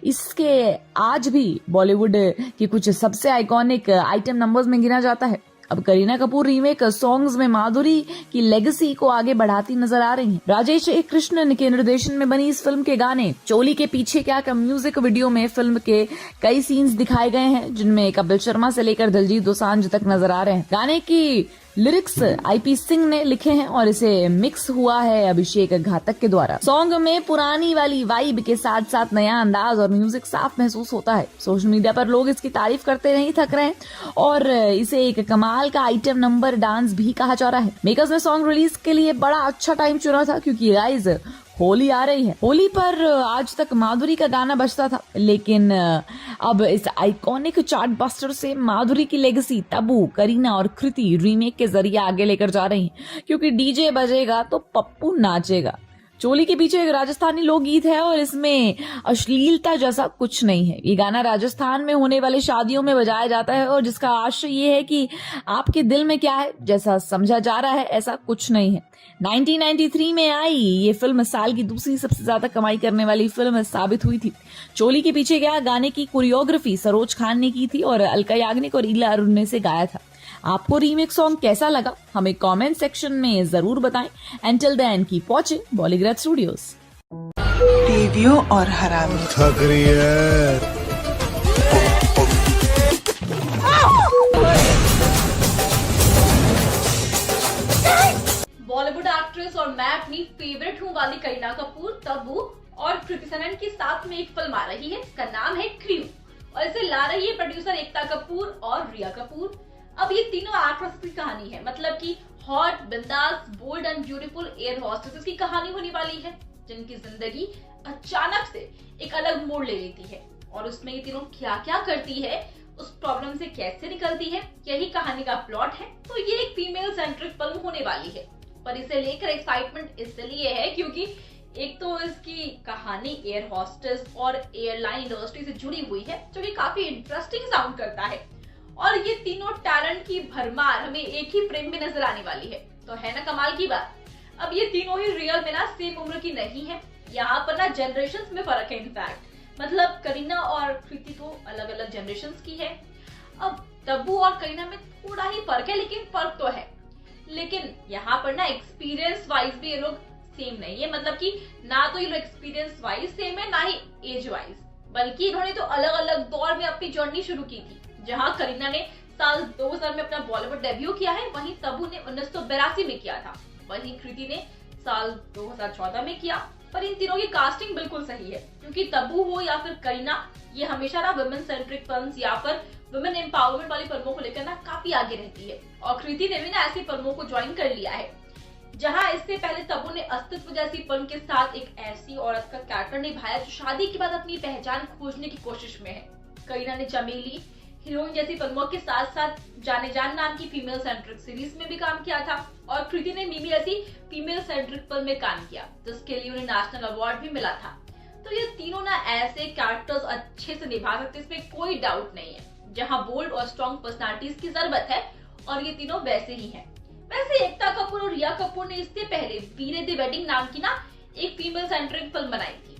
इसके आज भी बॉलीवुड की कुछ सबसे आइकॉनिक आइटम नंबर्स में गिना जाता है। अब करीना कपूर रीमेक सॉन्ग्स में माधुरी की लेगेसी को आगे बढ़ाती नजर आ रही हैं। राजेश कृष्णन के निर्देशन में बनी इस फिल्म के गाने चोली के पीछे क्या का म्यूजिक वीडियो में फिल्म के कई सीन्स दिखाए गए हैं, जिनमें कपिल शर्मा से लेकर दिलजीत दोसांझ तक नजर आ रहे हैं। गाने की लिरिक्स IP सिंह ने लिखे हैं और इसे मिक्स हुआ है अभिषेक घातक के द्वारा। सॉन्ग में पुरानी वाली वाइब के साथ साथ नया अंदाज और म्यूजिक साफ महसूस होता है। सोशल मीडिया पर लोग इसकी तारीफ करते नहीं थक रहे हैं और इसे एक कमाल का आइटम नंबर डांस भी कहा जा रहा है। मेकर्स ने सॉन्ग रिलीज के लिए बड़ा अच्छा टाइम चुना था, क्योंकि गाइस होली आ रही है। होली पर आज तक माधुरी का गाना बजता था, लेकिन अब इस आइकॉनिक चार्ट बस्टर से माधुरी की लेगेसी तब्बू, करीना और कृति रीमेक के जरिए आगे लेकर जा रही हैं, क्योंकि डीजे बजेगा तो पप्पू नाचेगा। चोली के पीछे एक राजस्थानी लोकगीत है और इसमें अश्लीलता जैसा कुछ नहीं है। ये गाना राजस्थान में होने वाले शादियों में बजाया जाता है और जिसका आशय ये है कि आपके दिल में क्या है, जैसा समझा जा रहा है ऐसा कुछ नहीं है। 1993 में आई ये फिल्म साल की दूसरी सबसे ज्यादा कमाई करने वाली फिल्म साबित हुई थी। चोली के पीछे क्या गाने की कोरियोग्राफी सरोज खान ने की थी और अलका याग्निक और ईला अरुण ने इसे गाया था। आपको रीमेक सॉन्ग कैसा लगा हमें कमेंट सेक्शन में जरूर बताएं। Until then keep watching Bollygraj studios. टीवियों और हरामी थक रही है। बॉलीवुड एक्ट्रेस और मैं अपनी फेवरेट हूँ वाली करीना कपूर, तब्बू और कृति सनन के साथ में एक फिल्म आ रही है। इसका नाम है क्रू और इसे ला रही है प्रोड्यूसर एकता कपूर और रिया कपूर। अब ये तीनों एक्ट्रेस की कहानी है, मतलब कि हॉट, बिंदास, bold and beautiful air hostesses की कहानी होने वाली है, जिनकी जिंदगी अचानक से एक अलग मोड़ ले लेती है और उसमें ये तीनों क्या क्या करती है, उस प्रॉब्लम से कैसे निकलती है, यही कहानी का प्लॉट है। तो ये एक फीमेल सेंट्रिक फिल्म होने वाली है, पर इसे लेकर एक्साइटमेंट इसलिए है क्योंकि एक तो इसकी कहानी एयर हॉस्टेस और एयरलाइन इंडस्ट्री से जुड़ी हुई है, जो कि काफी इंटरेस्टिंग साउंड करता है, और ये तीनों टैलेंट की भरमार हमें एक ही फ्रेम में नजर आने वाली है। तो है ना कमाल की बात। अब ये तीनों ही रियल में ना सेम उम्र की नहीं है, यहाँ पर ना जनरेशंस में फर्क है। इनफैक्ट मतलब करीना और कृति तो अलग अलग जनरेशंस की है। अब तब्बू और करीना में थोड़ा ही फर्क है, लेकिन फर्क तो है। लेकिन यहाँ पर ना एक्सपीरियंस वाइज भी ये लोग सेम नहीं है, मतलब कि ना तो ये लोग एक्सपीरियंस वाइज सेम है, ना ही एज वाइज, बल्कि इन्होंने तो अलग अलग दौर में अपनी जर्नी शुरू की थी। जहां करीना ने साल 2000 में अपना बॉलीवुड डेब्यू किया है, वहीं तब्बू ने 1982 में किया था, वहीं कृति ने साल 2014 में किया। पर इन तीनों की कास्टिंग बिल्कुल सही है, क्योंकि तब्बू हो या फिर करीना, ये हमेशा ना वुमेन सेंट्रिक फिल्म्स या फिर वुमेन एम्पावरमेंट वाली फिल्मों को लेकर ना काफी आगे रहती है। और कृति ने भी ना ऐसी फिल्मों को ज्वाइन कर लिया है, जहां इससे पहले तब्बू ने अस्तित्व जैसी फिल्म के साथ एक ऐसी औरत का कैरेक्टर निभाया जो शादी के बाद अपनी पहचान खोजने की कोशिश में है। करीना ने चमेली, हीरोइन जैसी फिल्मों के साथ साथ जाने जान नाम की फीमेल सेंट्रिक सीरीज में भी काम किया था, और कृति ने मिमी जैसी फीमेल सेंट्रिक फिल्म में काम किया, जिसके लिए उन्हें नेशनल अवार्ड भी मिला था। तो ये तीनों ना ऐसे कैरेक्टर्स अच्छे से निभा सकते, इसमें कोई डाउट नहीं है। जहां बोल्ड और स्ट्रॉन्ग पर्सनालिटीज की जरूरत है, और ये तीनों वैसे ही हैं। वैसे एकता कपूर और रिया कपूर ने इससे पहले वीरे द वेडिंग नाम की ना एक फीमेल सेंट्रिक फिल्म बनाई थी,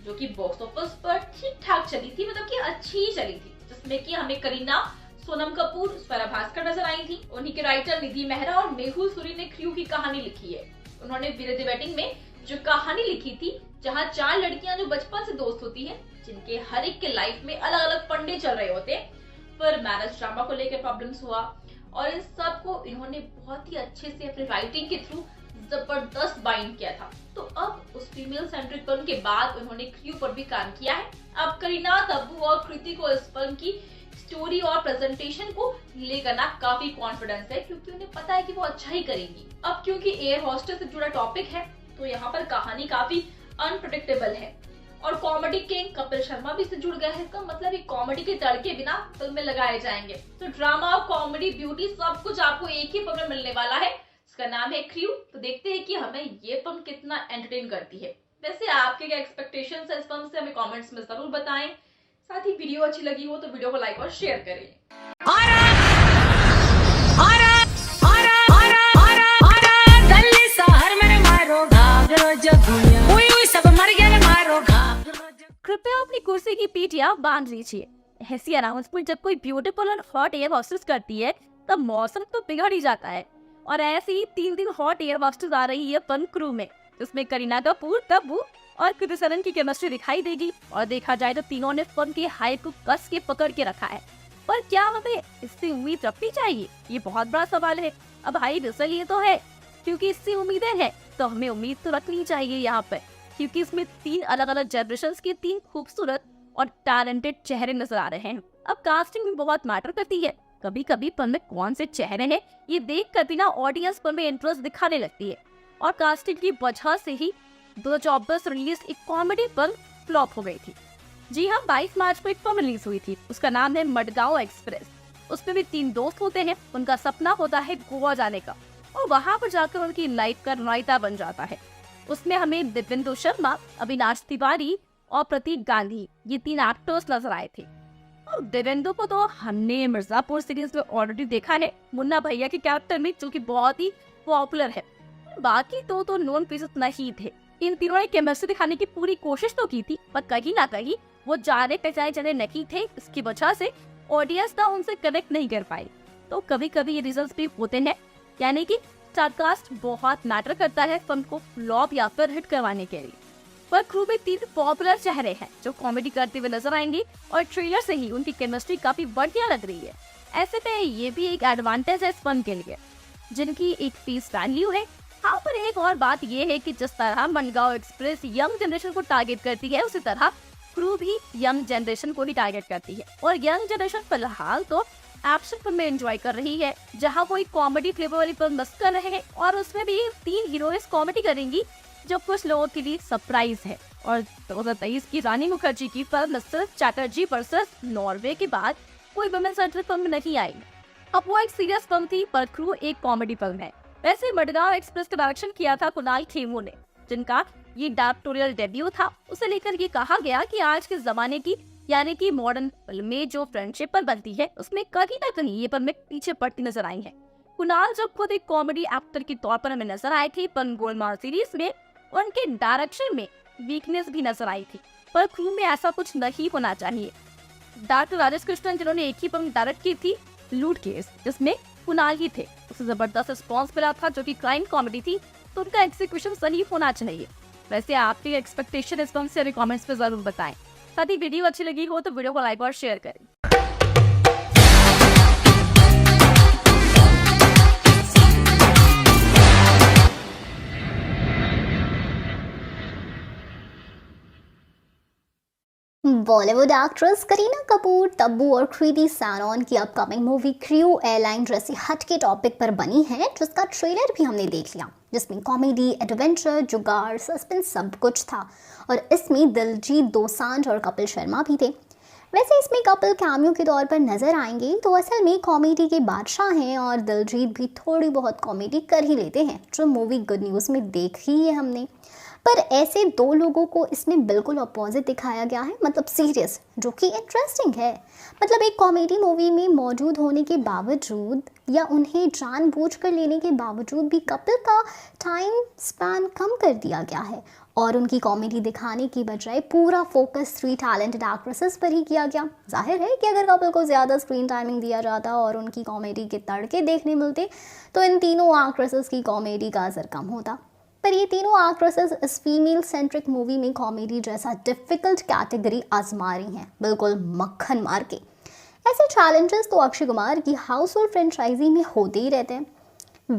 जो कि बॉक्स ऑफिस पर ठीक ठाक चली थी, मतलब कि अच्छी ही चली थी, जिसमें कि हमें करीना, सोनम कपूर, स्वरा भास्कर नजर आई थी। उन्हीं के राइटर निधि मेहरा और मेहुल सूरी ने क्रू की कहानी लिखी है। उन्होंने वीरे द वेडिंग में जो कहानी लिखी थी, जहां 4 लड़कियां जो बचपन से दोस्त होती हैं, जिनके हर एक के लाइफ में अलग अलग फंडे चल रहे होते, पर मैरिज ड्रामा को लेकर प्रॉब्लम्स हुआ, और इन सब को इन्होंने बहुत ही अच्छे से अपने राइटिंग के थ्रू जबरदस्त बाइंड किया था। तो अब उस फीमेल सेंट्रिक फिल्म के बाद उन्होंने क्रू पर भी काम किया है। अब करीना, तब्बू और कृति को इस फिल्म की स्टोरी और प्रेजेंटेशन को लेकर ना काफी कॉन्फिडेंस है, क्योंकि उन्हें पता है कि वो अच्छा ही करेंगी। अब क्योंकि एयर हॉस्टेस से जुड़ा टॉपिक है तो यहाँ पर कहानी काफी अनप्रेडिक्टेबल है और कॉमेडी किंग कपिल शर्मा भी इससे जुड़ गया है। इसका मतलब ये कॉमेडी के तड़के बिना फिल्म में लगाए जाएंगे। तो ड्रामा, कॉमेडी, ब्यूटी सब कुछ आपको एक ही फिल्म में मिलने वाला है। इसका नाम है क्रू। तो देखते हैं कि हमें ये फिल्म कितना एंटरटेन करती है। वैसे आपके क्या एक्सपेक्टेशंस है इस फिल्म से, हमें कमेंट्स में जरूर बताएं। साथ ही वीडियो अच्छी लगी हो तो वीडियो को लाइक और शेयर करें। कृपया अपनी कुर्सी की पीठियां बांध लीजिए। ऐसी अनाउंसमेंट जब कोई ब्यूटीफुल और हॉट एयर हॉस्टेस करती है तब मौसम तो बिगड़ ही जाता है। और ऐसे ही 3 हॉट एयर हॉस्टेस आ रही है फिल्म क्रू में, जिसमें करीना कपूर, तब्बू और कृति सनन की केमिस्ट्री दिखाई देगी। और देखा जाए तो तीनों ने फिल्म के हाइप को कस के पकड़ के रखा है। पर क्या हमें इससे उम्मीद रखनी चाहिए? ये बहुत बड़ा सवाल है। अब हाइप इसलिए तो है क्योंकि इससे उम्मीदें हैं, तो हमें उम्मीद तो रखनी चाहिए यहाँ पे, क्योंकि इसमें 3 अलग-अलग जनरेशंस के 3 खूबसूरत और टैलेंटेड चेहरे नजर आ रहे हैं। अब कास्टिंग भी बहुत मैटर करती है। कभी कभी फिल्म में कौन से चेहरे हैं ये देख कर भी ना ऑडियंस फिल्म में इंटरेस्ट दिखाने लगती है। और कास्टिंग की वजह से ही 2024 रिलीज एक कॉमेडी फिल्म फ्लॉप हो गई थी। जी हाँ, 22 मार्च को एक फिल्म रिलीज हुई थी। उसका नाम है मडगांव एक्सप्रेस। उसमें भी 3 दोस्त होते हैं। उनका सपना होता है गोवा जाने का और वहाँ पर जाकर उनकी लाइफ का रायता बन जाता है। उसमें हमें दिव्येंदु शर्मा, अविनाश तिवारी और प्रतीक गांधी, ये 3 एक्टर्स नजर आए थे। और दिव्येंदु को तो हमने मिर्जापुर सीरीज में ऑलरेडी देखा है मुन्ना भैया के कैरेक्टर में, जो कि बहुत ही पॉपुलर है। बाकी तो नॉन फेसेस नहीं थे। इन तीनों ने केमिस्ट्री दिखाने की पूरी कोशिश तो की थी, पर कहीं ना कहीं वो जाने पहचाने जने नहीं थे। इसकी वजह से ऑडियंस ना उनसे कनेक्ट नहीं कर पाई। तो कभी कभी ये रीजंस भी होते हैं, यानी कि स्टारकास्ट बहुत मैटर करता है फिल्म को फ्लॉप या फिर हिट करवाने के लिए। पर क्रू में 3 पॉपुलर चेहरे हैं जो कॉमेडी करते हुए नजर आएंगे और ट्रेलर से ही उनकी केमिस्ट्री काफी बढ़िया लग रही है। ऐसे में ये भी एक एडवांटेज है इस फिल्म के लिए, जिनकी एक फेस वैल्यू है। हाँ, पर एक और बात ये है कि जिस तरह मडगांव एक्सप्रेस यंग जनरेशन को टारगेट करती है, उसी तरह क्रू भी यंग जनरेशन को ही टारगेट करती है। और यंग जनरेशन फिलहाल तो एक्शन फिल्म में एंजॉय कर रही है, जहां कोई कॉमेडी फ्लेवर वाली फिल्म मिस कर रहे हैं। और उसमें भी 3 हीरोइंस कॉमेडी करेंगी, जो कुछ लोगों के लिए सरप्राइज है। और 2023 की रानी मुखर्जी की film mister Chatterjee versus Norway के बाद कोई वुमेन सेंट्रिक फिल्म नहीं आई। अब वो एक सीरियस फिल्म थी, पर क्रू एक कॉमेडी फिल्म है। वैसे मडगांव एक्सप्रेस का डायरेक्शन किया था कुणाल खेमू ने, जिनका ये डायरेक्टोरियल डेब्यू था। उसे लेकर ये कहा गया कि आज के जमाने की यानी कि मॉडर्न फिल्म में जो फ्रेंडशिप पर बनती है, उसमें कहीं ना कहीं ये फिल्में पीछे पड़ती नजर आई है। कुणाल जब खुद एक कॉमेडी एक्टर के तौर पर हमें नजर आए थे फिल्म गोलमाल सीरीज में, उनके डायरेक्शन में वीकनेस भी नजर आई थी। पर क्रू में ऐसा कुछ नहीं होना चाहिए। डायरेक्टर राजेश कृष्णन, जिन्होंने एक ही फिल्म डायरेक्ट की थी लूट केस, जिसमें कुणाल ही थे, उसे जबरदस्त रिस्पॉन्स मिला था, जो कि क्राइम कॉमेडी थी। तो उनका एग्जीक्यूशन सही होना चाहिए। वैसे आपकी एक्सपेक्टेशन इस फिल्म से हमें कमेंट्स में जरूर बताएं। साथ ही वीडियो अच्छी लगी हो तो वीडियो को लाइक और शेयर करें। बॉलीवुड एक्ट्रेस करीना कपूर, तब्बू और कृति सैनन की अपकमिंग मूवी क्रू एयरलाइन जैसी हटके टॉपिक पर बनी है, जिसका ट्रेलर भी हमने देख लिया, जिसमें कॉमेडी, एडवेंचर, जुगाड़, सस्पेंस सब कुछ था। और इसमें दिलजीत दोसांझ और कपिल शर्मा भी थे। वैसे इसमें कपिल कैमियो के तौर पर नजर आएंगे, तो असल में कॉमेडी के बादशाह हैं और दिलजीत भी थोड़ी बहुत कॉमेडी कर ही लेते हैं, जो मूवी गुड न्यूज़ में देख ही है हमने। पर ऐसे 2 लोगों को इसमें बिल्कुल अपोजिट दिखाया गया है, मतलब सीरियस, जो कि इंटरेस्टिंग है। मतलब एक कॉमेडी मूवी में मौजूद होने के बावजूद या उन्हें जानबूझकर लेने के बावजूद भी कपिल का टाइम स्पैन कम कर दिया गया है और उनकी कॉमेडी दिखाने की बजाय पूरा फोकस 3 टैलेंटेड एक्ट्रेसेस पर ही किया गया। जाहिर है कि अगर कपिल को ज़्यादा स्क्रीन टाइमिंग दिया जाता और उनकी कॉमेडी के तड़के देखने मिलते तो इन तीनों एक्ट्रेसेस की कॉमेडी का असर कम होता। पर ये तीनों एक्ट्रेसेस इस फीमेल सेंट्रिक मूवी में कॉमेडी जैसा डिफिकल्ट कैटेगरी आजमा रही हैं, बिल्कुल मक्खन मार के। ऐसे चैलेंजेस तो अक्षय कुमार की हाउसफुल फ्रेंचाइजी में होते ही रहते हैं।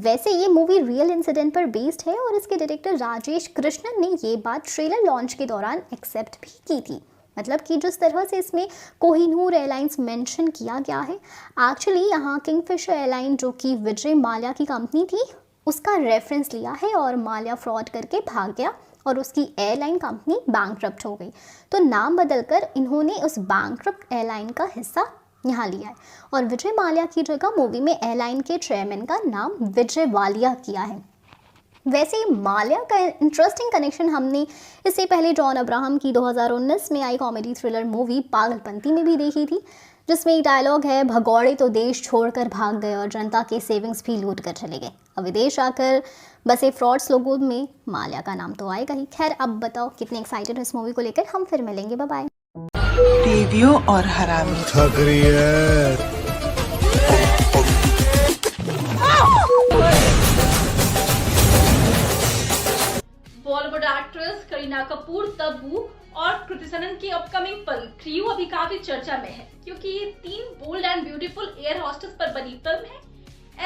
वैसे ये मूवी रियल इंसिडेंट पर बेस्ड है और इसके डायरेक्टर राजेश कृष्णन ने ये बात ट्रेलर लॉन्च के दौरान एक्सेप्ट भी की थी। मतलब कि जिस तरह से इसमें कोहिनूर एयरलाइंस मेंशन किया गया है, एक्चुअली यहाँ किंगफिशर एयरलाइन जो कि विजय माल्या की कंपनी थी उसका रेफरेंस लिया है और माल्या फ्रॉड करके भाग गया और उसकी एयरलाइन कंपनी बैंकक्रप्ट हो गई। तो नाम बदलकर इन्होंने उस बैंकक्रप्ट एयरलाइन का हिस्सा यहाँ लिया है और विजय माल्या की जगह मूवी में एयरलाइन के चेयरमैन का नाम विजय वालिया किया है। वैसे माल्या का इंटरेस्टिंग कनेक्शन हमने इससे पहले जॉन अब्राहम की 2019 में आई कॉमेडी थ्रिलर मूवी पागलपंती में भी देखी थी, जिसमें एक डायलॉग है, भगौड़े तो देश छोड़कर भाग गए और जनता के सेविंग्स भी लूट कर चले गए। अब विदेश आकर बसे फ्रॉड्स लोगों में माल्या का नाम तो आएगा ही। खैर, अब बताओ कितने एक्साइटेड हो इस मूवी को लेकर। हम फिर मिलेंगे, बाय बाय। टीवियों और हरामी थक रही है। बॉलीवुड एक्ट्रेस करीना कपूर, तब्बू और कृति सनन की अपकमिंग फिल्म क्रियो अभी काफी चर्चा में है, क्योंकि ये 3 bold and beautiful air hostess पर बनी फिल्म है।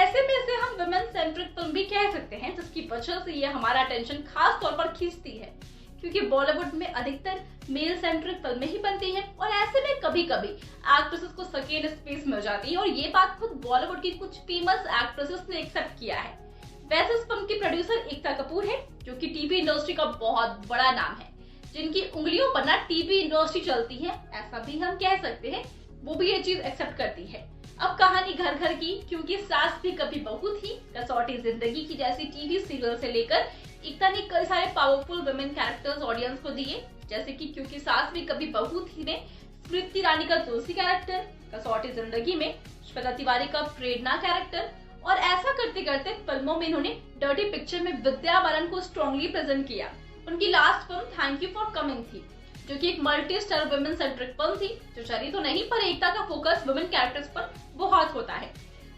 ऐसे में इसे हम वुमेन सेंट्रिक फिल्म भी कह सकते हैं, जिसकी वजह से ये हमारा अटेंशन खास तौर पर खींचती है, क्योंकि बॉलीवुड में अधिकतर मेल सेंट्रिक फिल्में ही बनती हैं और ऐसे में कभी कभी एक्ट्रेसेस को सेकेंड स्पेस मिल जाती है और ये बात खुद बॉलीवुड की कुछ फेमस एक्ट्रेसेस ने एक्सेप्ट किया है। वैसे इस फिल्म की प्रोड्यूसर एकता कपूर है, जो कि टीवी इंडस्ट्री का बहुत बड़ा नाम है, जिनकी उंगलियों पर ना टीवी इंडस्ट्री चलती है, ऐसा भी हम कह सकते हैं। वो भी ये चीज एक्सेप्ट करती है। अब कहानी घर घर की, क्योंकि सास भी कभी बहू थी, कसौटी जिंदगी की जैसी टीवी सीरियल से लेकर एकता ने कई सारे पावरफुल वुमेन कैरेक्टर्स ऑडियंस को दिए, जैसे कि क्योंकि सास भी कभी बहू थी में स्मृति ईरानी का तुलसी कैरेक्टर, कसौटी जिंदगी में श्वेता तिवारी का प्रेरणा कैरेक्टर, और ऐसा करते करते फिल्मों में इन्होंने डर्टी पिक्चर में विद्या बालन को स्ट्रॉन्गली प्रेजेंट किया। उनकी last film thank you for coming थी, जो कि एक multi star women centric film थी, जो चली तो नहीं, पर एकता का फोकस वुमेन कैरेक्टर्स पर बहुत होता है।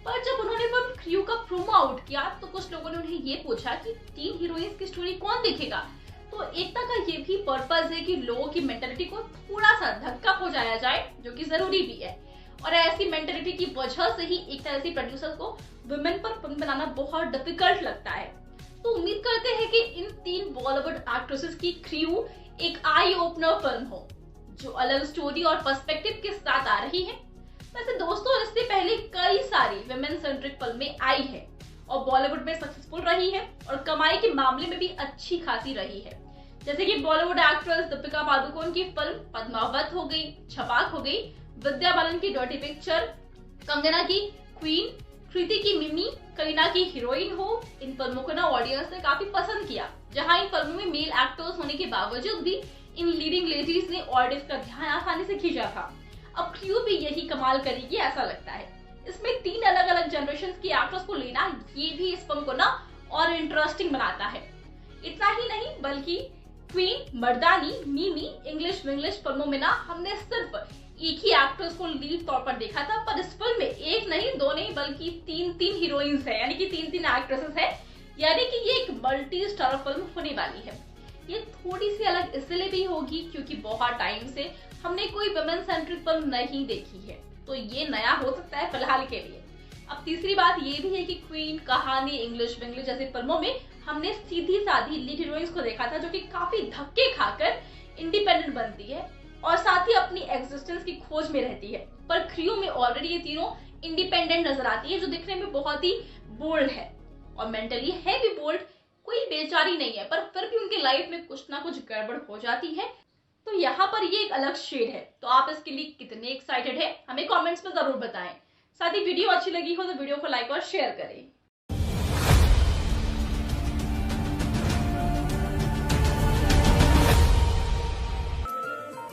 पर जब उन्होंने फिल्म क्रियो का प्रोमो आउट किया तो कुछ लोगों ने उन्हें ये पूछा कि 3 हीरोइंस की स्टोरी कौन देखेगा। तो एकता का ये भी पर्पस है कि लोगों की मेंटालिटी को थोड़ा सा धक्का पहुंचाया जाए, जो कि जरूरी भी है। और ऐसी मेंटालिटी की वजह से ही एक तरह से प्रोड्यूसर को वुमेन पर फिल्म बनाना बहुत डिफिकल्ट लगता है। तो उम्मीद करते हैं कि इन 3 बॉलीवुड एक्ट्रेसेस की क्रियो एक आई ओपनर फिल्म हो, जो अलग स्टोरी और पर्सपेक्टिव के साथ आ रही है। वैसे दोस्तों, इससे पहले कई सारी वुमेन सेंट्रिक फिल्में आई है और बॉलीवुड में सक्सेसफुल रही है और कमाई के मामले में भी अच्छी खासी रही है, जैसे कि बॉलीवुड एक्ट्रेस दीपिका पादुकोण की फिल्म पद्मावत हो गई, छपाक हो गई, विद्या बालन की डर्टी पिक्चर, कंगना की क्वीन, कृति की मिमी, करीना की हीरोइन हो। इन फिल्मों को ना ऑडियंस ने काफी पसंद किया, जहां इन फिल्मों में मेल एक्टर्स होने के बावजूद भी इन लीडिंग लेडीज ने ऑडियंस का ध्यान आसानी से खींचा था। अब क्रियो भी यही कमाल करेगी ऐसा लगता है। इसमें 3 अलग अलग जनरेशन की एक्टर्स को लेना, ये भी इस फिल्म को ना और इंटरेस्टिंग बनाता है। इतना ही नहीं, बल्कि क्वीन, मर्दानी, मिमी, इंग्लिश विंग्लिश फिल्मों में ना हमने सिर्फ एक ही एक्ट्रेस को लीड तौर पर देखा था, पर इस फिल्म में एक नहीं, 2 नहीं, बल्कि 3 हीरोइंस है, यानी कि 3 एक्ट्रेसेस है, यानी कि ये एक मल्टी स्टार फिल्म होने वाली है। ये थोड़ी सी अलग इसलिए भी होगी क्योंकि बहुत टाइम से हमने कोई वुमेन सेंट्रिक फिल्म नहीं देखी है, तो ये नया हो सकता है फिलहाल के लिए। अब तीसरी बात ये भी है कि क्वीन, कहानी, इंग्लिश विंग्लिश जैसी फिल्मों में हमने सीधी साधी लीड हीरोइंस को देखा था, जो कि काफी धक्के खाकर इंडिपेंडेंट बनती है और साथ ही अपनी एग्जिस्टेंस की खोज में रहती है। पर क्रियो में ऑलरेडी ये तीनों इंडिपेंडेंट नजर आती है, जो दिखने में बहुत ही बोल्ड है और मेंटली है भी बोल्ड। कोई बेचारी नहीं है, पर फिर भी उनके लाइफ में कुछ ना कुछ गड़बड़ हो जाती है। तो यहाँ पर ये एक अलग शेड है। तो आप इसके लिए कितने एक्साइटेड है, हमें कमेंट्स में जरूर बताएं। साथ ही वीडियो अच्छी लगी हो तो वीडियो को लाइक और शेयर करें।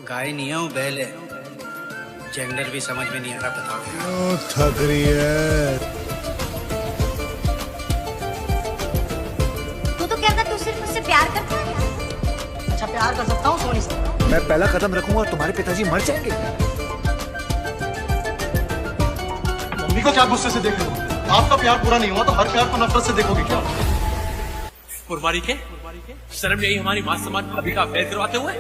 गाय नहीं हूँ, बैल है। जेंडर भी समझ में नहीं आ रहा, बताओ। थक रही है। तू तो कहता तू सिर्फ मुझसे प्यार करता है। अच्छा, प्यार कर सकता हूँ सोनी से। मैं पहला कदम रखूंगा और तुम्हारे पिताजी मर जाएंगे। मम्मी को क्या गुस्से से देख रहे हो? आपका प्यार पूरा नहीं हुआ तो हर प्यार को नफरत से देखोगे क्या? कुर्बानी के शर्म यही हमारी मां समाज भाभी का अफेयर करवाते हुए।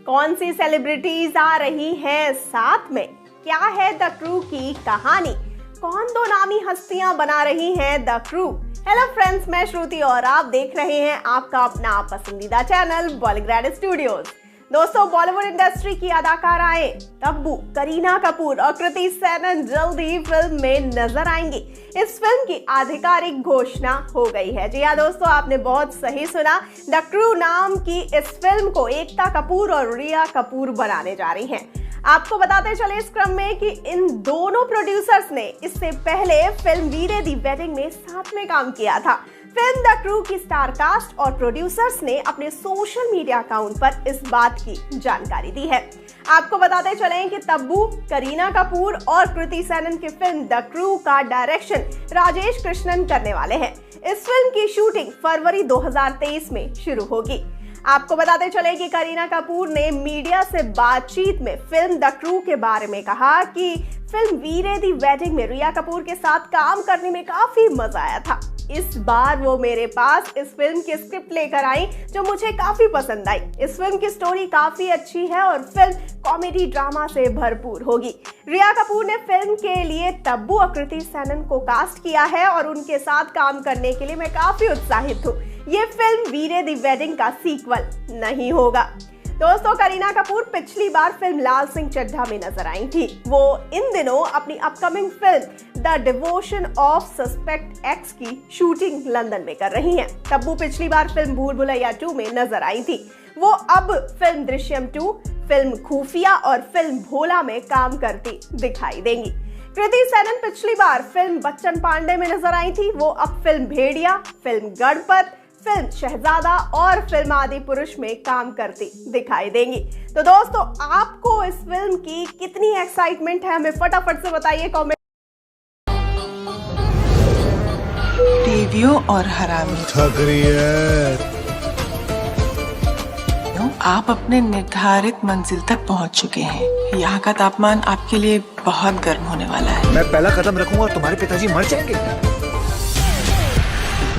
कौन सी सेलिब्रिटीज आ रही हैं साथ में, क्या है द क्रू की कहानी, कौन दो नामी हस्तियां बना रही हैं द क्रू। हेलो फ्रेंड्स, मैं श्रुति और आप देख रहे हैं आपका अपना पसंदीदा चैनल बॉलीग्रैड स्टूडियोज। दोस्तों, बॉलीवुड इंडस्ट्री की अदाकाराएं तब्बू, करीना कपूर और कृति सेनन जल्द ही फिल्म में नजर आएंगी। इस फिल्म की आधिकारिक घोषणा हो गई है। जी हाँ दोस्तों, आपने बहुत सही सुना। द क्रू नाम की इस फिल्म को एकता कपूर और रिया कपूर बनाने जा रही हैं। आपको बताते चले इस क्रम में कि इन दोनों प्रोड्यूसर्स ने इससे पहले फिल्म वीरे दी वेडिंग में साथ में काम किया था। फिल्म द क्रू की स्टार कास्ट और प्रोड्यूसर्स ने अपने सोशल मीडिया अकाउंट पर इस बात की जानकारी दी है। आपको बताते चलें कि तब्बू, करीना कपूर और कृति सेनन की फिल्म द क्रू का डायरेक्शन राजेश कृष्णन करने वाले हैं। इस फिल्म की शूटिंग फरवरी 2023 में शुरू होगी। आपको बताते चले कि करीना कपूर ने मीडिया से बातचीत में फिल्म द क्रू के बारे में कहा कि फिल्म वीरे दी वेडिंग में रिया कपूर के साथ काम करने में काफी मजा आया था। इस बार वो मेरे पास इस फिल्म की स्क्रिप्ट लेकर आई जो मुझे काफी पसंद आई। इस फिल्म की स्टोरी काफी अच्छी है और फिल्म कॉमेडी ड्रामा से भरपूर होगी। रिया कपूर ने फिल्म के लिए तब्बू और कृति सेनन को कास्ट किया है और उनके साथ काम करने के लिए मैं काफी उत्साहित हूँ। ये फिल्म वीरे दी वेडिंग का सीक्वल नहीं होगा। दोस्तों, करीना कपूर पिछली बार फिल्म लाल सिंह चड्ढा में नजर आई थी। वो इन दिनों अपनी upcoming film the devotion of suspect x की शूटिंग लंदन में कर रही हैं। तब्बू पिछली बार फिल्म भूल भुलैया 2 में नजर आई थी। वो अब फिल्म दृश्यम 2, फिल्म खुफिया और फिल्म भोला में काम करती दिखाई देंगी। कृति सेनन पिछली बार फिल्म बच्चन पांडे में नजर आई थी। वो अब फिल्म भेड़िया, फिल्म गणपत, फिल्म शहजादा और फिल्म आदि पुरुष में काम करती दिखाई देंगी। तो दोस्तों, आपको इस फिल्म की कितनी एक्साइटमेंट है हमें फटाफट से बताइए कमेंट। टीवियों और हरामी थक रही है। आप अपने निर्धारित मंजिल तक पहुंच चुके हैं। यहाँ का तापमान आपके लिए बहुत गर्म होने वाला है। मैं पहला कदम रखूंगा और तुम्हारे पिताजी मर जाएंगे।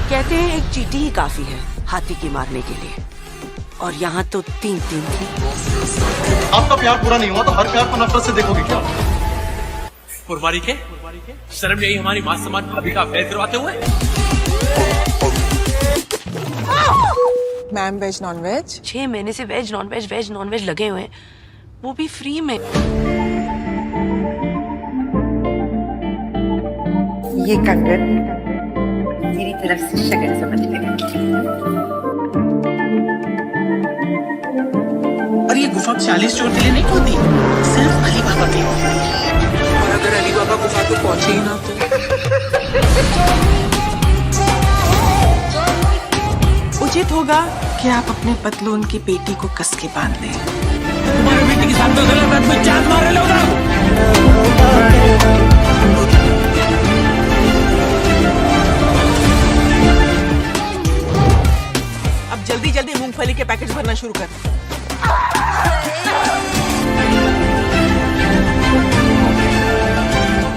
कहते हैं एक चींटी ही काफी है हाथी की मारने के लिए, और यहाँ तो 3 थी। आपका प्यार पूरा नहीं हुआ तो हर प्यार को नफरत से देखोगे क्या? फुलवारी के शर्म यही हमारी मां समाज भाभी का अफेयर करवाते हुए। Ma'am, veg non veg? 6 महीने से वेज नॉन वेज लगे हुए हैं, वो भी फ्री में। ये कंगन मेरी तरफ से शगन समझ लेगा। और ये गुफा 40 चोर के लिए नहीं खोदी, सिर्फ अली बाबा के लिए। और अगर अली बाबा गुफा को पहुंचे ही ना तो उचित होगा कि आप अपने पतलून की पेटी को कस के बांध लें। तुम्हारे बेटे के साथ तो गलत में जान मारे लोग। अब जल्दी जल्दी मूंगफली के पैकेट भरना शुरू कर।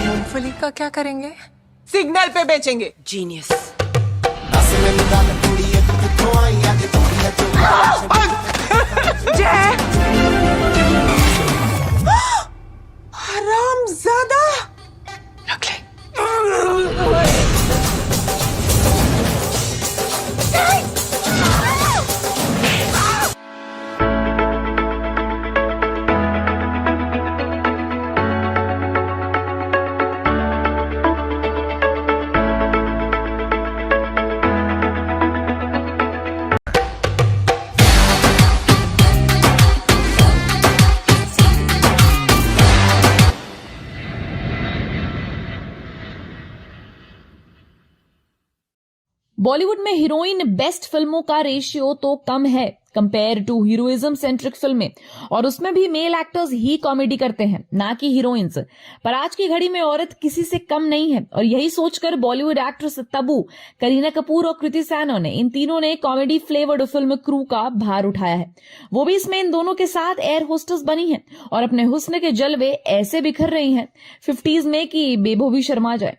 मूंगफली का क्या करेंगे? सिग्नल पे बेचेंगे। जीनियस। हरामजादा! रख ले। बॉलीवुड में हीरोइन बेस्ट फिल्मों का रेशियो तो कम है कंपेयर टू हीरोइज्म सेंट्रिक फिल्में, और उसमें भी मेल एक्टर्स ही कॉमेडी करते हैं, ना कि हीरोइंस। पर आज की घड़ी में औरत किसी से कम नहीं है, और यही सोचकर बॉलीवुड एक्ट्रेस तब्बू, करीना कपूर और कृति सेनन ने इन तीनों ने कॉमेडी फ्लेवर्ड फिल्म क्रू का भार उठाया है। वो भी इसमें इन दोनों के साथ एयर होस्टेस बनी है और अपने हुस्न के जलवे ऐसे बिखर रही हैं 50s में कि बेबो भी शर्मा जाए।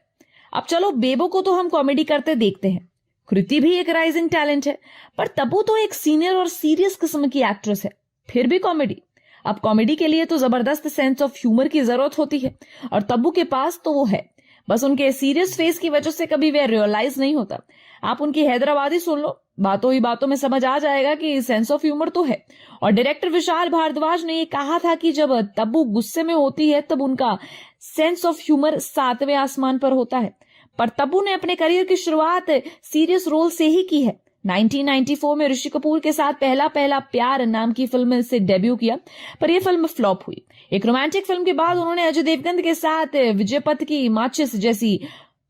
अब चलो, बेबो को तो हम कॉमेडी करते देखते हैं, कृति भी एक राइजिंग टैलेंट है, पर तब्बू तो एक सीनियर और सीरियस किस्म की एक्ट्रेस है। फिर भी कॉमेडी। अब कॉमेडी के लिए तो जबरदस्त सेंस ऑफ ह्यूमर की जरूरत होती है और तब्बू के पास तो वो है, बस उनके सीरियस फेस की वजह से कभी वे रियलाइज नहीं होता। आप उनकी हैदराबादी सुन लो, बातों ही बातों में समझ आ जाएगा कि सेंस ऑफ ह्यूमर तो है। और डायरेक्टर विशाल भारद्वाज ने ये कहा था कि जब तब्बू गुस्से में होती है तब उनका सेंस ऑफ ह्यूमर 7वें आसमान पर होता है। पर तब्बू ने अपने करियर की शुरुआत सीरियस रोल से ही की है। 1994 में ऋषि कपूर के साथ पहला प्यार नाम की फिल्म से डेब्यू किया, पर यह फिल्म फ्लॉप हुई। एक रोमांटिक फिल्म के बाद उन्होंने अजय देवगन के साथ विजय पथ की माचिस जैसी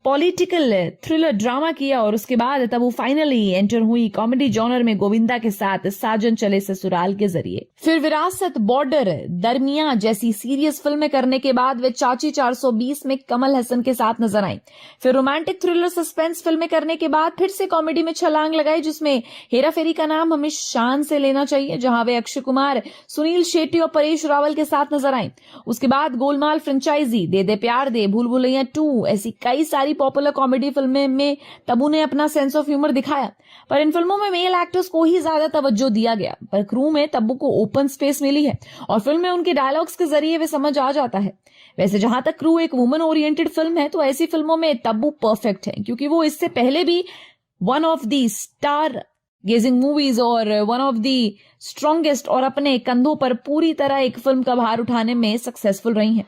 पॉलिटिकल थ्रिलर ड्रामा किया और उसके बाद तब वो फाइनली एंटर हुई कॉमेडी जॉनर में गोविंदा के साथ साजन चले ससुराल के जरिए। फिर विरासत, बॉर्डर, दरमिया जैसी सीरियस फिल्में करने के बाद वे चाची 420 में कमल हसन के साथ नजर आई। फिर रोमांटिक थ्रिलर सस्पेंस फिल्में करने के बाद फिर से कॉमेडी में छलांग लगाई, जिसमें हेरा फेरी का नाम हमें शान से लेना चाहिए, जहां वे अक्षय कुमार, सुनील शेट्टी और परेश रावल के साथ नजर आई। उसके बाद गोलमाल फ्रेंचाइजी, दे दे प्यार दे, भूल भुलैया 2 ऐसी कई सारी पॉपुलर कॉमेडी फिल्में में तब्बू ने अपना सेंस ऑफ ह्यूमर दिखाया। पर इन फिल्मों में मेल एक्टर्स को ही ज्यादा तवज्जो दिया गया, पर क्रू में तब्बू को ओपन स्पेस मिली है और फिल्म में उनके डायलॉग्स के जरिए वे समझ आ जाता है। वैसे जहां तक क्रू एक वुमन ओरिएंटेड फिल्म है तो ऐसी फिल्मों में तब्बू परफेक्ट है, क्योंकि वो इससे पहले भी one of the star gazing movies और वन ऑफ द स्ट्रॉन्गेस्ट और अपने कंधों पर पूरी तरह एक फिल्म का भार उठाने में सक्सेसफुल रही हैं।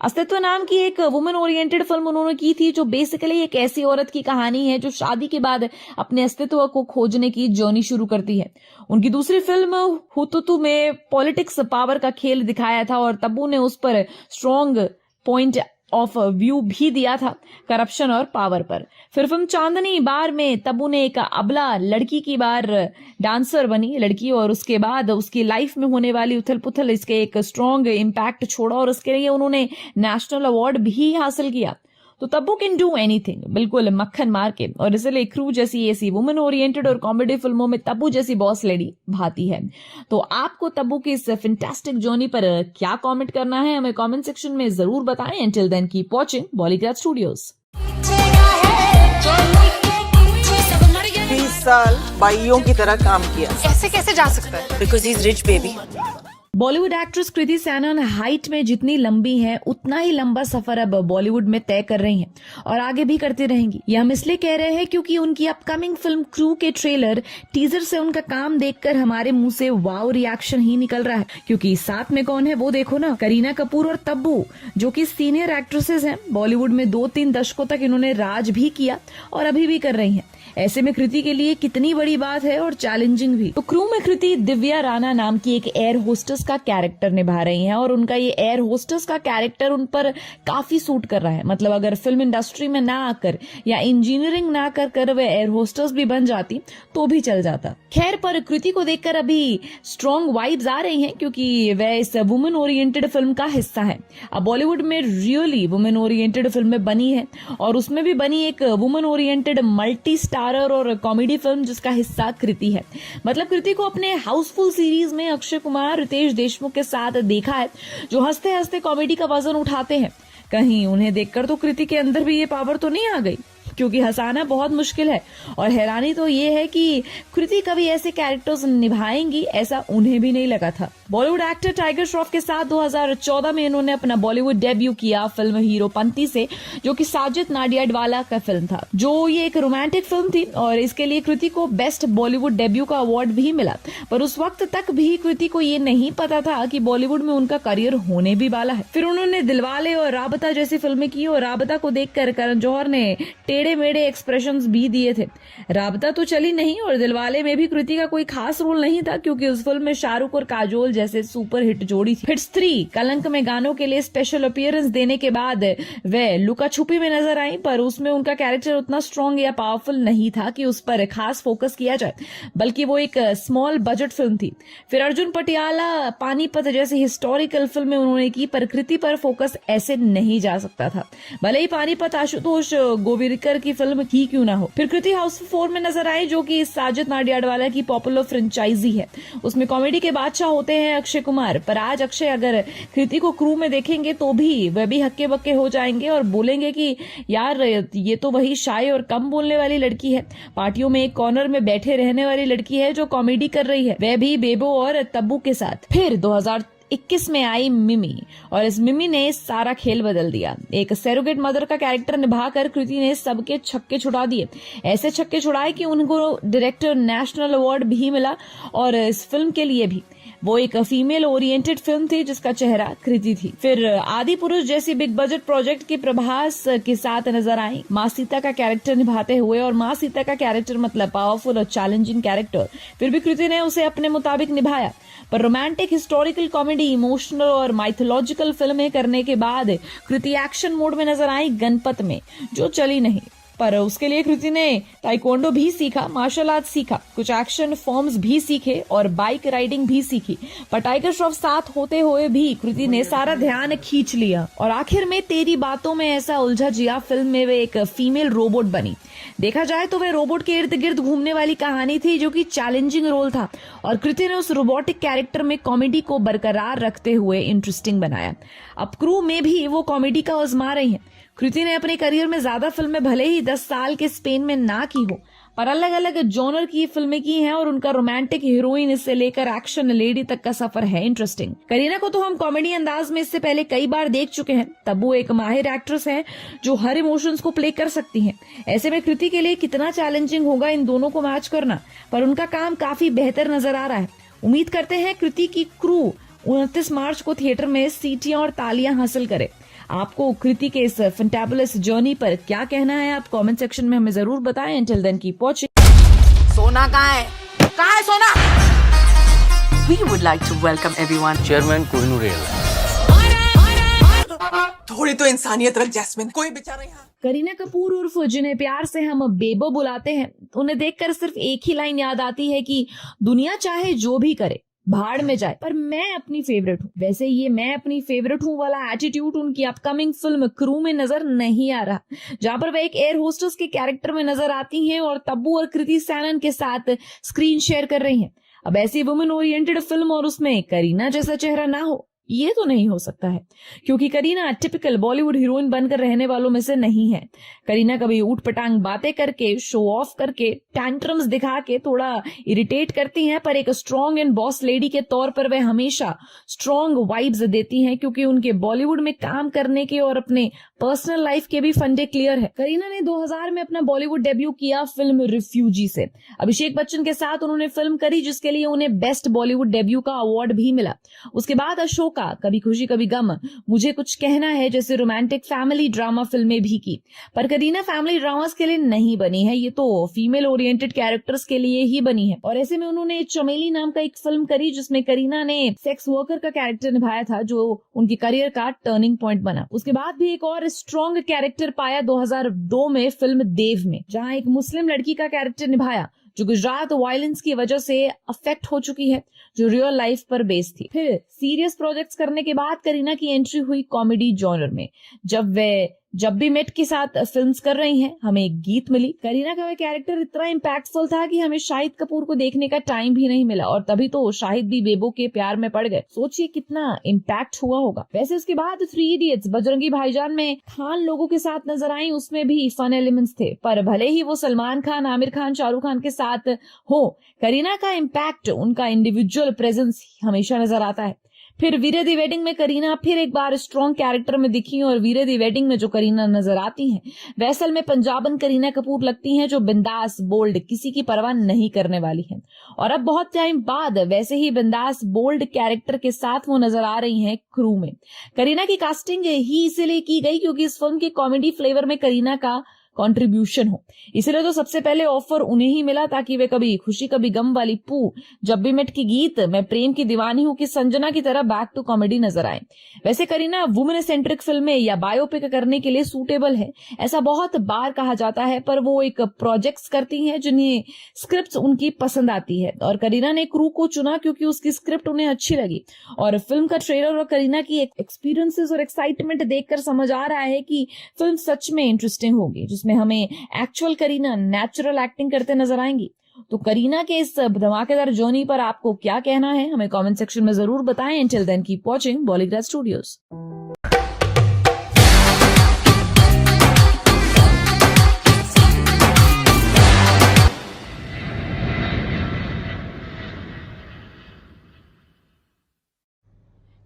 अस्तित्व नाम की एक वुमेन ओरिएंटेड फिल्म उन्होंने की थी, जो बेसिकली एक ऐसी औरत की कहानी है जो शादी के बाद अपने अस्तित्व को खोजने की जर्नी शुरू करती है। उनकी दूसरी फिल्म हुतुतु में पॉलिटिक्स, पावर का खेल दिखाया था और तब्बू ने उस पर स्ट्रॉन्ग पॉइंट ऑफ व्यू भी दिया था, करप्शन और पावर पर। फिर फिल्म चांदनी बार में तब्बू ने एक अबला लड़की की बार डांसर बनी लड़की और उसके बाद उसकी लाइफ में होने वाली उथल पुथल इसके एक स्ट्रॉन्ग इम्पैक्ट छोड़ा और उसके लिए उन्होंने नेशनल अवार्ड भी हासिल किया। तो तब्बू कैन डू एनीथिंग, बिल्कुल मक्खन मार के, और इसलिए क्रू जैसी ऐसी वुमेन ओरिएंटेड और कॉमेडी फिल्मों में तब्बू जैसी बॉस लेडी भाती है। तो आपको तब्बू की इस फैंटास्टिक जर्नी पर क्या कमेंट करना है हमें कमेंट सेक्शन में जरूर बताएं। Until then, keep watching Bollygraph Studios। 20 साल बाइयों की तरह काम किया। ऐसे कैसे जा सकता है? Because he is rich baby. Bollywood actress Kriti Sanon height में जितनी लंबी हैं उतना ही लंबा सफर अब बॉलीवुड में तय कर रही हैं और आगे भी करती रहेंगी। ये हम इसलिए कह रहे हैं क्योंकि उनकी अपकमिंग फिल्म क्रू के ट्रेलर टीजर से उनका काम देखकर हमारे मुंह से वाव रिएक्शन ही निकल रहा है। क्योंकि साथ में कौन है वो देखो ना, करीना कपूर और तब्बू, जो कि सीनियर एक्ट्रेसेस हैं। बॉलीवुड में 2-3 दशकों तक इन्होंने राज भी किया और अभी भी कर रही हैं। ऐसे में कृति के लिए कितनी बड़ी बात है और चैलेंजिंग भी। तो क्रू में कृति दिव्या राणा नाम की एक एयर होस्टेस का कैरेक्टर निभा रही हैं और उनका ये एयर होस्टेस का कैरेक्टर उन पर काफी सूट कर रहा है। मतलब अगर फिल्म इंडस्ट्री में ना आकर या इंजीनियरिंग ना कर वे एयर होस्टेस भी बन जाती तो भी चल जाता। खैर, पर कृति को देखकर अभी स्ट्रॉन्ग वाइब्स आ रही हैं क्योंकि वह इस वुमेन ओरिएंटेड फिल्म का हिस्सा है। अब बॉलीवुड में रियली वुमेन ओरिएंटेड फिल्में बनी है और उसमें भी बनी एक वुमेन ओरिएंटेड मल्टी स्टारर और कॉमेडी फिल्म जिसका हिस्सा कृति है। मतलब कृति को अपने हाउसफुल सीरीज में अक्षय कुमार, रितेश देशमुख के साथ देखा है, जो हंसते हंसते कॉमेडी का वजन उठाते हैं। कहीं उन्हें देखकर तो कृति के अंदर भी ये पावर तो नहीं आ गई, क्योंकि हंसाना बहुत मुश्किल है। और हैरानी तो ये है कि कृति कभी ऐसे कैरेक्टर्स निभाएंगी ऐसा उन्हें भी नहीं लगा था। बॉलीवुड एक्टर टाइगर श्रॉफ के साथ 2014 में इन्होंने अपना बॉलीवुड डेब्यू किया फिल्म हीरोपंती से, जो कि साजिद नाडियाडवाला का फिल्म था। जो ये एक रोमांटिक फिल्म थी और इसके लिए कृति को बेस्ट बॉलीवुड डेब्यू का अवार्ड भी मिला। पर उस वक्त तक भी कृति को ये नहीं पता था कि बॉलीवुड में उनका करियर होने भी वाला है। फिर उन्होंने दिलवाले और राबता जैसी फिल्में की और राबता को देखकर करण जौहर ने टेढ़े मेढ़े एक्सप्रेशंस भी दिए थे। राबता तो चली नहीं और दिलवाले में भी कृति का कोई खास रोल नहीं था, क्योंकि उस फिल्म में शाहरुख और काजोल जैसे सुपर हिट जोड़ी थी। हिट्स 3 कलंक में गानों के लिए स्पेशल अपीयरेंस देने के बाद वे लुका छुपी में नजर आई, पर उसमें उनका कैरेक्टर उतना स्ट्रॉन्ग या पावरफुल नहीं था कि उस पर खास फोकस किया जाए, बल्कि वो एक स्मॉल बजट फिल्म थी। फिर अर्जुन पटियाला, पानीपत जैसी हिस्टोरिकल फिल्में उन्होंने की, पर कृति पर फोकस ऐसे नहीं जा सकता था, भले ही पानीपत आशुतोष गोविरकर की फिल्म ही क्यों ना हो। फिर कृति हाउस 4 में नजर आई, जो कि साजिद नाडियाडवाला की पॉपुलर फ्रेंचाइजी है। उसमें कॉमेडी के बादशाह होते हैं है अक्षय कुमार, पर आज अक्षय अगर कृति को क्रू में देखेंगे तो भी वह भी हक्के बक्के हो जाएंगे और बोलेंगे कि यार ये तो वही शाय और कम बोलने वाली लड़की है, पार्टियों में एक कॉर्नर में बैठे रहने वाली लड़की है जो कॉमेडी कर रही है, वह भी बेबो और तब्बू के साथ। फिर 2021 में आई मिमी और इस मिमी ने सारा खेल बदल दिया। एक सैरोगेट मदर का कैरेक्टर निभाकर कृति ने सबके छक्के छुड़ा दिए, ऐसे छक्के छुड़ाए कि उनको डायरेक्टर नेशनल अवार्ड भी मिला। और इस फिल्म के लिए भी वो एक फीमेल ओरिएंटेड फिल्म थी जिसका चेहरा कृति थी। फिर आदि पुरुष जैसी बिग बजट प्रोजेक्ट के प्रभास के साथ नजर आई माँ सीता का कैरेक्टर निभाते हुए, और माँ सीता का कैरेक्टर मतलब पावरफुल और चैलेंजिंग कैरेक्टर, फिर भी कृति ने उसे अपने मुताबिक निभाया। पर रोमांटिक, हिस्टोरिकल कॉमेडी, इमोशनल और माइथोलॉजिकल फिल्में करने के बाद कृति एक्शन मोड में नजर आई गणपत में, जो चली नहीं। पर उसके लिए कृति ने ताइक्वांडो भी सीखा, मार्शल आर्ट सीखा, कुछ एक्शन फॉर्म्स भी सीखे और बाइक राइडिंग भी सीखी। पर टाइगर श्रॉफ साथ होते हुए भी कृति ने सारा ध्यान खींच लिया और आखिर में तेरी बातों में ऐसा उलझा जिया फिल्म में वे एक फीमेल रोबोट बनी। देखा जाए तो वह रोबोट के इर्द गिर्द घूमने वाली कहानी थी जो कि चैलेंजिंग रोल था, और कृति ने उस रोबोटिक कैरेक्टर में कॉमेडी को बरकरार रखते हुए इंटरेस्टिंग बनाया। अब क्रू में भी वो कॉमेडी का आजमा रही हैं। कृति ने अपने करियर में ज्यादा फिल्में भले ही 10 साल के स्पेन में ना की हो, पर अलग अलग जॉनर की फिल्में की हैं और उनका रोमांटिक हीरोइन से लेकर एक्शन लेडी तक का सफर है इंटरेस्टिंग। करीना को तो हम कॉमेडी अंदाज में इससे पहले कई बार देख चुके हैं। तब्बू एक माहिर एक्ट्रेस है जो हर इमोशंस को प्ले कर सकती हैं। ऐसे में कृति के लिए कितना चैलेंजिंग होगा इन दोनों को मैच करना, पर उनका काम काफी बेहतर नजर आ रहा है। उम्मीद करते हैं कृति की क्रू 29 मार्च को थिएटर में सीटियां और तालियां हासिल करे। आपको कृति के इस फैंटाबुलस जर्नी पर क्या कहना है, आप कमेंट सेक्शन में हमें जरूर बताएं। Until then keep watching। सोना कहाँ है? कहाँ है सोना? We would like to welcome everyone। Chairman Kohinoor rail. थोड़ी तो इंसानियत रख जैस्मिन, कोई बेचारा यहाँ। करीना कपूर उर्फ जिन्हें प्यार से हम बेबो बुलाते हैं, उन्हें देखकर सिर्फ एक ही लाइन याद आती है कि दुनिया चाहे जो भी करे भाड़ में जाए, पर मैं अपनी फेवरेट हूँ। वैसे ये मैं अपनी फेवरेट हूँ वाला एटीट्यूड उनकी अपकमिंग फिल्म क्रू में नजर नहीं आ रहा, जहाँ पर वह एक एयर होस्टेस के कैरेक्टर में नजर आती हैं और तब्बू और कृति सैनन के साथ स्क्रीन शेयर कर रही हैं। अब ऐसी वुमेन ओरिएंटेड फिल्म और उसमें करीना जैसा चेहरा ना हो, ये तो नहीं हो सकता है, क्योंकि करीना टिपिकल बॉलीवुड हीरोइन बनकर रहने वालों में से नहीं है। करीना कभी ऊट पटांग बातें करके, शो ऑफ करके, टैंट्रम्स दिखा के थोड़ा इरिटेट करती हैं, पर एक स्ट्रॉन्ग एंड बॉस लेडी के तौर पर वह हमेशा स्ट्रॉन्ग वाइब्स देती हैं, क्योंकि उनके बॉलीवुड में काम करने के और अपने पर्सनल लाइफ के भी फंडे क्लियर है। करीना ने 2000 में अपना बॉलीवुड डेब्यू किया फिल्म रिफ्यूजी से। अभिषेक बच्चन के साथ उन्होंने फिल्म करी जिसके लिए उन्हें बेस्ट बॉलीवुड डेब्यू का अवार्ड भी मिला। उसके बाद अशोका, कभी खुशी कभी गम, मुझे कुछ कहना है जैसे रोमांटिक फैमिली ड्रामा फिल्में भी की। पर करीना फैमिली ड्रामास के लिए नहीं बनी है, ये तो फीमेल ओरिएंटेड कैरेक्टर्स के लिए ही बनी है। और ऐसे में उन्होंने चमेली नाम का एक फिल्म करी जिसमें करीना ने सेक्स वर्कर का कैरेक्टर निभाया था, जो उनके करियर का टर्निंग पॉइंट बना। उसके बाद भी एक और स्ट्रॉन्ग कैरेक्टर पाया 2002 में फिल्म देव में, जहां एक मुस्लिम लड़की का कैरेक्टर निभाया जो गुजरात वायलेंस की वजह से अफेक्ट हो चुकी है, जो रियल लाइफ पर बेस्ड थी। फिर सीरियस प्रोजेक्ट्स करने के बाद करीना की एंट्री हुई कॉमेडी जॉनर में, जब वे जब भी मेट के साथ फिल्म्स कर रही हैं, हमें एक गीत मिली। करीना का वह कैरेक्टर इतना इम्पैक्टफुल था कि हमें शाहिद कपूर को देखने का टाइम भी नहीं मिला, और तभी तो शाहिद भी बेबो के प्यार में पड़ गए। सोचिए कितना इम्पैक्ट हुआ होगा। वैसे उसके बाद 3 इडियट्स, बजरंगी भाईजान में खान लोगों के साथ नजर आई, उसमें भी फन एलिमेंट्स थे, पर भले ही वो सलमान खान, आमिर खान, शाहरुख खान के साथ हो, करीना का इम्पैक्ट, उनका इंडिविजुअल प्रेजेंस हमेशा नजर आता है। फिर वीरे दी वेडिंग में करीना फिर एक बार स्ट्रॉन्ग कैरेक्टर में दिखी, और वीरे दी वेडिंग में जो करीना नजर आती हैं वह असल में पंजाबन करीना कपूर लगती हैं, जो बिंदास, बोल्ड, किसी की परवाह नहीं करने वाली हैं। और अब बहुत टाइम बाद वैसे ही बिंदास, बोल्ड कैरेक्टर के साथ वो नजर आ रही हैं क्रू में। करीना की कास्टिंग ही इसलिए की गई क्योंकि इस फिल्म के कॉमेडी फ्लेवर में करीना का कंट्रीब्यूशन हो, इसलिए तो सबसे पहले ऑफर उन्हें ही मिला, ताकि वे कभी खुशी कभी गम वाली पू, जब भी मेट की गीत, मैं प्रेम की दीवानी हूं की संजना की तरह बैक टू कॉमेडी नजर आए। वैसे करीना वुमेन सेंट्रिक फिल्में या बायोपिक करने के लिए सूटेबल है, ऐसा बहुत बार कहा जाता है, पर वो एक प्रोजेक्ट्स करती हैं जिन्हें स्क्रिप्ट उनकी पसंद आती है, और करीना ने क्रू को चुना क्योंकि उसकी स्क्रिप्ट उन्हें अच्छी लगी। और फिल्म का ट्रेलर और करीना की एक्सपीरियंसेस और एक्साइटमेंट देखकर समझ आ रहा है कि फिल्म सच में इंटरेस्टिंग होगी, जिसमें हमें एक्चुअल करीना नेचुरल एक्टिंग करते नजर आएंगी। तो करीना के इस धमाकेदार जर्नी पर आपको क्या कहना है, हमें कमेंट सेक्शन में जरूर बताएं। Until then, keep watching Bollygrad Studios.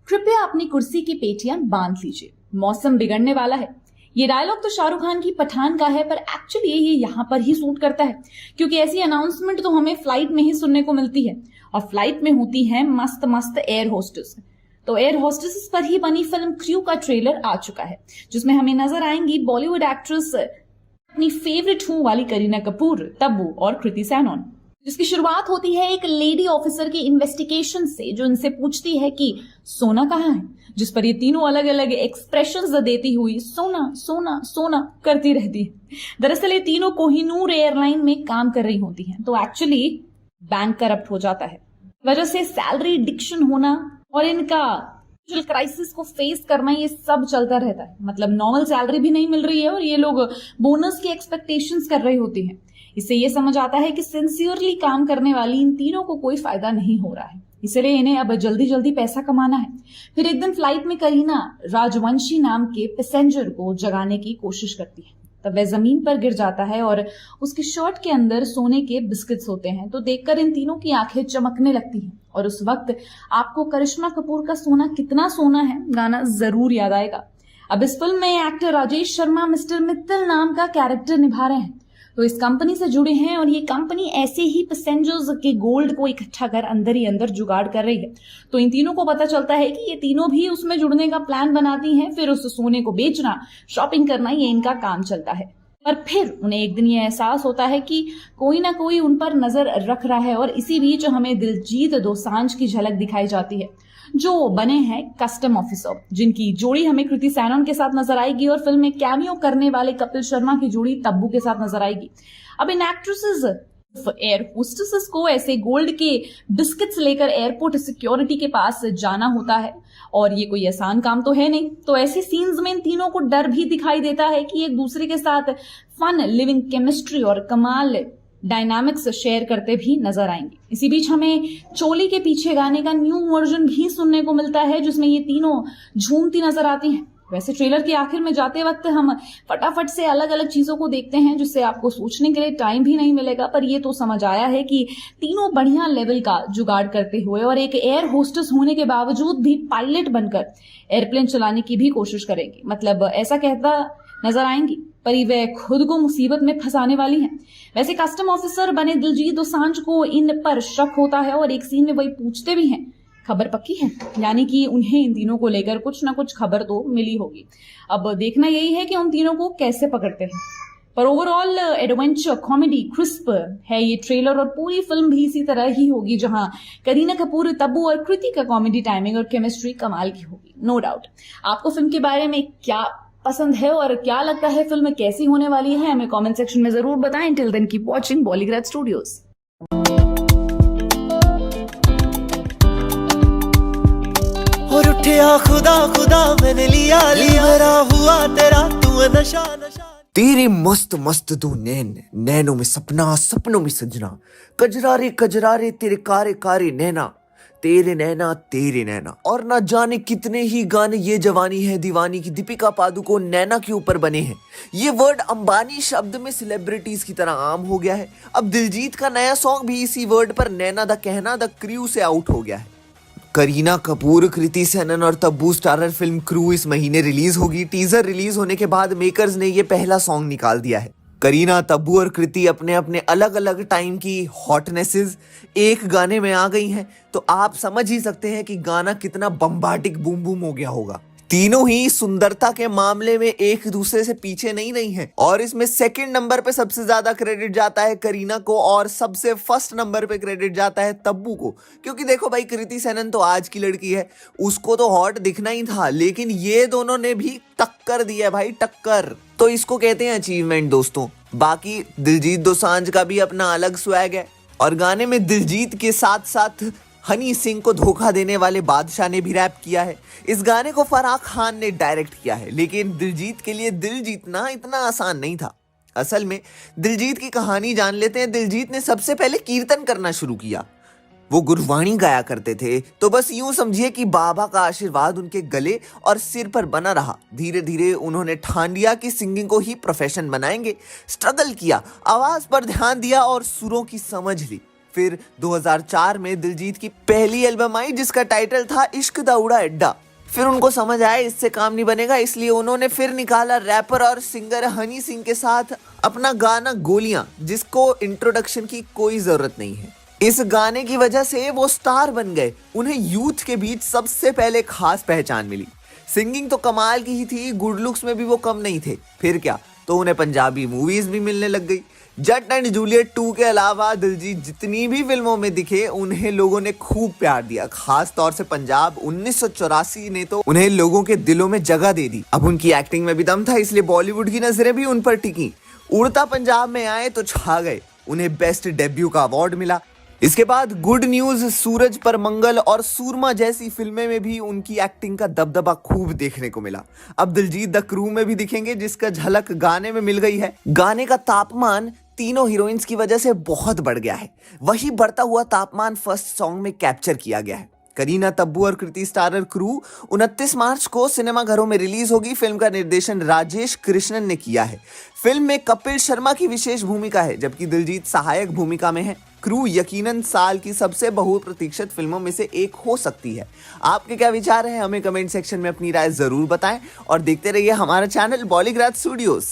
कृपया अपनी कुर्सी की पेटियां बांध लीजिए, मौसम बिगड़ने वाला है। ये डायलॉग तो शाहरुख खान की पठान का है, पर एक्चुअली ये यहाँ पर ही सूट करता है, क्योंकि ऐसी अनाउंसमेंट तो हमें फ्लाइट में ही सुनने को मिलती है, और फ्लाइट में होती है मस्त मस्त एयर होस्टेस। तो एयर होस्टेस पर ही बनी फिल्म क्रू का ट्रेलर आ चुका है, जिसमें हमें नजर आएंगी बॉलीवुड एक्ट्रेस अपनी फेवरेट हूं वाली करीना कपूर, तब्बू और कृति सैनन, जिसकी शुरुआत होती है एक लेडी ऑफिसर की इन्वेस्टिगेशन से, जो इनसे पूछती है कि सोना कहाँ है, जिस पर ये तीनों अलग अलग एक्सप्रेशंस देती हुई सोना सोना सोना करती रहती है। दरअसल ये तीनों कोहिनूर एयरलाइन में काम कर रही होती हैं, तो एक्चुअली बैंक करप्ट हो जाता है, वजह से सैलरी डिक्शन होना और इनका क्राइसिस को फेस करना, ये सब चलता रहता है। मतलब नॉर्मल सैलरी भी नहीं मिल रही है और ये लोग बोनस की एक्सपेक्टेशंस कर रही होती हैं। इससे ये समझ आता है कि सिंसियरली काम करने वाली इन तीनों को कोई फायदा नहीं हो रहा है, इसलिए इन्हें अब जल्दी जल्दी पैसा कमाना है। फिर एक दिन फ्लाइट में करीना राजवंशी नाम के पैसेंजर को जगाने की कोशिश करती है, तब वह जमीन पर गिर जाता है और उसकी शर्ट के अंदर सोने के बिस्किट्स होते हैं। तो देखकर इन तीनों की आंखें चमकने लगती हैं, और उस वक्त आपको करिश्मा कपूर का सोना कितना सोना है गाना जरूर याद आएगा। अब इस फिल्म में एक्टर राजेश शर्मा मिस्टर मित्तल नाम का कैरेक्टर निभा रहे हैं, तो इस कंपनी से जुड़े हैं, और ये कंपनी ऐसे ही पैसेंजर्स के गोल्ड को इकट्ठा कर अंदर ही अंदर जुगाड़ कर रही है। तो इन तीनों को पता चलता है कि ये तीनों भी उसमें जुड़ने का प्लान बनाती हैं, फिर उस सोने को बेचना, शॉपिंग करना, ये इनका काम चलता है। और फिर उन्हें एक दिन ये एहसास होता है कि कोई ना कोई उन पर नजर रख रहा है, और इसी बीच हमें दिलजीत दोसांझ की झलक दिखाई जाती है, जो बने हैं कस्टम ऑफिसर, जिनकी जोड़ी हमें कृति सैनन के साथ नजर आएगी, और फिल्म में कैमियो करने वाले कपिल शर्मा की जोड़ी तब्बू के साथ नजर आएगी। अब इन एक्ट्रेसेस एयर होस्टेसेस को ऐसे गोल्ड के बिस्किट्स लेकर एयरपोर्ट सिक्योरिटी के पास जाना होता है, और ये कोई आसान काम तो है नहीं। तो ऐसे सीन्स में इन तीनों को डर भी दिखाई देता है कि एक दूसरे के साथ फन लिविंग केमिस्ट्री और कमाल डायनामिक्स शेयर करते भी नजर आएंगे। इसी बीच हमें चोली के पीछे गाने का न्यू वर्जन भी सुनने को मिलता है, जिसमें ये तीनों झूमती नजर आती हैं। वैसे ट्रेलर के आखिर में जाते वक्त हम फटाफट से अलग अलग चीजों को देखते हैं, जिससे आपको सोचने के लिए टाइम भी नहीं मिलेगा, पर ये तो समझ आया है कि तीनों बढ़िया लेवल का जुगाड़ करते हुए और एक एयर होस्टेस होने के बावजूद भी पायलट बनकर एयरप्लेन चलाने की भी कोशिश करेंगी। मतलब ऐसा कहता नजर आएंगी, पर वे खुद को मुसीबत में फंसाने वाली हैं। वैसे कस्टम ऑफिसर बने दिलजीत दोसांझ को इन पर शक होता है, और एक सीन में वही पूछते भी हैं, खबर पक्की है, यानी कि उन्हें इन तीनों को लेकर कुछ ना कुछ खबर तो मिली होगी। अब देखना यही है कि उन तीनों को कैसे पकड़ते हैं। पर ओवरऑल एडवेंचर कॉमेडी क्रिस्प है ये ट्रेलर, और पूरी फिल्म भी इसी तरह ही होगी, जहां करीना कपूर, तब्बू और कृति का कॉमेडी टाइमिंग और केमिस्ट्री कमाल की होगी, नो डाउट। आपको फिल्म के बारे में क्या पसंद है और क्या लगता है फिल्म कैसी होने वाली है, हमें कमेंट सेक्शन में जरूर बताएं। Till then keep watching Bollygrad Studios. और उठिया खुदा खुदा मैंने लिया मेरा हुआ तेरा तू नशा नशा। तेरे मस्त मस्त दो नैन, नैनों में सपना सपनों में सजना, कजरारे कजरारे तेरे कारे कारे नैना, तेरे नैना। और ना जाने कितने ही गाने ये जवानी है दीवानी की दीपिका पादुकोण नैना के ऊपर बने हैं। ये वर्ड अंबानी शब्द में सेलिब्रिटीज की तरह आम हो गया है। अब दिलजीत का नया सॉन्ग भी इसी वर्ड पर नैना द कहना द क्रू से आउट हो गया है। करीना कपूर, कृति सैनन और तब्बू स्टारर फिल्म क्रू इस महीने रिलीज होगी। टीजर रिलीज होने के बाद मेकर्स ने ये पहला सॉन्ग निकाल दिया है। करीना, तब्बू और कृति अपने अपने अलग अलग टाइम की हॉटनेसेस एक गाने में आ गई हैं, तो आप समझ ही सकते हैं कि गाना कितना बम्बार्डिक बूम बूम हो गया होगा। तीनों ही सुंदरता के मामले में एक दूसरे से पीछे नहीं है, और इसमें सेकंड नंबर पे सबसे ज्यादा क्रेडिट जाता है करीना को, और सबसे फर्स्ट नंबर पे क्रेडिट जाता है तब्बू को। क्योंकि देखो भाई, कृति सैनन तो आज की लड़की है, उसको तो हॉट दिखना ही था, लेकिन ये दोनों ने भी टक्कर दी है भाई, टक्कर। तो इसको कहते हैं अचीवमेंट दोस्तों। बाकी दिलजीत दोसांझ का भी अपना अलग स्वैग है, और गाने में दिलजीत के साथ साथ हनी सिंह को धोखा देने वाले बादशाह ने भी रैप किया है। इस गाने को फराह खान ने डायरेक्ट किया है, लेकिन दिलजीत के लिए दिल जीतना इतना आसान नहीं था। असल में दिलजीत की कहानी जान लेते हैं। दिलजीत ने सबसे पहले कीर्तन करना शुरू किया। वो गुरबाणी गाया करते थे, तो बस यूं समझिए कि बाबा का आशीर्वाद उनके गले और सिर पर बना रहा। धीरे धीरे उन्होंने ठान लिया कि सिंगिंग को ही प्रोफेशन बनाएंगे। स्ट्रगल किया, आवाज पर ध्यान दिया और सुरों की समझ ली। फिर 2004 में दिलजीत की पहली एल्बम आई जिसका टाइटल था इश्क दा उड़ा अड्डा। फिर उनको समझ आया इससे काम नहीं बनेगा, इसलिए उन्होंने फिर निकाला रैपर और सिंगर हनी सिंह के साथ अपना गाना गोलियां, जिसको इंट्रोडक्शन की कोई जरूरत नहीं है। इस गाने की वजह से वो स्टार बन गए। उन्हें यूथ के बीच सबसे पहले खास पहचान मिली। सिंगिंग तो कमाल की ही थी, गुड लुक्स में भी वो कम नहीं थे। फिर क्या, तो उन्हें पंजाबी मूवीज भी मिलने लग गई। जट एंड जूलियट 2 के अलावा दिलजीत जितनी भी फिल्मों में दिखे उन्हें लोगों ने खूब प्यार दिया। खास तौर से पंजाब 1984 ने तो उन्हें लोगों के दिलों में जगह दे दी। अब उनकी एक्टिंग में भी दम था, इसलिए बॉलीवुड की नजरें भी उन पर टिकी। उड़ता पंजाब में आए तो छा गए। उन्हें बेस्ट डेब्यू का अवार्ड मिला। इसके बाद गुड न्यूज, सूरज पर मंगल और सूरमा जैसी फिल्में में भी उनकी एक्टिंग का दबदबा खूब देखने को मिला। अब दिलजीत द क्रू में भी दिखेंगे, जिसका झलक गाने में मिल गई है। गाने का तापमान तीनों हीरोइंस की वजह से बहुत बढ़ गया है। वही बढ़ता हुआ तापमान फर्स्ट सॉन्ग में कैप्चर किया गया है। करीना तब्बू और कृति स्टारर क्रू 29 मार्च को सिनेमाघरों में रिलीज होगी। फिल्म का निर्देशन राजेश कृष्णन ने किया है। फिल्म में कपिल शर्मा की विशेष भूमिका है, जबकि दिलजीत सहायक भूमिका में है। क्रू यकीनन साल की सबसे बहुप्रतीक्षित फिल्मों में से एक हो सकती है। आपके क्या विचार हैं, हमें कमेंट सेक्शन में अपनी राय जरूर बताएं और देखते रहिए हमारा चैनल बॉलीग्राज स्टूडियोज।